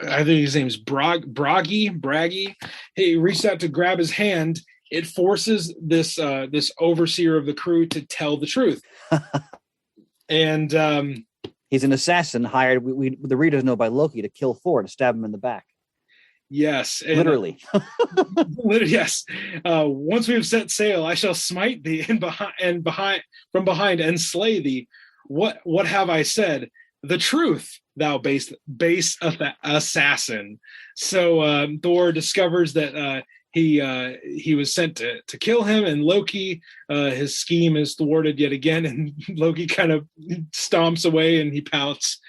I think his name's Bragi. He reached out to grab his hand. It forces this overseer of the crew to tell the truth. And he's an assassin hired, the readers know, by Loki to kill Thor, to stab him in the back. Yes. And, literally. Yes. Once we have set sail, I shall smite thee from behind and slay thee. What have I said? the truth, thou base assassin. So Thor discovers that he was sent to kill him, and Loki, his scheme is thwarted yet again, and Loki kind of stomps away and he pouts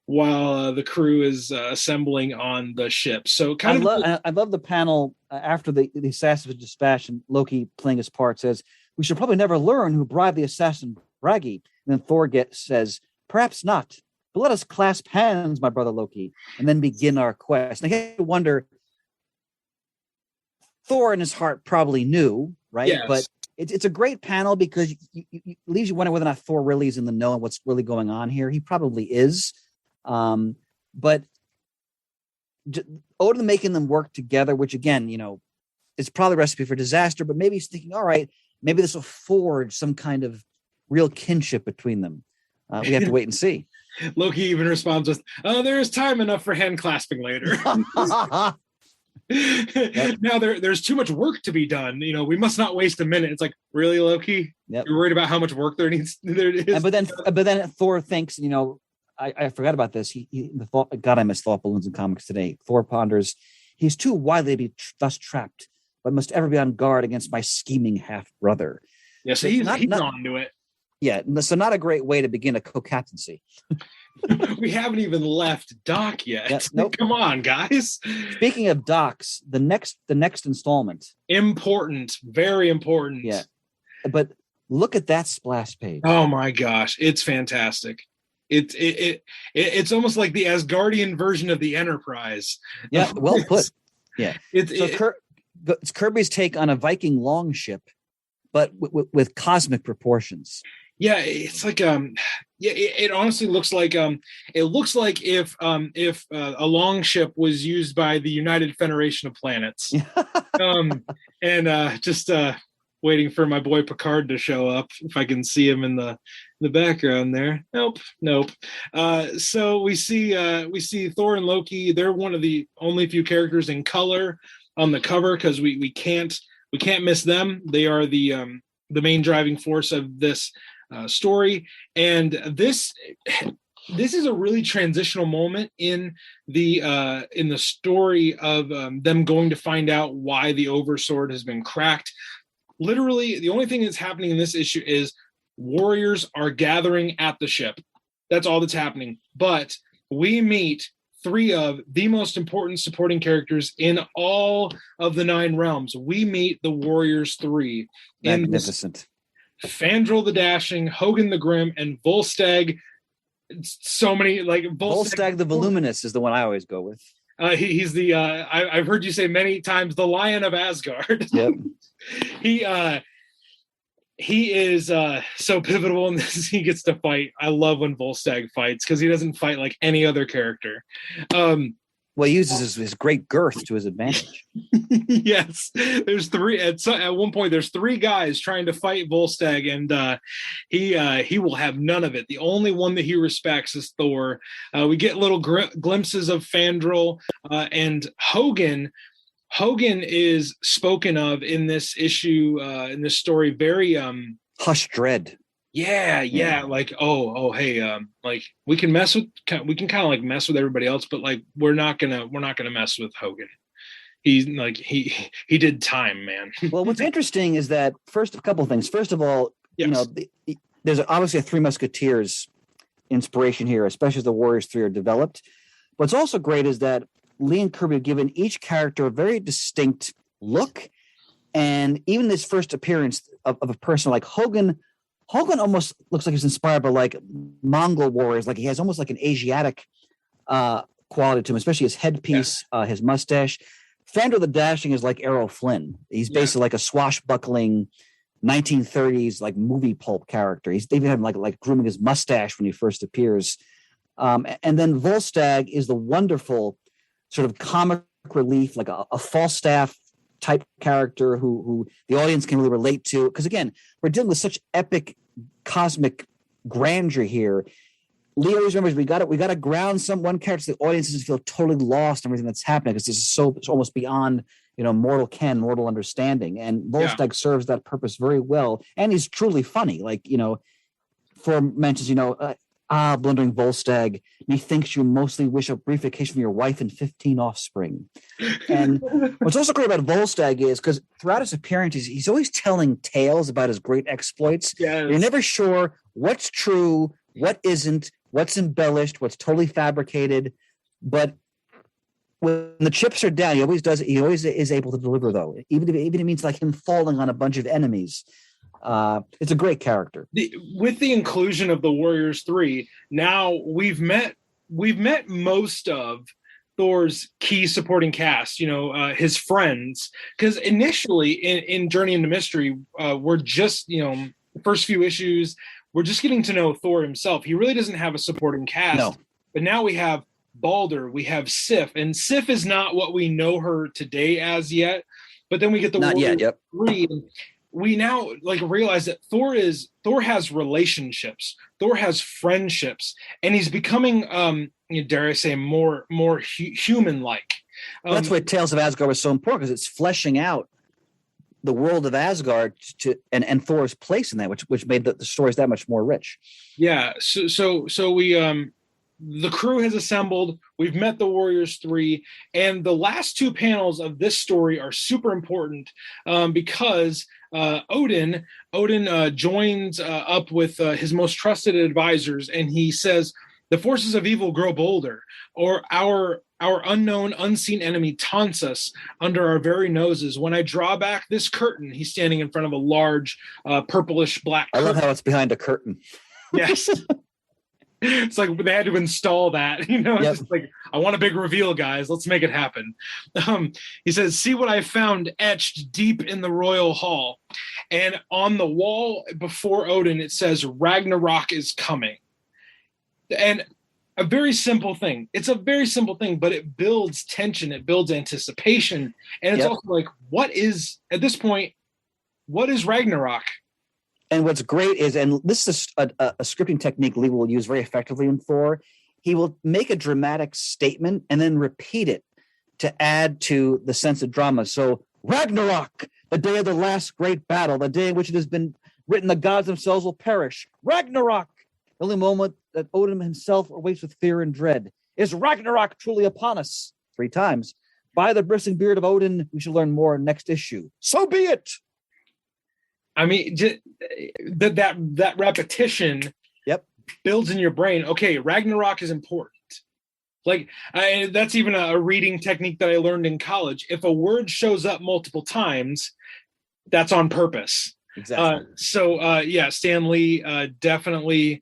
while the crew is assembling on the ship. So I love the panel after the assassin was dispatched, and Loki, playing his part, says, "We should probably never learn who bribed the assassin Bragi." And then Thor says, "Perhaps not, but let us clasp hands, my brother Loki, and then begin our quest." And I have to wonder, Thor in his heart probably knew, right? Yes. But it's a great panel because it leaves you wondering whether or not Thor really is in the know and what's really going on here. He probably is. But Odin making them work together, which again, is probably a recipe for disaster, but maybe he's thinking, all right, maybe this will forge some kind of real kinship between them. We have to wait and see. Loki even responds with, there is time enough for hand clasping later. Yep. Now there's too much work to be done. We must not waste a minute. It's like, really, Loki? Yep. You're worried about how much work there is? But then Thor thinks, I forgot about this. God, I miss thought balloons in comics today. Thor ponders, he's too widely to be thus trapped, but must ever be on guard against my scheming half brother. Yeah, so he's on to it. Yeah, so not a great way to begin a co-captaincy. We haven't even left Doc yet. Yeah, nope. Come on, guys. Speaking of Docs, the next installment. Important, very important. Yeah, but look at that splash page. Oh my gosh, it's fantastic. It's almost like the Asgardian version of the Enterprise. Yeah, well put. Yeah, it's Kirby's take on a Viking longship, but with cosmic proportions. Yeah, it's like it honestly looks like if a longship was used by the United Federation of Planets. Just waiting for my boy Picard to show up, if I can see him in the background there. Nope. So we see Thor and Loki. They're one of the only few characters in color on the cover because we can't miss them. They are the main driving force of this story, and this is a really transitional moment in the story of them going to find out why the Oversword has been cracked. Literally, the only thing that's happening in this issue is warriors are gathering at the ship. That's all that's happening. But we meet three of the most important supporting characters in all of the 9 realms. We meet the Warriors 3. Magnificent. Fandral the Dashing, Hogan the Grim, and Volstagg. So many, like Volstagg the Voluminous is the one I always go with. He's the I've heard you say many times, the Lion of Asgard. Yep. He is so pivotal in this. He gets to fight. I love when Volstagg fights because he doesn't fight like any other character. Well, he uses his great girth to his advantage. Yes, there's 3 at one point. There's 3 guys trying to fight Volstagg, and he will have none of it. The only one that he respects is Thor. We get little glimpses of Fandral and Hogan. Hogan is spoken of in this issue, in this story, very Hush Dread. Yeah. Like, hey, like we can kind of like mess with everybody else, but like we're not gonna mess with Hogan. He's like he did time, man. Well, what's interesting is that a couple of things. First of all, yes. There's obviously a 3 Musketeers inspiration here, especially as the Warriors 3 are developed. What's also great is that Lee and Kirby have given each character a very distinct look, and even this first appearance of a person like Hogan almost looks like he's inspired by like Mongol warriors. Like he has almost like an Asiatic quality to him, especially his headpiece, his mustache. Fandral the Dashing is like Errol Flynn. He's basically like a swashbuckling 1930s like movie pulp character. They even have him like grooming his mustache when he first appears. And then Volstagg is the wonderful sort of comic relief, like a Falstaff type character who the audience can really relate to. Because again, we're dealing with such epic cosmic grandeur here. Lee always remembers we got to ground one character so the audience doesn't feel totally lost in everything that's happening, because this is it's almost beyond mortal understanding. And Volstagg serves that purpose very well, and he's truly funny. Like Thor mentions, Ah, blundering Volstagg, methinks you mostly wish a brief vacation from your wife and 15 offspring. And what's also great about Volstagg is because throughout his appearances, he's always telling tales about his great exploits. Yes. You're never sure what's true, what isn't, what's embellished, what's totally fabricated. But when the chips are down, he always does. He always is able to deliver, though, even if it means like him falling on a bunch of enemies. It's a great character. With the inclusion of the Warriors 3, now we've met most of Thor's key supporting cast, his friends, because initially in Journey into Mystery, we're just, the first few issues, we're just getting to know Thor himself. He really doesn't have a supporting cast. No. But now we have Balder, we have Sif, and Sif is not what we know her today as yet, but then we get the Warriors 3, and we now realize that Thor has relationships, Thor has friendships, and he's becoming, dare I say, more human-like. That's why Tales of Asgard was so important, because it's fleshing out the world of Asgard and Thor's place in that, which made the stories that much more rich. Yeah. So we the crew has assembled. We've met the Warriors 3, and the last two panels of this story are super important because Odin joins up with his most trusted advisors, and he says, "The forces of evil grow bolder, or our unknown, unseen enemy taunts us under our very noses. When I draw back this curtain," he's standing in front of a large purplish black curtain. I love how it's behind a curtain. Yes. It's like they had to install that, It's just like, I want a big reveal, guys. Let's make it happen. He says, "See what I found etched deep in the royal hall." And on the wall before Odin, it says, "Ragnarok is coming." And a very simple thing. It's a very simple thing, but it builds tension. It builds anticipation. And it's also like, at this point, what is Ragnarok? And what's great is, and this is a scripting technique Lee will use very effectively in Thor, he will make a dramatic statement and then repeat it to add to the sense of drama. So, Ragnarok, the day of the last great battle, the day in which it has been written the gods themselves will perish. Ragnarok, the only moment that Odin himself awaits with fear and dread. Is Ragnarok truly upon us? 3 times. By the bristling beard of Odin, we shall learn more next issue. So be it! I mean, that repetition builds in your brain. Okay, Ragnarok is important. That's even a reading technique that I learned in college. If a word shows up multiple times, that's on purpose. Exactly. Stan Lee definitely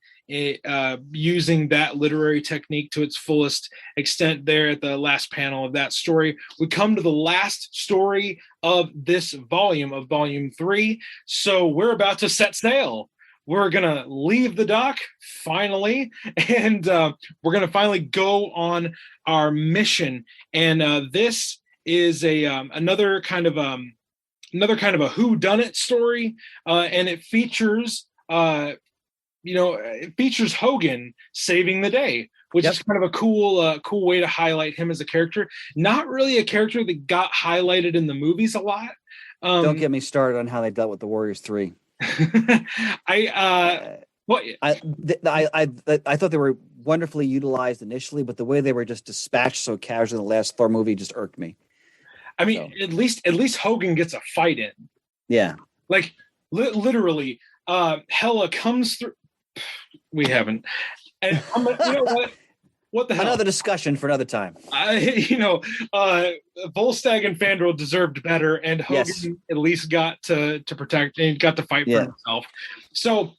using that literary technique to its fullest extent there at the last panel of that story. We come to the last story of this volume, of volume 3. So we're about to set sail. We're going to leave the dock finally, and we're going to finally go on our mission. And this is another kind of a whodunit story, and it features it features Hogun saving the day, which is kind of a cool way to highlight him as a character. Not really a character that got highlighted in the movies a lot. Don't get me started on how they dealt with the Warriors 3. I thought they were wonderfully utilized initially, but the way they were just dispatched so casually in the last Thor movie just irked me. I mean, at least Hogun gets a fight in. Yeah, literally, Hela comes through. We haven't, and you know what? What the hell? Another discussion for another time. Volstagg and Fandral deserved better, and Hogun at least got to protect and got to fight for himself. So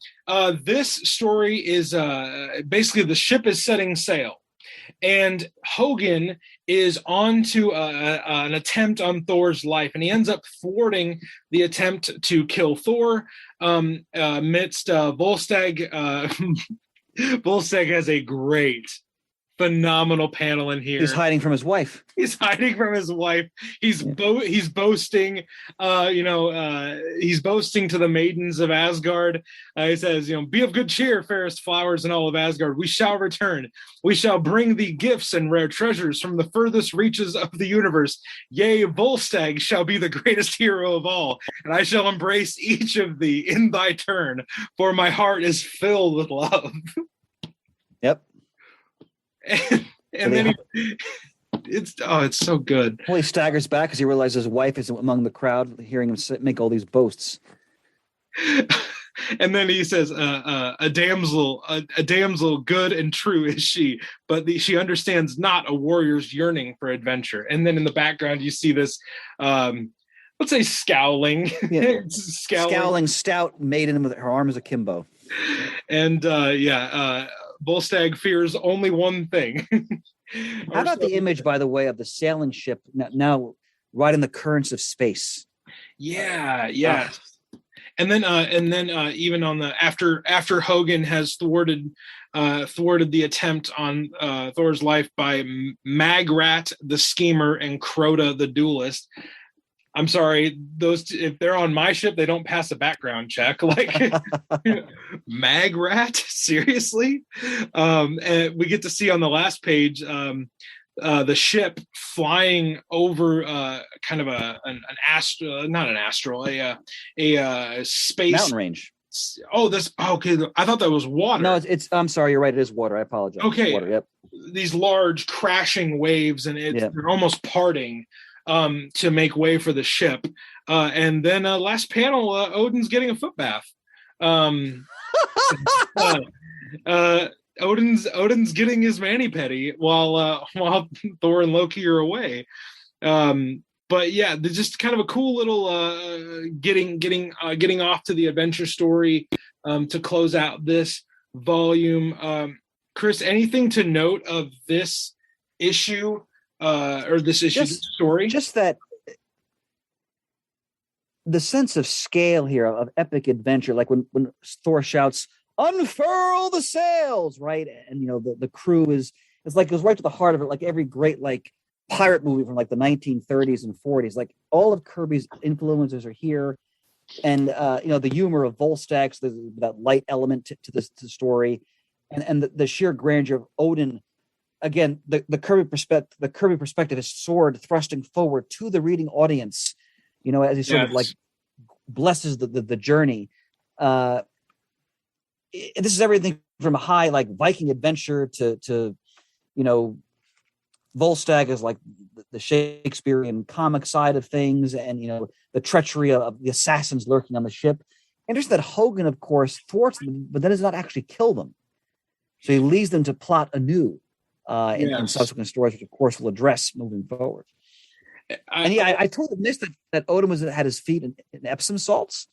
this story is basically the ship is setting sail, and Hogun is on to an attempt on Thor's life, and he ends up thwarting the attempt to kill Thor amidst Volstagg. Volstagg has a great, phenomenal panel in here. He's hiding from his wife. He's boasting. He's boasting to the maidens of Asgard. He says, "Be of good cheer, fairest flowers in all of Asgard. We shall return. We shall bring thee gifts and rare treasures from the furthest reaches of the universe. Yea, Volstagg shall be the greatest hero of all, and I shall embrace each of thee in thy turn, for my heart is filled with love." Yep. And then it's so good. Well, he staggers back as he realizes his wife is among the crowd, hearing him make all these boasts. And then he says, a damsel good and true is she, but she understands not a warrior's yearning for adventure. And then in the background, you see this, let's say scowling, scowling stout maiden with her arms akimbo. And Volstagg fears only one thing. How about the image, by the way, of the sailing ship now riding the currents of space? Yeah. And then even on the after Hogun has thwarted the attempt on Thor's life by Magrat the schemer and Crota the duelist. I'm sorry, those if they're on my ship, they don't pass a background check. Like Magrat, seriously. And we get to see on the last page the ship flying over kind of a space mountain range. Okay. I thought that was water. No, it's I'm sorry, you're right. It is water. I apologize. Okay. Water, yep. These large crashing waves, and they're almost parting to make way for the ship. And then last panel, Odin's getting a foot bath. Odin's getting his mani-pedi while Thor and Loki are away. But yeah, they're just kind of a cool little getting off to the adventure story to close out this volume. Chris, anything to note of this issue or this story? Just that the sense of scale here of epic adventure, like when Thor shouts, "Unfurl the sails!" right? And the crew is like goes right to the heart of it, like every great like pirate movie from like the 1930s and 40s. Like all of Kirby's influences are here, and the humor of Volstagg, so there's that light element to the story, and the sheer grandeur of Odin. Again, the Kirby perspective, his sword thrusting forward to the reading audience, as he sort of like blesses the journey. This is everything from a high like Viking adventure to Volstagg is like the Shakespearean comic side of things, and the treachery of the assassins lurking on the ship. And just that Hogun, of course, thwarts them, but then does not actually kill them. So he leaves them to plot anew in subsequent stories, which of course we'll address moving forward. I totally missed that Odin had his feet in Epsom salts.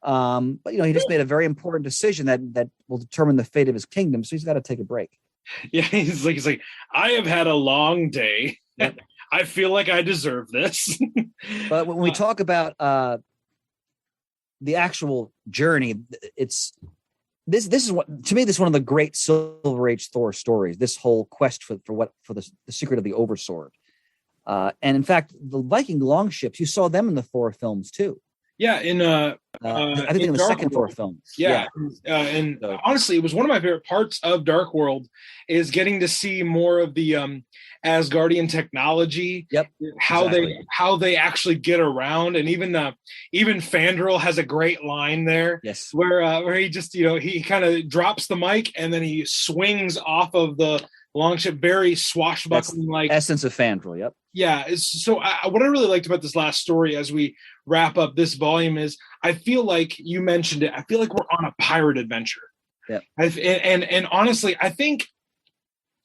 But he just made a very important decision that will determine the fate of his kingdom. So he's got to take a break. Yeah, he's like, I have had a long day. Yep. I feel like I deserve this. But when we talk about the actual journey, this is what to me this is one of the great Silver Age Thor stories. This whole quest for the secret of the Oversword, and in fact, the Viking longships, you saw them in the Thor films too. Yeah, I think in the second Thor film. Yeah. Honestly, it was one of my favorite parts of Dark World is getting to see more of the Asgardian technology. Yep. How they actually get around, and even Fandral has a great line there. Yes. Where he just he kind of drops the mic and then he swings off of the longship, very swashbuckling like essence of Fandral. Yep. Yeah. So what I really liked about this last story as we wrap up this volume is I feel like you mentioned it. I feel like we're on a pirate adventure. Yeah. And honestly, I think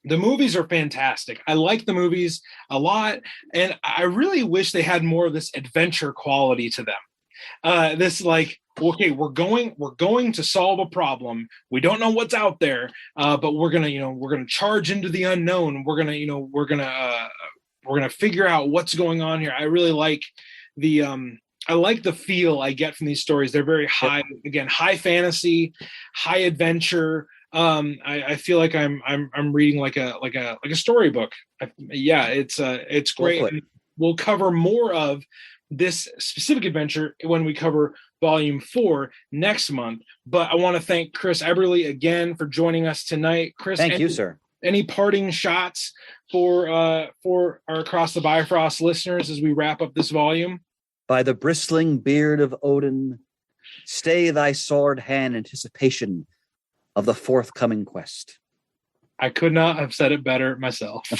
the movies are fantastic. I like the movies a lot. And I really wish they had more of this adventure quality to them. This like, okay, we're going to solve a problem. We don't know what's out there, but we're gonna charge into the unknown. We're gonna figure out what's going on here. I really like the feel I get from these stories. They're very high, again, high fantasy, high adventure. I feel like I'm reading like a storybook. It's great. We'll cover more of this specific adventure when we cover volume 4 next month. But I want to thank Chris Ebere again for joining us tonight. Chris, thank you, sir. Any parting shots for our Across the Bifrost listeners as we wrap up this volume? By the bristling beard of Odin, stay thy sword hand in anticipation of the forthcoming quest. I could not have said it better myself.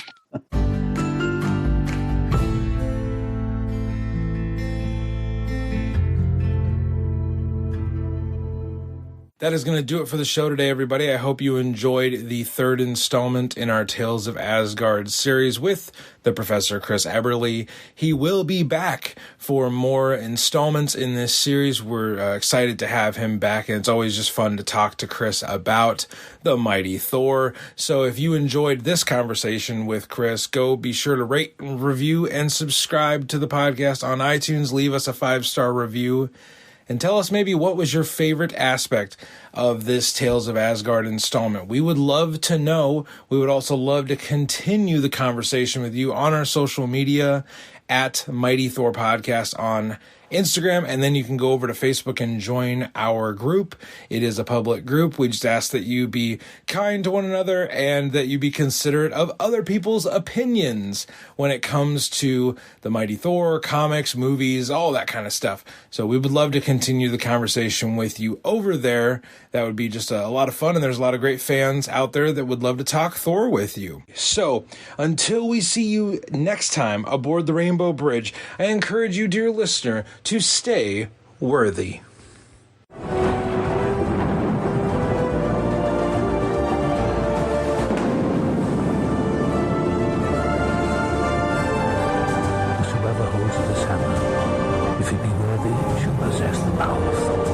That is going to do it for the show today, everybody. I hope you enjoyed the third installment in our Tales of Asgard series with the Professor Chris Ebere. He will be back for more installments in this series. We're excited to have him back, and it's always just fun to talk to Chris about the Mighty Thor. So if you enjoyed this conversation with Chris, go be sure to rate, review, and subscribe to the podcast on iTunes. Leave us a 5-star review. And tell us maybe what was your favorite aspect of this Tales of Asgard installment. We would love to know. We would also love to continue the conversation with you on our social media at Mighty Thor Podcast on Instagram, and then you can go over to Facebook and join our group. It is a public group. We just ask that you be kind to one another and that you be considerate of other people's opinions when it comes to the Mighty Thor, comics, movies, all that kind of stuff. So we would love to continue the conversation with you over there. That would be just a lot of fun, and there's a lot of great fans out there that would love to talk Thor with you. So until we see you next time aboard the Rainbow Bridge, I encourage you, dear listener, to stay worthy. Whosoever holds this hammer, if he be worthy, shall possess the power of Thor.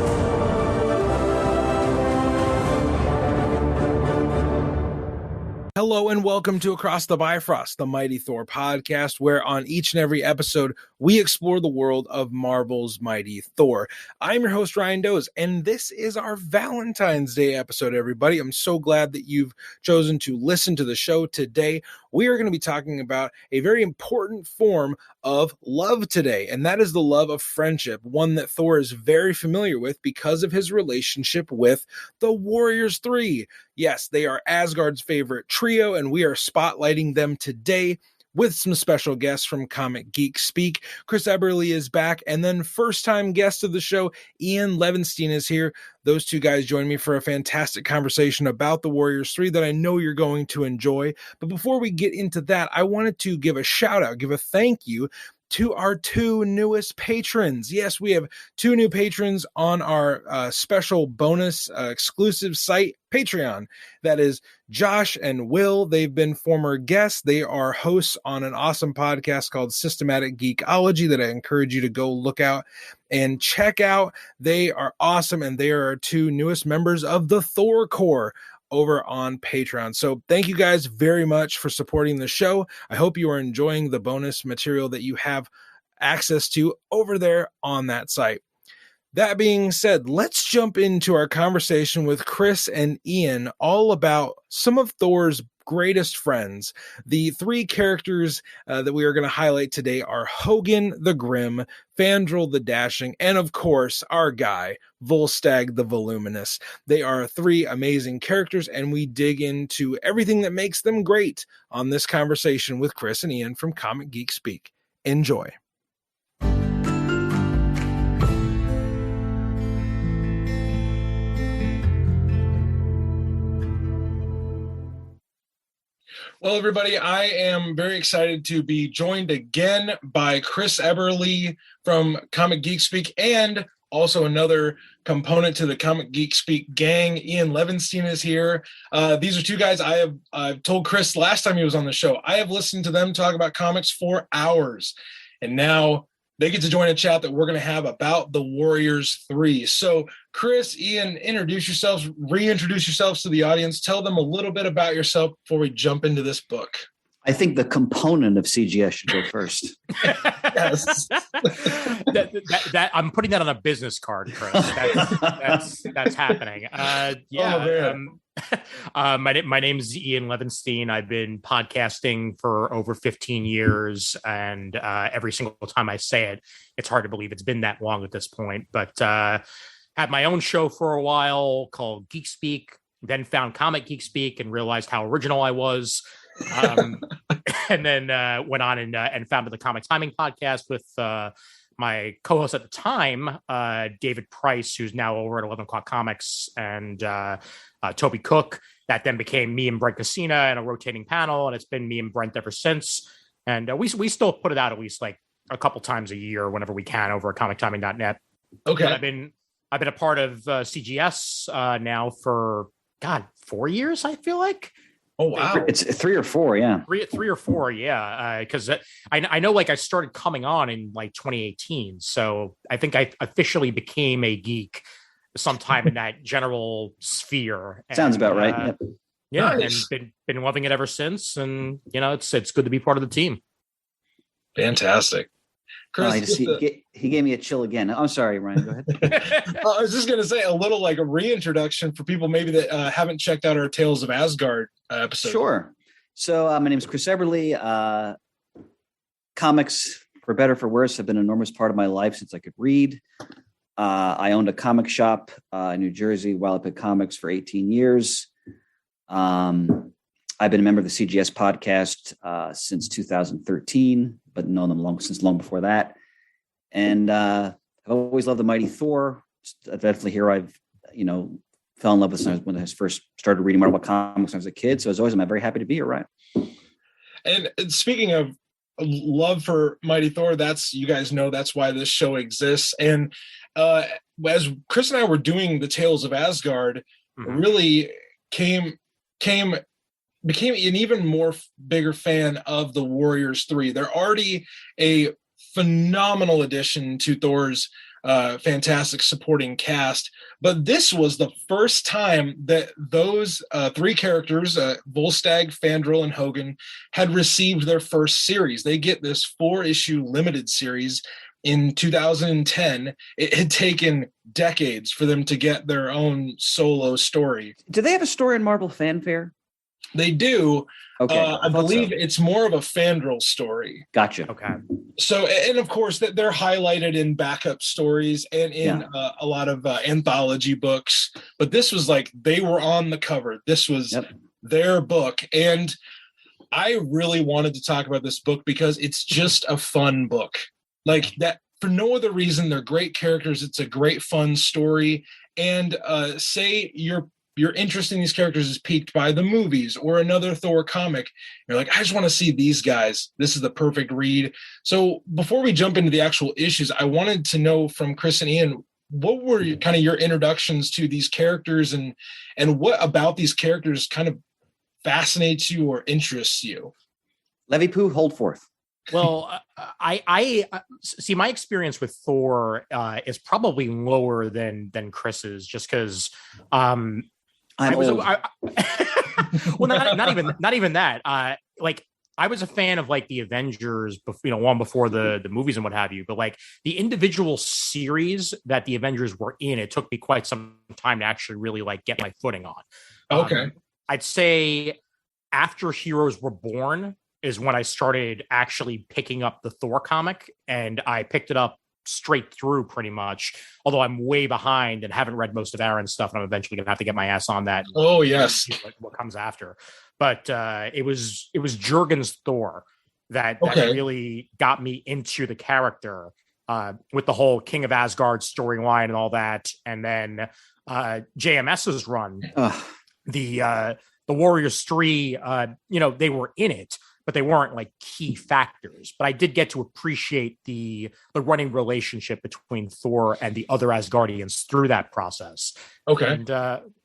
Hello and welcome to Across the Bifrost, the Mighty Thor podcast, where on each and every episode, we explore the world of Marvel's Mighty Thor. I'm your host, Ryan Doze, and this is our Valentine's Day episode, everybody. I'm so glad that you've chosen to listen to the show today. We are going to be talking about a very important form of love today, and that is the love of friendship, one that Thor is very familiar with because of his relationship with the Warriors 3. Yes, they are Asgard's favorite trio, and we are spotlighting them today with some special guests from Comic Geek Speak. Chris Ebere is back, and then first-time guest of the show, Ian Levinstein, is here. Those two guys join me for a fantastic conversation about the Warriors 3 that I know you're going to enjoy. But before we get into that, I wanted to give a shout-out, give a thank you to our two newest patrons. Yes, we have two new patrons on our special bonus exclusive site, Patreon. That is Josh and Will. They've been former guests. They are hosts on an awesome podcast called Systematic Geekology that I encourage you to go look out and check out. They are awesome, and they are our two newest members of the Thor Corps over on Patreon. So thank you guys very much for supporting the show. I hope you are enjoying the bonus material that you have access to over there on that site. That being said, let's jump into our conversation with Chris and Ian all about some of Thor's greatest friends. The three characters that we are going to highlight today are Hogun the Grim, Fandral the Dashing, and of course, our guy, Volstagg the Voluminous. They are three amazing characters, and we dig into everything that makes them great on this conversation with Chris and Ian from Comic Geek Speak. Enjoy. Well, everybody, I am very excited to be joined again by Chris Ebere from Comic Geek Speak, and also another component to the Comic Geek Speak gang. Ian Levinstein is here. These are two guys I've told Chris last time he was on the show, I have listened to them talk about comics for hours, and now they get to join a chat that we're going to have about the Warriors 3. So Chris, Ian, reintroduce yourselves to the audience. Tell them a little bit about yourself before we jump into this book. I think the component of CGS should go first. Yes. that I'm putting that on a business card, Chris. That's happening. My name is Ian Levinstein. I've been podcasting for over 15 years, and every single time I say it, it's hard to believe it's been that long at this point. But had my own show for a while called Geek Speak, then found Comic Geek Speak and realized how original I was. And then went on and founded the Comic Timing Podcast with my co-host at the time, David Price, who's now over at 11 O'Clock Comics, and Toby Cook. That then became me and Brent Cassina in a rotating panel, and it's been me and Brent ever since. And we still put it out at least like a couple times a year whenever we can over at comictiming.net. Okay. But I've been a part of CGS now for 4 years, I feel like. Oh wow, it's 3 or 4, yeah. Three or four, yeah. Because I know, like, I started coming on in like 2018, so I think I officially became a geek sometime in that general sphere. Sounds about right. Yep. Yeah, Nice. and been loving it ever since. And it's good to be part of the team. fantastic. Chris, He gave me a chill again. I'm sorry, Ryan. Go ahead. I was just going to say a little like a reintroduction for people maybe that haven't checked out our Tales of Asgard episode. Sure. So my name is Chris Ebere. Comics, for better or for worse, have been an enormous part of my life since I could read. I owned a comic shop in New Jersey, Wallapit Comics, for 18 years. I've been a member of the CGS podcast since 2013, but known them since long before that. And I've always loved the Mighty Thor. Definitely here I've, fell in love with when I first started reading Marvel comics when I was a kid. So as always, I'm very happy to be here, Ryan. And speaking of love for Mighty Thor, you guys know that's why this show exists. And as Chris and I were doing the Tales of Asgard, really became an even more bigger fan of the Warriors 3. They're already a phenomenal addition to Thor's fantastic supporting cast, but this was the first time that those 3 characters, Volstagg, Fandral, and Hogan, had received their first series. They get this 4-issue limited series in 2010. It had taken decades for them to get their own solo story. Do they have a story in Marvel Fanfare? They do. Okay. I believe it's more of a Fandral story. Gotcha. Okay. So, and of course, that they're highlighted in backup stories and in a lot of anthology books. But this was like they were on the cover. This was their book. And I really wanted to talk about this book because it's just a fun book. Like that, for no other reason. They're great characters. It's a great, fun story. And say your interest in these characters is piqued by the movies or another Thor comic. You're like, I just want to see these guys. This is the perfect read. So before we jump into the actual issues, I wanted to know from Chris and Ian, what were kind of your introductions to these characters and what about these characters kind of fascinates you or interests you? Levy Pooh, hold forth. Well, I see my experience with Thor is probably lower than Chris's, just because well, not even that. Like, I was a fan of like the Avengers, long before the movies and what have you. But like the individual series that the Avengers were in, it took me quite some time to actually really like get my footing on. Okay, I'd say after Heroes Were Born is when I started actually picking up the Thor comic, and I picked it up straight through pretty much, although I'm way behind and haven't read most of Aaron's stuff, and I'm eventually gonna have to get my ass on that. Oh yes, what comes after. But it was Jurgen's Thor that really got me into the character, with the whole King of Asgard storyline and all that. And then JMS's run, the Warriors 3, they were in it, but they weren't like key factors. But I did get to appreciate the running relationship between Thor and the other Asgardians through that process. Okay.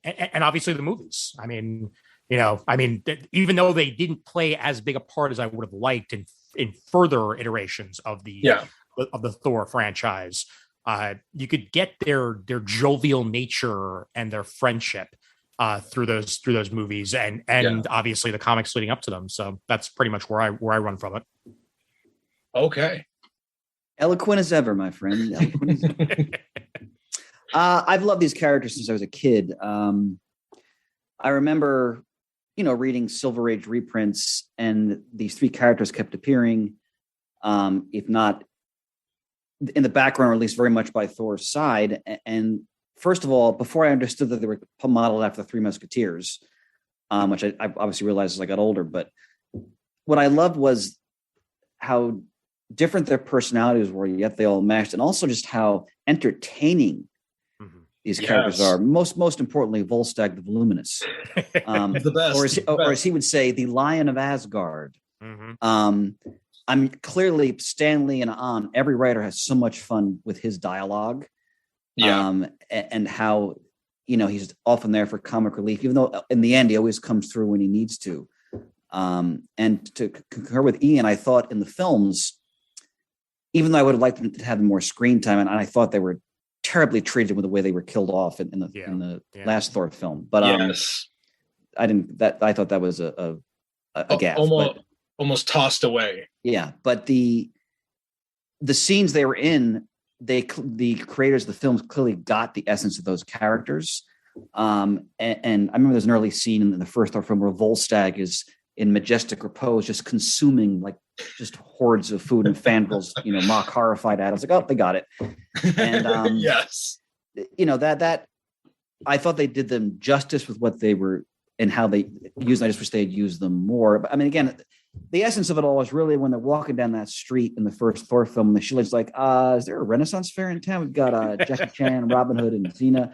And obviously the movies. I mean, even though they didn't play as big a part as I would have liked in further iterations of the Thor franchise, you could get their jovial nature and their friendship through those movies and obviously the comics leading up to them. So that's pretty much where I run from it. Okay. Eloquent as ever, my friend. Eloquent as ever. I've loved these characters since I was a kid. I remember, reading Silver Age reprints, and these 3 characters kept appearing, if not in the background, or at least very much by Thor's side. And first of all, before I understood that they were modeled after the 3 Musketeers, which I obviously realized as I got older, but what I loved was how different their personalities were, yet they all meshed, and also just how entertaining these characters are. Most importantly, Volstagg the Voluminous, the best, or as he would say, the Lion of Asgard. I mean, clearly, Stanley and on every writer has so much fun with his dialogue, and how he's often there for comic relief, even though in the end he always comes through when he needs to. And to concur with Ian, I thought in the films, even though I would have liked them to have more screen time, and I thought they were terribly treated with the way they were killed off in the last Thor film. But I didn't. I thought that was a gaffe. Almost tossed away. Yeah, but the scenes they were in, the creators of the films clearly got the essence of those characters. And I remember there's an early scene in the first Thor film where Volstagg is in majestic repose, just consuming like just hordes of food, and Fandrel's, mock horrified at it. I was like, oh, they got it. And yes, that I thought they did them justice with what they were and how they used. I just wish they had used them more. But I mean, again, the essence of it all is really when they're walking down that street in the first Thor film, and the Sheila's like, is there a Renaissance fair in town? We've got Jackie Chan, Robin Hood, and Xena.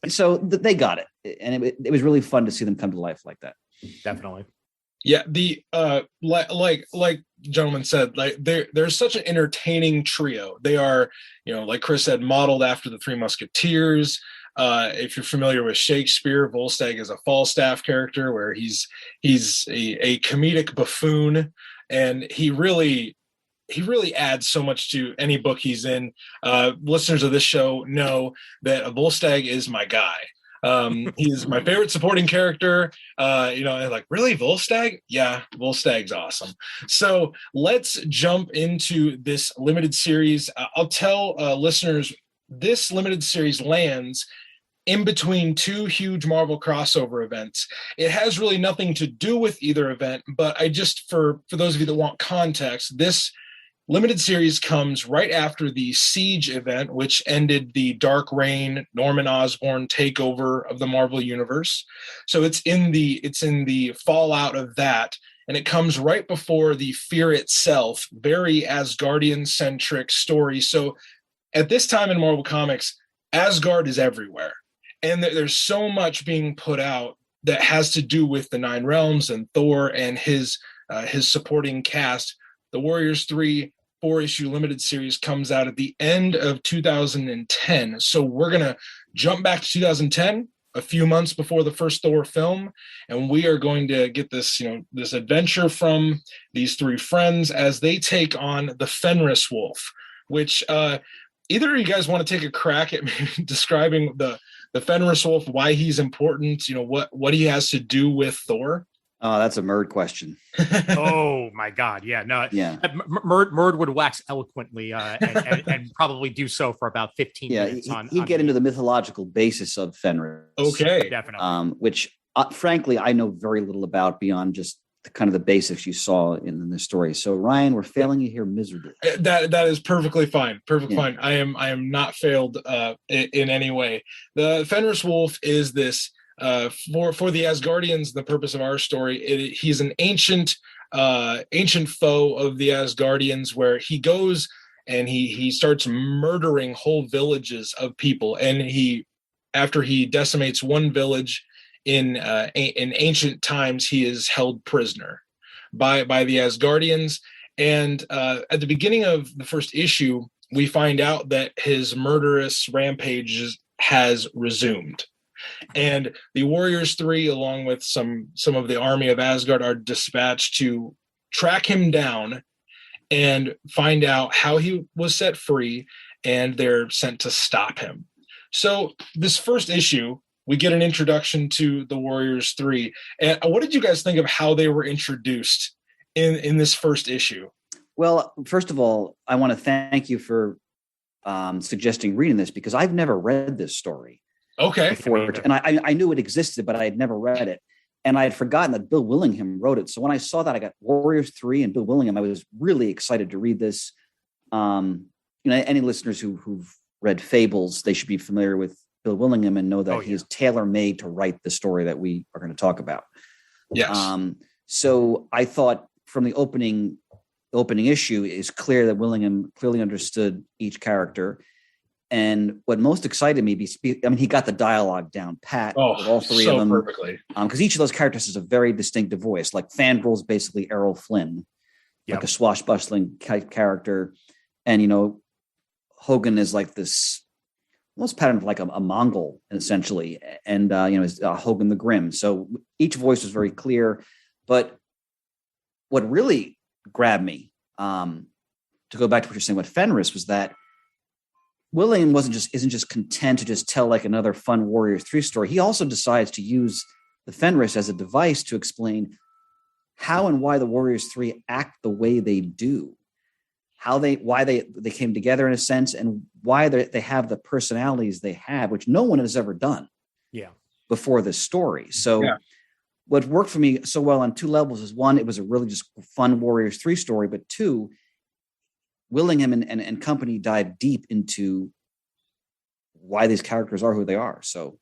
So they got it. And it was really fun to see them come to life like that. Definitely. Yeah, the like gentlemen said, like they're such an entertaining trio. They are, like Chris said, modeled after the Three Musketeers. If you're familiar with Shakespeare, Volstagg is a Falstaff character where he's a comedic buffoon, and he really adds so much to any book he's in. Listeners of this show know that Volstagg is my guy. He's my favorite supporting character. And like, really, Volstagg? Yeah, Volstagg's awesome. So let's jump into this limited series. I'll tell listeners, this limited series lands in between two huge Marvel crossover events. It has really nothing to do with either event, but I just, for those of you that want context, this limited series comes right after the Siege event, which ended the Dark Reign, Norman Osborn takeover of the Marvel Universe. So it's in the fallout of that, and it comes right before the Fear itself, very Asgardian-centric story. So at this time in Marvel Comics, Asgard is everywhere, and there's so much being put out that has to do with the Nine Realms and Thor and his supporting cast. The Warriors 3 4-issue limited series comes out at the end of 2010. So we're going to jump back to 2010, a few months before the first Thor film, and we are going to get this, this adventure from these three friends as they take on the Fenris Wolf, which either of you guys want to take a crack at maybe describing the Fenris Wolf, why he's important, what he has to do with Thor? Oh, that's a Murd question. Oh my God. Yeah. No. Yeah. Murd would wax eloquently and probably do so for about 15 minutes. He'd get into the mythological basis of Fenris. Okay. Definitely. Which frankly, I know very little about beyond just kind of the basics you saw in the story. So Ryan, we're failing you here miserably. That is perfectly fine. Fine. I am not failed in any way. The Fenris Wolf is this, for the Asgardians, the purpose of our story, he's an ancient foe of the Asgardians, where he goes and he starts murdering whole villages of people, and after he decimates one village in ancient times, he is held prisoner by the Asgardians. And at the beginning of the first issue, we find out that his murderous rampage has resumed. And the Warriors 3, along with some of the army of Asgard, are dispatched to track him down and find out how he was set free, and they're sent to stop him. So this first issue, we get an introduction to the Warriors 3. And what did you guys think of how they were introduced in this first issue? Well, first of all, I want to thank you for suggesting reading this, because I've never read this story. Okay. Before, and I knew it existed, but I had never read it. And I had forgotten that Bill Willingham wrote it. So when I saw that I got Warriors 3 and Bill Willingham, I was really excited to read this. Any listeners who've read Fables, they should be familiar with Bill Willingham and know that he is tailor-made to write the story that we are going to talk about. Yes. So I thought from the opening opening issue, is clear that Willingham clearly understood each character. And what most excited me, he got the dialogue down pat with all three of them perfectly. Because each of those characters has a very distinctive voice. Like Fandrel's basically Errol Flynn, like a swashbuckling character, and Hogan is like this almost pattern of like a Mongol essentially, and is Hogan the Grim. So each voice was very clear. But what really grabbed me, to go back to what you're saying with Fenris, was that Willingham isn't just content to just tell like another fun Warriors 3 story. He also decides to use the Fenris as a device to explain how and why the Warriors 3 act the way they do, why they came together in a sense, and why they have the personalities they have, which no one has ever done before this story. So what worked for me so well on two levels is, one, it was a really just fun Warriors 3 story, but two, Willingham and company dive deep into why these characters are who they are. So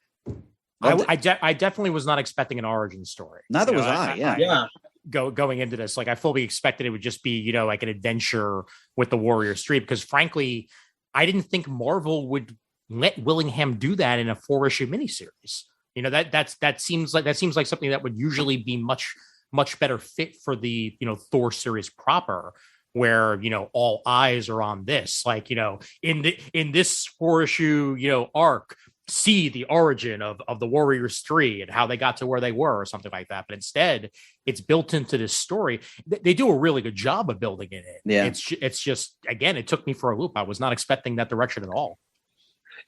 I definitely was not expecting an origin story. Neither was I. Going into this, like I fully expected it would just be, like an adventure with the Warriors 3, because frankly, I didn't think Marvel would let Willingham do that in a 4-issue miniseries. That seems like something that would usually be much better fit for the, Thor series proper, where, all eyes are on this, like, in this 4-issue, arc, see the origin of the Warriors 3 and how they got to where they were or something like that. But instead it's built into this story. They do a really good job of building it in. Yeah. It's just, again, it took me for a loop. I was not expecting that direction at all.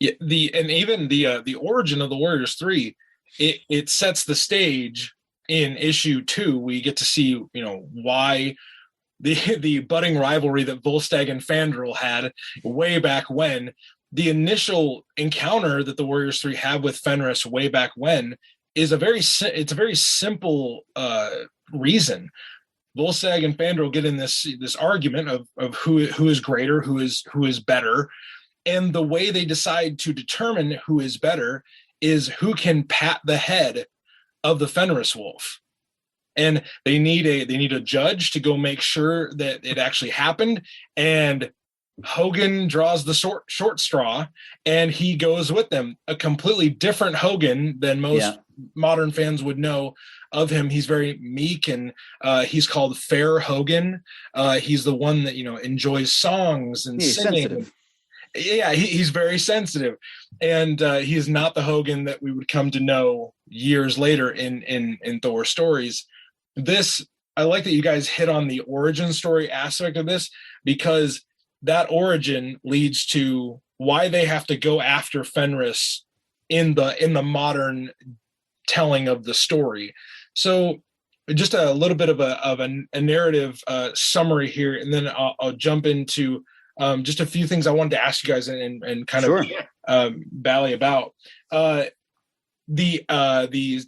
Yeah. The origin of the Warriors 3, it sets the stage in issue 2. We get to see, why the budding rivalry that Volstagg and Fandral had way back when. The initial encounter that the Warriors 3 have with Fenris way back when is a very simple reason. Volstagg and Fandral get in this argument of who is greater, who is better, and the way they decide to determine who is better is who can pat the head of the Fenris wolf. And they need a judge to go make sure that it actually happened. And Hogan draws the short straw, and he goes with them. A completely different Hogan than most modern fans would know of him. He's very meek, and he's called Fair Hogan. He's the one that enjoys songs and singing. Sensitive. Yeah, he's very sensitive, and he's not the Hogan that we would come to know years later in Thor stories. I like that you guys hit on the origin story aspect of this, because that origin leads to why they have to go after Fenris in the modern telling of the story. So just a little bit of a narrative summary here, and then I'll jump into just a few things I wanted to ask you guys and kind of bally about. The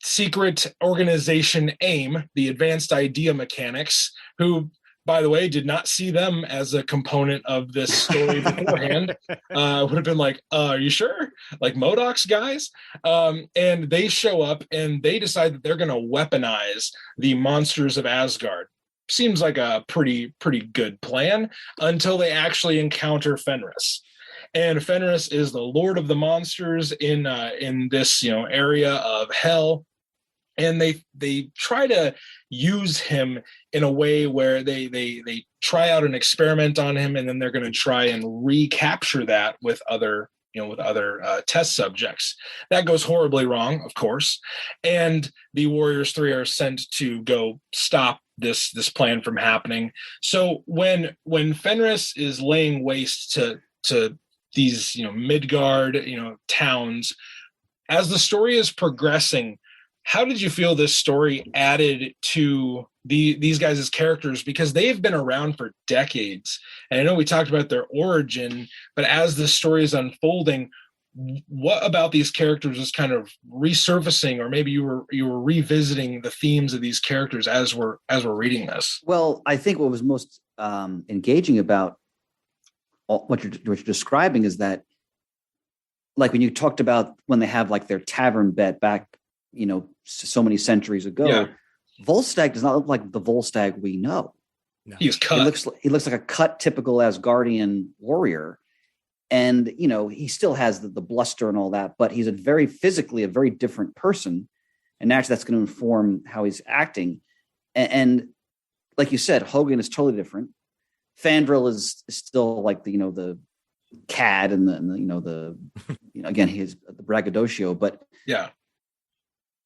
secret organization AIM, the Advanced Idea Mechanics, who, by the way, did not see them as a component of this story beforehand. Would have been like, are you sure? Like MODOK's guys? And they show up and they decide that they're going to weaponize the monsters of Asgard. Seems like a pretty good plan until they actually encounter Fenris. And Fenris is the lord of the monsters in this area of hell. And they try to use him in a way where they try out an experiment on him, and then they're going to try and recapture that with other test subjects. That goes horribly wrong, of course, and the Warriors 3 are sent to go stop this plan from happening. So when Fenris is laying waste to these Midgard towns, as the story is progressing, how did you feel this story added to these guys' characters? Because they've been around for decades. And I know we talked about their origin, but as the story is unfolding, what about these characters is kind of resurfacing, or maybe you were revisiting the themes of these characters as we're reading this? Well, I think what was most engaging about what you're describing is that, like when you talked about when they have like their tavern bet back, so many centuries ago, Volstagg does not look like the Volstagg we know. No. He is cut. He looks like a cut typical Asgardian warrior. And, you know, he still has the bluster and all that, but he's a very different person. And naturally that's going to inform how he's acting. And like you said, Hogan is totally different. Fandral is still like the cad and the again, he's the braggadocio, but yeah.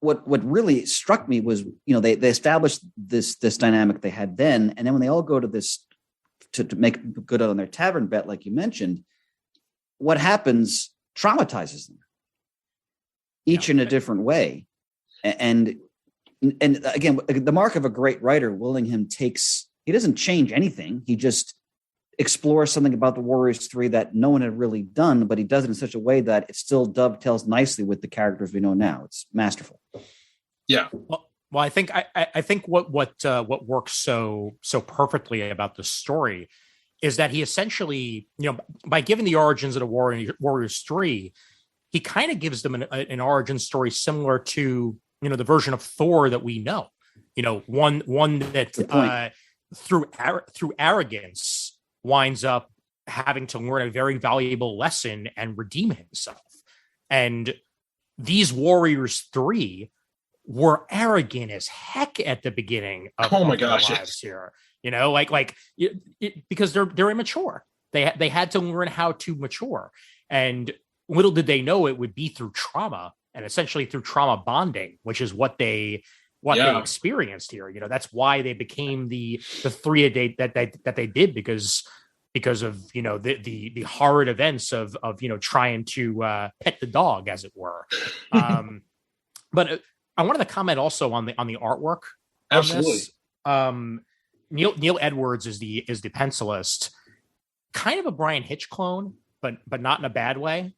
What really struck me was, they established this dynamic they had then. And then when they all go to this, to make good on their tavern bet, like you mentioned, what happens traumatizes them, each in a different way. And again, the mark of a great writer, Willingham he doesn't change anything. He just explores something about the Warriors 3 that no one had really done, but he does it in such a way that it still dovetails nicely with the characters we know now. It's masterful. Yeah. Well, I think what works so perfectly about the story is that he essentially, by giving the origins of the Warriors 3, he kind of gives them an origin story similar to, the version of Thor that we know. One that through arrogance winds up having to learn a very valuable lesson and redeem himself. And these Warriors 3 were arrogant as heck at the beginning of their lives here. Because they're immature. They had to learn how to mature. And little did they know it would be through trauma, and essentially through trauma bonding, which is what they experienced here. That's why they became the 3 a day that they did, because of the horrid events of trying to pet the dog, as it were. But I wanted to comment also on the artwork. Absolutely. Neil Edwards is the pencilist, kind of a Brian Hitch clone, but not in a bad way.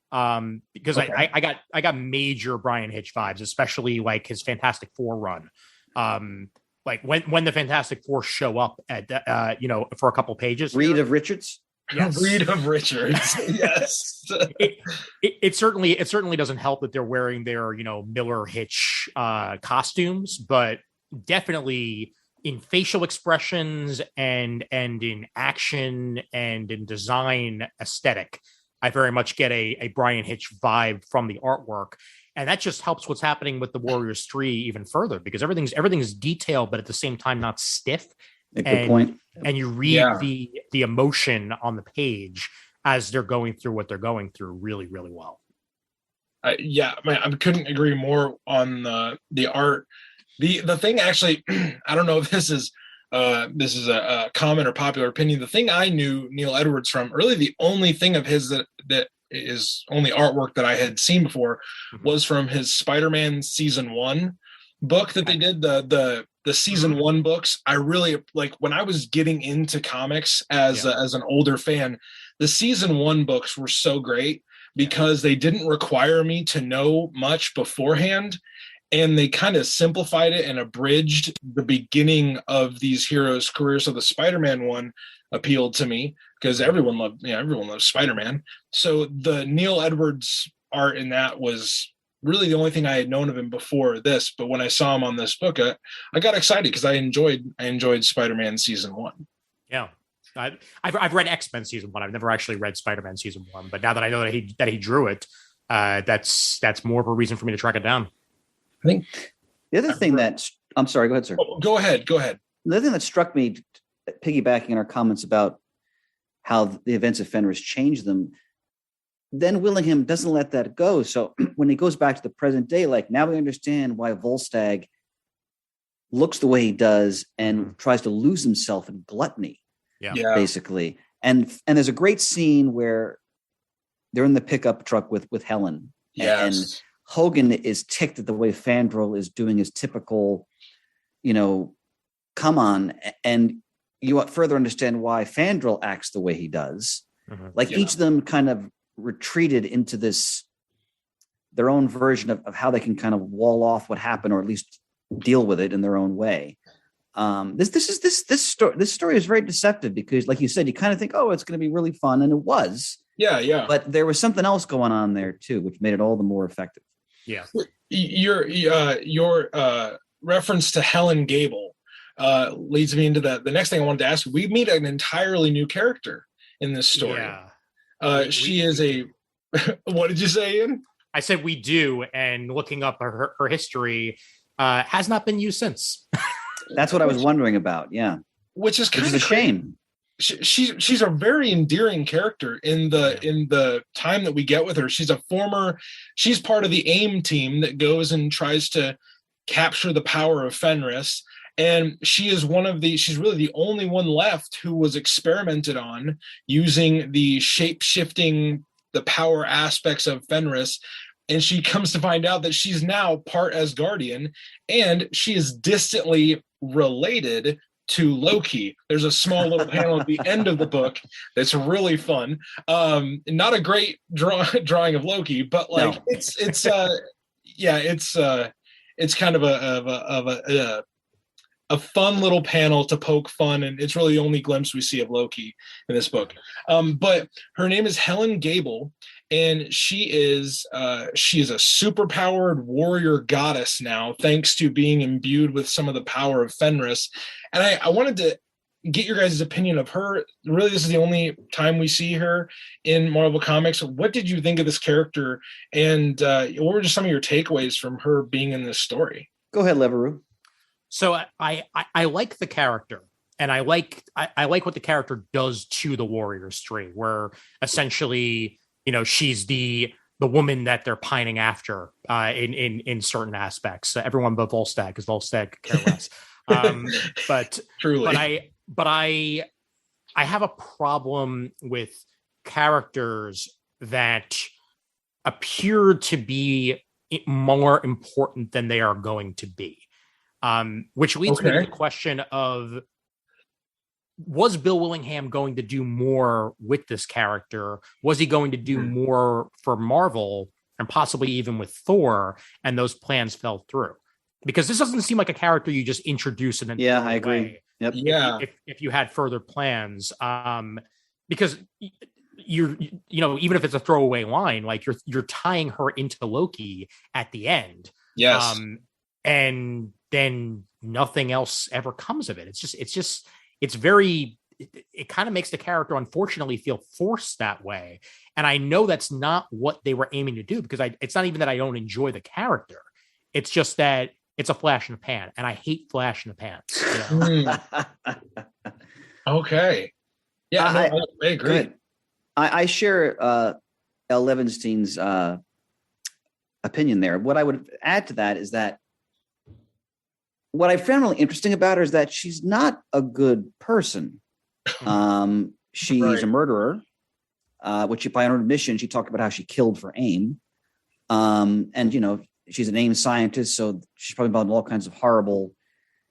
Because okay. I got major Brian Hitch vibes, especially like his Fantastic Four run. Like when the Fantastic Four show up at for a couple pages. Reed of Richards. Yes. Reed of Richards. Yes. It certainly doesn't help that they're wearing their Miller Hitch costumes, but definitely in facial expressions and in action and in design aesthetic, I very much get a Brian Hitch vibe from the artwork. And that just helps what's happening with the Warriors 3 even further, because everything's detailed, but at the same time not stiff. Good point. And you read the emotion on the page as they're going through what they're going through really, really well. Man, I couldn't agree more on the art. The thing, actually, I don't know if this is a common or popular opinion. The thing I knew Neil Edwards from, really the only thing of his that is only artwork that I had seen before, was from his Spider-Man season 1 book that they did, the season 1 books. I really like when I was getting into comics as an older fan. The season 1 books were so great because they didn't require me to know much beforehand. And they kind of simplified it and abridged the beginning of these heroes' careers. So the Spider-Man one appealed to me because everyone loves Spider-Man. So the Neil Edwards art in that was really the only thing I had known of him before this. But when I saw him on this book, I got excited because I enjoyed Spider-Man season 1. Yeah. I've read X-Men season 1. I've never actually read Spider-Man season 1, but now that I know that he drew it, that's more of a reason for me to track it down. I think the other thing I'm sorry, go ahead, sir. Oh, go ahead. The other thing that struck me, piggybacking on our comments about how the events of Fenris changed them, then Willingham doesn't let that go. So when he goes back to the present day, like now we understand why Volstagg looks the way he does and tries to lose himself in gluttony, basically. And there's a great scene where they're in the pickup truck with Helen. Yes. And Hogan is ticked at the way Fandral is doing his typical, come on. And you further understand why Fandral acts the way he does. Each of them kind of retreated into their own version of how they can kind of wall off what happened, or at least deal with it in their own way. This story is very deceptive because, like you said, you kind of think, oh, it's going to be really fun. And it was. Yeah. But there was something else going on there too, which made it all the more effective. Yeah. Your reference to Helen Gable, leads me into the next thing I wanted to ask. We meet an entirely new character in this story. Yeah. She is a what did you say, Ian? I said we do, and looking up her history has not been used since. That's what I was wondering about. Yeah, which is kind of a shame. She's a very endearing character in the time that we get with her. She's part of the AIM team that goes and tries to capture the power of Fenris. And she is she's really the only one left who was experimented on using the shape-shifting, the power aspects of Fenris. And she comes to find out that she's now part Asgardian, and she is distantly related to Loki. There's a small little panel at the end of the book that's really fun. Not a great drawing of Loki, but like no. it's kind of a fun little panel to poke fun, and it's really the only glimpse we see of Loki in this book. But her name is Helen Gable, and she is a superpowered warrior goddess now, thanks to being imbued with some of the power of Fenris. And I wanted to get your guys' opinion of her. Really, this is the only time we see her in Marvel Comics. What did you think of this character, and what were just some of your takeaways from her being in this story? Go ahead, Leveroux. So I like the character, and I like what the character does to the Warriors tree, where essentially, she's the woman that they're pining after in certain aspects. Everyone but Volstagg, because Volstagg could care less. But truly, but I have a problem with characters that appear to be more important than they are going to be. Which leads me to the question of, was Bill Willingham going to do more with this character? Was he going to do more for Marvel and possibly even with Thor, and those plans fell through? Because this doesn't seem like a character you just introduce in a I agree. Way. Yep. If you had further plans, because you're even if it's a throwaway line, like you're tying her into Loki at the end. Yes. And then nothing else ever comes of it. It kind of makes the character, unfortunately, feel forced that way. And I know that's not what they were aiming to do, because it's not even that I don't enjoy the character. It's just that it's a flash in the pan, and I hate flash in the pants. Okay. Yeah, I agree. Good. I share L. Levenstein's opinion there. What I would add to that is that what I found really interesting about her is that she's not a good person. She's a murderer, which by her own admission, she talked about how she killed for AIM. And, she's an AIM scientist, so she's probably involved in all kinds of horrible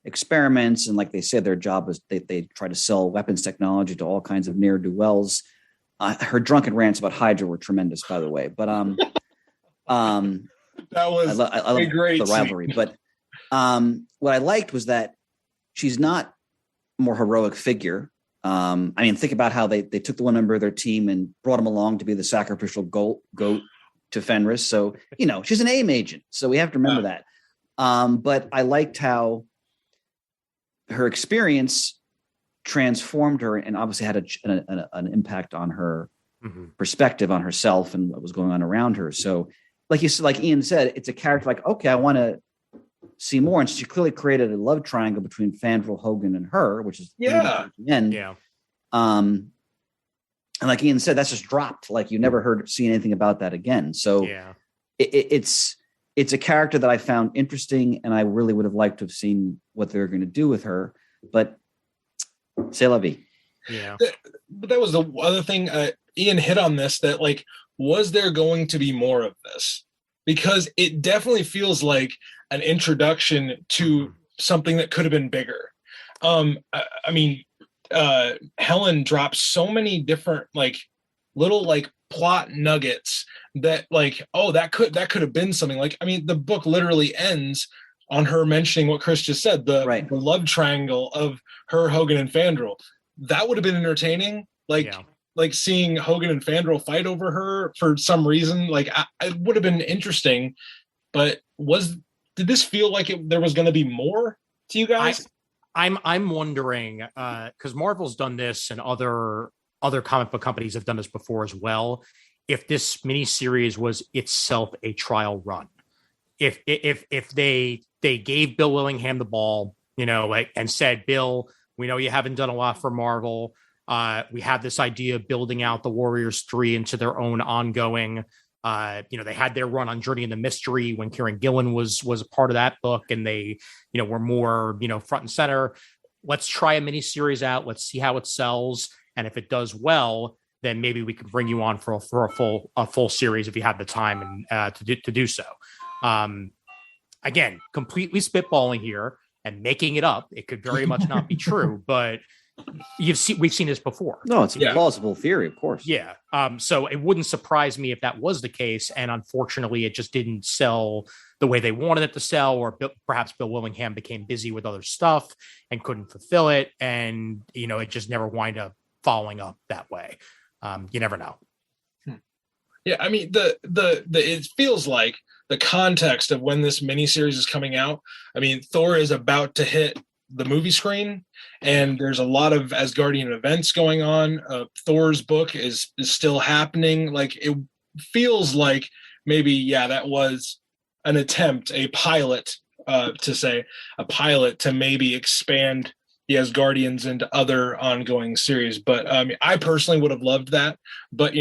experiments. And like they said, their job was they try to sell weapons technology to all kinds of ne'er-do-wells. Her drunken rants about Hydra were tremendous, by the way. But that was I love a great the rivalry. scene. But what I liked was that she's not a more heroic figure. Think about how they took the one member of their team and brought him along to be the sacrificial goat to Fenris. So, she's an AIM agent. So we have to remember that. But I liked how her experience transformed her and obviously had an impact on her perspective on herself and what was going on around her. So like Ian said, it's a character like, okay, I want to see more. And she clearly created a love triangle between Fandral, Hogan, and her, which is at the end. Yeah. And like Ian said, that's just dropped. Like you never see anything about that again. So it's a character that I found interesting, and I really would have liked to have seen what they're going to do with her. But c'est la vie. Yeah. But that was the other thing. Ian hit on this, that like, was there going to be more of this? Because it definitely feels like an introduction to something that could have been bigger. Helen drops so many different like little like plot nuggets that like, oh, that could have been something. Like, the book literally ends on her mentioning what Chris just said, the love triangle of her, Hogan, and Fandral. That would have been entertaining. Like seeing Hogan and Fandral fight over her for some reason, like it would have been interesting. But did this feel like there was going to be more to you guys? I'm wondering, because Marvel's done this and other comic book companies have done this before as well. If this miniseries was itself a trial run, if they gave Bill Willingham the ball, and said, Bill, we know you haven't done a lot for Marvel. We have this idea of building out the Warriors 3 into their own ongoing. They had their run on Journey in the Mystery when Kieran Gillen was a part of that book, and they, were more, front and center. Let's try a miniseries out. Let's see how it sells, and if it does well, then maybe we can bring you on for a full series if you have the time and to do so. Again, completely spitballing here and making it up. It could very much not be true, but we've seen this before. No, it's a plausible theory, of course. Yeah. So it wouldn't surprise me if that was the case. And unfortunately, it just didn't sell the way they wanted it to sell, or perhaps Bill Willingham became busy with other stuff and couldn't fulfill it. And, it just never wind up following up that way. You never know. Yeah. I mean, it feels like the context of when this miniseries is coming out. I mean, Thor is about to hit the movie screen, and there's a lot of Asgardian events going on. Thor's book is still happening. Like, it feels like maybe, that was an attempt, a pilot to maybe expand the Asgardians into other ongoing series. But I personally would have loved that. But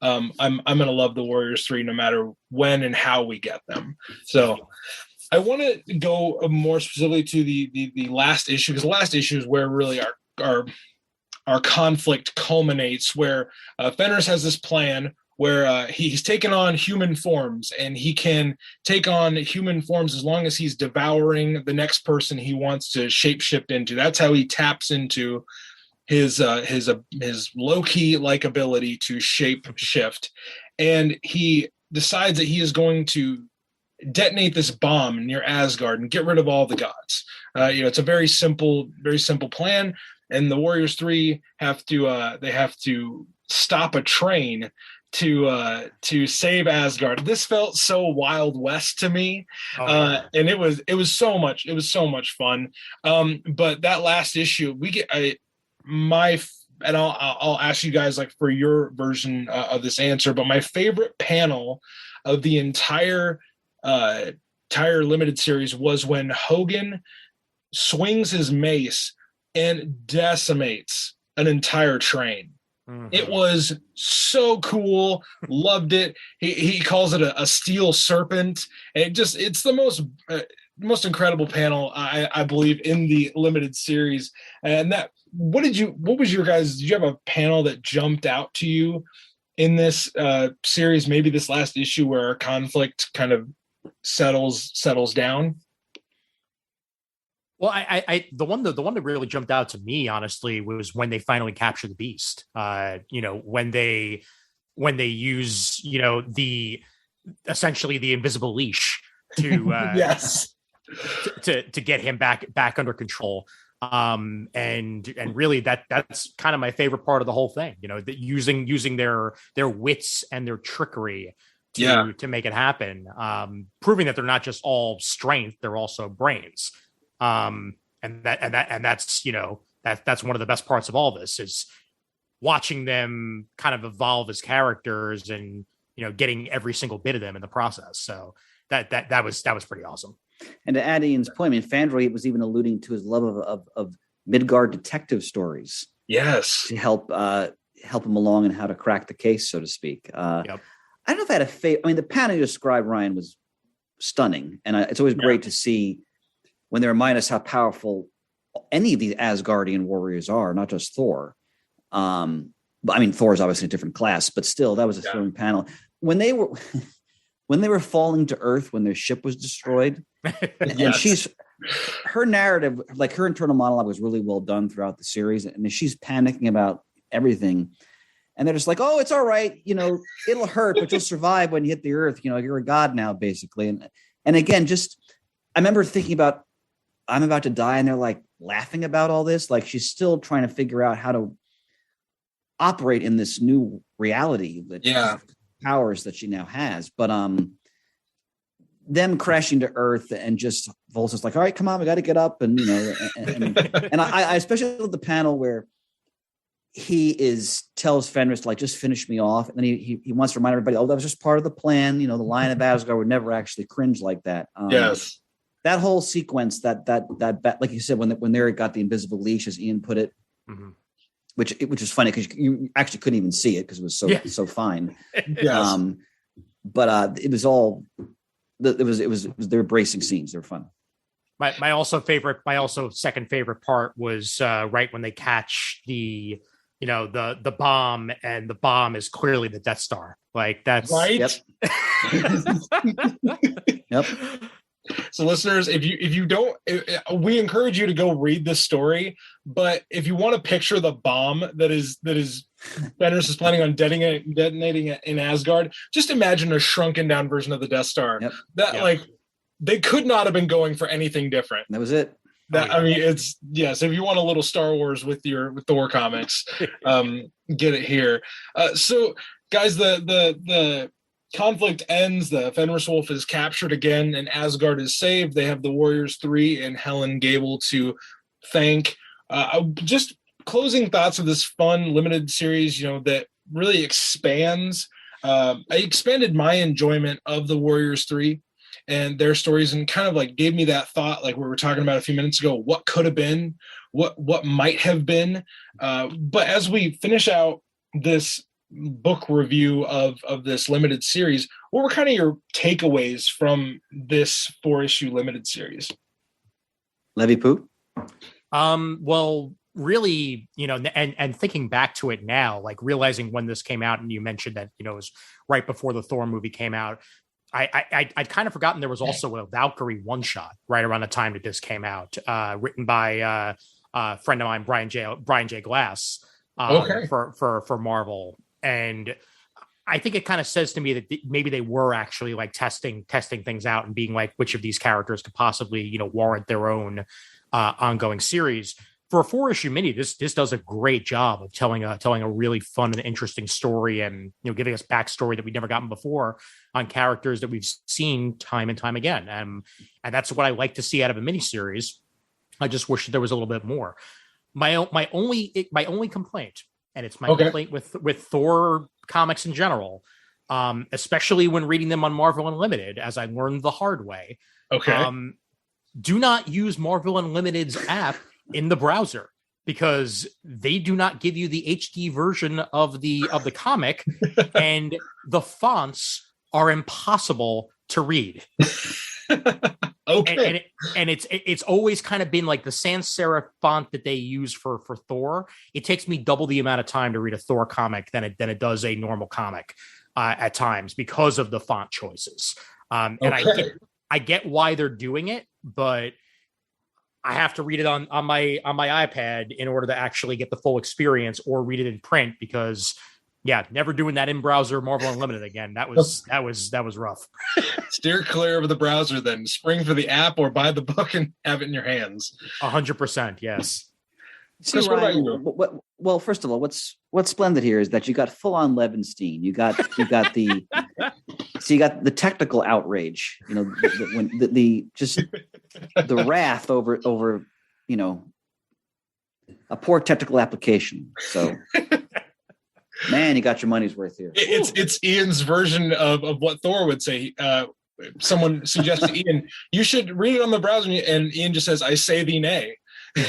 I'm going to love the Warriors 3 no matter when and how we get them. So I want to go more specifically to the last issue, because the last issue is where really our conflict culminates, where Fenris has this plan where he's taken on human forms, and he can take on human forms as long as he's devouring the next person he wants to shapeshift into. That's how he taps into his low-key like ability to shape shift. And he decides that he is going to detonate this bomb near Asgard and get rid of all the gods. It's a very simple plan. And the Warriors 3 have to stop a train to save Asgard. This felt so Wild West to me. And it was so much fun. But that last issue, and I'll ask you guys like for your version of this answer, but my favorite panel of the entire limited series was when Hogan swings his mace and decimates an entire train. Mm-hmm. It was so cool. Loved it. He calls it a steel serpent. And it's the most incredible panel, I believe, in the limited series. And did you have a panel that jumped out to you in this series, maybe this last issue, where our conflict kind of settles down? Well, I the one that really jumped out to me, honestly, was when they finally capture the beast. When they use essentially the invisible leash to yes, to get him back under control. And really that's kind of my favorite part of the whole thing. That using their wits and their trickery to make it happen, proving that they're not just all strength, they're also brains. And that's one of the best parts of all this, is watching them kind of evolve as characters and getting every single bit of them in the process. So that was pretty awesome. And to add Ian's point, Fandroid was even alluding to his love of Midgard detective stories. Yes, to help him along in how to crack the case, so to speak. Yep. I don't know if I had a favorite. The panel you described, Ryan, was stunning, and it's always great to see when they remind us how powerful any of these Asgardian warriors are, not just Thor. But Thor is obviously a different class, but still, that was a thrilling panel. When they were falling to Earth, when their ship was destroyed, and her narrative, like her internal monologue, was really well done throughout the series, and she's panicking about everything. And they're just like, oh, it's all right. It'll hurt, but you'll survive when you hit the Earth. You're a god now, basically. And again, I remember thinking about, I'm about to die, and they're like laughing about all this. Like, she's still trying to figure out how to operate in this new reality, powers that she now has. But them crashing to Earth and just Volson's like, all right, come on, we got to get up. And, and I especially love the panel where he tells Fenris to like, just finish me off. And then he wants to remind everybody, that was just part of the plan. The Lion of Asgard would never actually cringe like that. Yes. That whole sequence that like you said, when they got the invisible leash, as Ian put it, which is funny because you actually couldn't even see it because it was so fine. Yes. But it was all, they were bracing scenes. They were fun. My second favorite part was right when they catch the bomb, and the bomb is clearly the Death Star. Like that's right. Yep. So listeners, if you don't, we encourage you to go read this story. But if you want to picture the bomb that is Fenris is planning on detonating it in Asgard, just imagine a shrunken down version of the Death Star. Like they could not have been going for anything different. That was it. I mean, it's yes. If you want a little Star Wars with Thor comics, get it here. So guys, the conflict ends. The Fenris Wolf is captured again, and Asgard is saved. They have the Warriors 3 and Helen Gable to thank. Just closing thoughts of this fun limited series, that really expands. I expanded my enjoyment of the Warriors 3 and their stories, and kind of like gave me that thought, like we were talking about a few minutes ago, what could have been, what might have been. But as we finish out this book review of this limited series, what were kind of your takeaways from this 4-issue limited series? Levy Poo? Well, really, and thinking back to it now, like realizing when this came out, and you mentioned that, it was right before the Thor movie came out. I'd kind of forgotten there was also a Valkyrie one-shot right around the time that this came out, written by a friend of mine, Brian J. Glass, for Marvel. And I think it kind of says to me that maybe they were actually like testing things out and being like, which of these characters could possibly, warrant their own ongoing series. For a 4-issue mini, this does a great job of telling a really fun and interesting story, and giving us backstory that we've never gotten before on characters that we've seen time and time again. And that's what I like to see out of a miniseries. I just wish that there was a little bit more. My only complaint, and it's my complaint with Thor comics in general, especially when reading them on Marvel Unlimited, as I learned the hard way. Do not use Marvel Unlimited's app in the browser, because they do not give you the HD version of the comic, and the fonts are impossible to read. And it's always kind of been like the sans serif font that they use for Thor. It takes me double the amount of time to read a Thor comic than it does a normal comic at times, because of the font choices. And I get why they're doing it, but I have to read it on my iPad in order to actually get the full experience, or read it in print, because never doing that in browser Marvel Unlimited again. That was rough. Steer clear of the browser, then spring for the app, or buy the book and have it in your hands. 100%. Yes. Chris, what about you? Well, first of all, what's splendid here is that you got full on Levinstein. You got the so you got the technical outrage. When the wrath over a poor technical application. So, man, you got your money's worth here. It's Ian's version of what Thor would say. Someone suggests to Ian, you should read it on the browser, and Ian just says, "I say thee nay." You're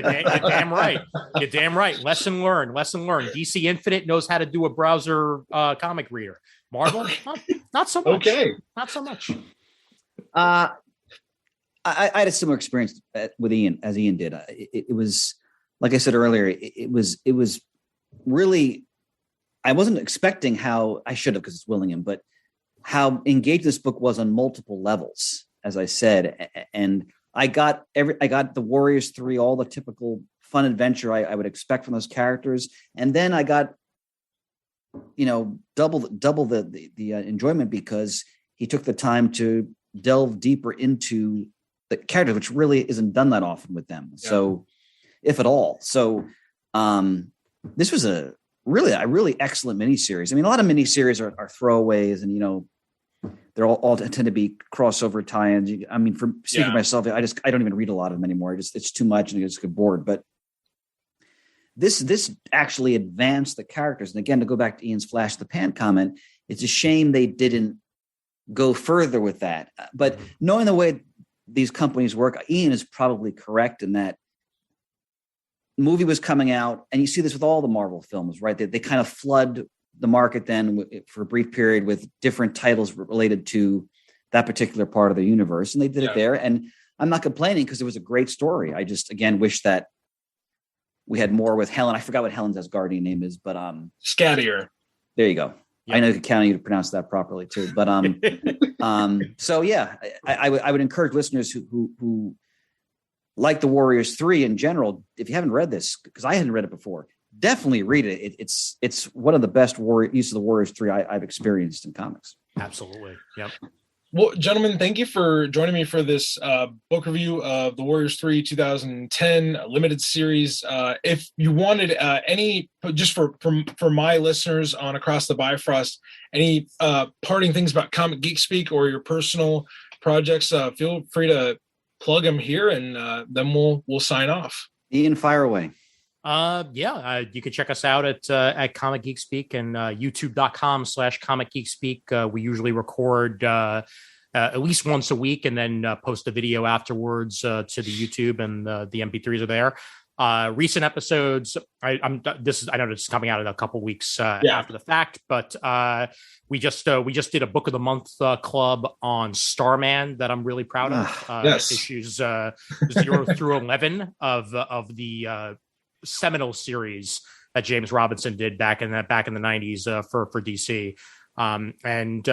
damn right. You're damn right. Lesson learned. DC Infinite knows how to do a browser comic reader. Marvel, not so much. Not so much. I had a similar experience with Ian as Ian did. It was, like I said earlier, it was really, I wasn't expecting how, I should have, because it's Willingham, but how engaged this book was on multiple levels, as I said. And I got the Warriors 3, all the typical fun adventure I would expect from those characters. And then I got, double the enjoyment, because he took the time to delve deeper into the characters, which really isn't done that often with them. Yeah. So, if at all. So, this was a really excellent miniseries. I mean, a lot of miniseries are throwaways, and they're all tend to be crossover tie-ins. I mean, for speaking Yeah. for myself, I don't even read a lot of them anymore. It's too much and I just get bored. But this actually advanced the characters. And again, to go back to Ian's flash the pan comment, it's a shame they didn't go further with that. But knowing the way these companies work, Ian is probably correct in that movie was coming out, and you see this with all the Marvel films, right? They kind of flood the market then for a brief period with different titles related to that particular part of the universe. And they did it there. And I'm not complaining because it was a great story. I just, again, wish that we had more with Helen. I forgot what Helen's Asgardian name is, but Scattier. there you go. Yep. I know I could count on you to pronounce that properly too. But so yeah, I would encourage listeners who like the Warriors 3 in general, if you haven't read this, because I hadn't read it before, definitely read it. It's one of the best use of the Warriors 3 I've experienced in comics. Absolutely. Yep. Well, gentlemen, thank you for joining me for this book review of the Warriors 3 2010 limited series. If you wanted any, just for my listeners on Across the Bifrost, any parting things about Comic Geek Speak or your personal projects, feel free to plug them here, and then we'll sign off. Ian, fire away. You can check us out at Comic Geek Speak and youtube.com/Comic Geek Speak. We usually record at least once a week and then post a video afterwards to the YouTube, and the MP3s are there. Recent episodes, I know this is coming out in a couple weeks after the fact, but we just did a Book of the Month club on Starman that I'm really proud of. Yes. Issues 0 through 11 of the seminal series that James Robinson did back in the 90s for DC. And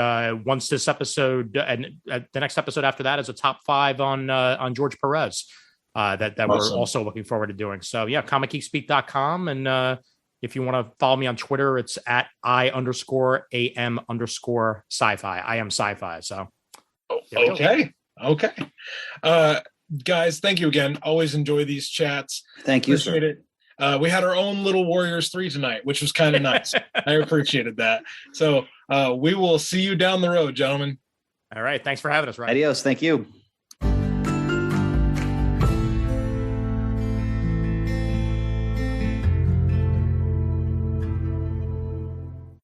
once this episode and the next episode after that is a top 5 on George Perez that awesome. We're also looking forward to doing. So yeah, comicgeekspeak.com. And if you want to follow me on Twitter, it's at @I_AM_sci-fi. I am sci-fi. So okay. Guys, thank you again. Always enjoy these chats. Thank you, Appreciate sir. it. We had our own little Warriors 3 tonight, which was kind of nice. I appreciated that. So we will see you down the road, gentlemen. All right. Thanks for having us, Ryan. Adios. Thank you.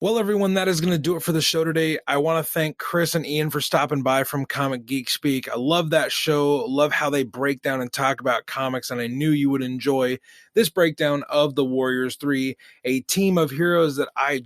Well, everyone, that is going to do it for the show today. I want to thank Chris and Ian for stopping by from Comic Geek Speak. I love that show. Love how they break down and talk about comics, and I knew you would enjoy this breakdown of the Warriors 3, a team of heroes that I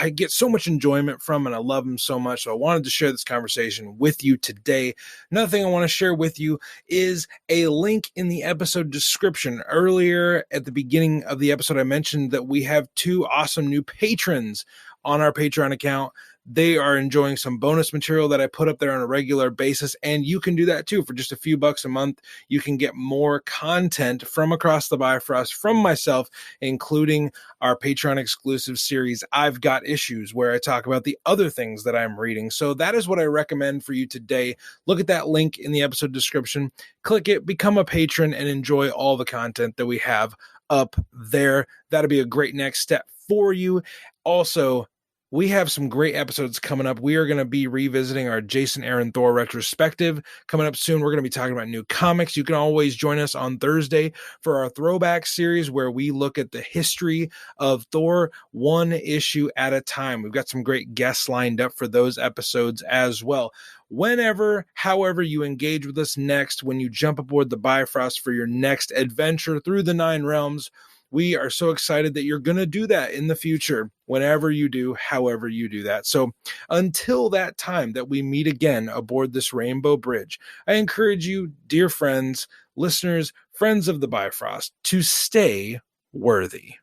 get so much enjoyment from, and I love them so much. So I wanted to share this conversation with you today. Another thing I want to share with you is a link in the episode description. Earlier at the beginning of the episode, I mentioned that we have 2 awesome new patrons on our Patreon account. They are enjoying some bonus material that I put up there on a regular basis, and you can do that too. For just a few bucks a month, you can get more content from Across the Bifrost, from myself, including our Patreon exclusive series, I've Got Issues, where I talk about the other things that I'm reading. So that is what I recommend for you today. Look at that link in the episode description, click it, become a patron, and enjoy all the content that we have up there. That'll be a great next step for you. Also, we have some great episodes coming up. We are going to be revisiting our Jason Aaron Thor retrospective coming up soon. We're going to be talking about new comics. You can always join us on Thursday for our throwback series where we look at the history of Thor 1 issue at a time. We've got some great guests lined up for those episodes as well. Whenever, however you engage with us next, when you jump aboard the Bifrost for your next adventure through the 9 realms, we are so excited that you're going to do that in the future, whenever you do, however you do that. So until that time that we meet again aboard this rainbow bridge, I encourage you, dear friends, listeners, friends of the Bifrost, to stay worthy.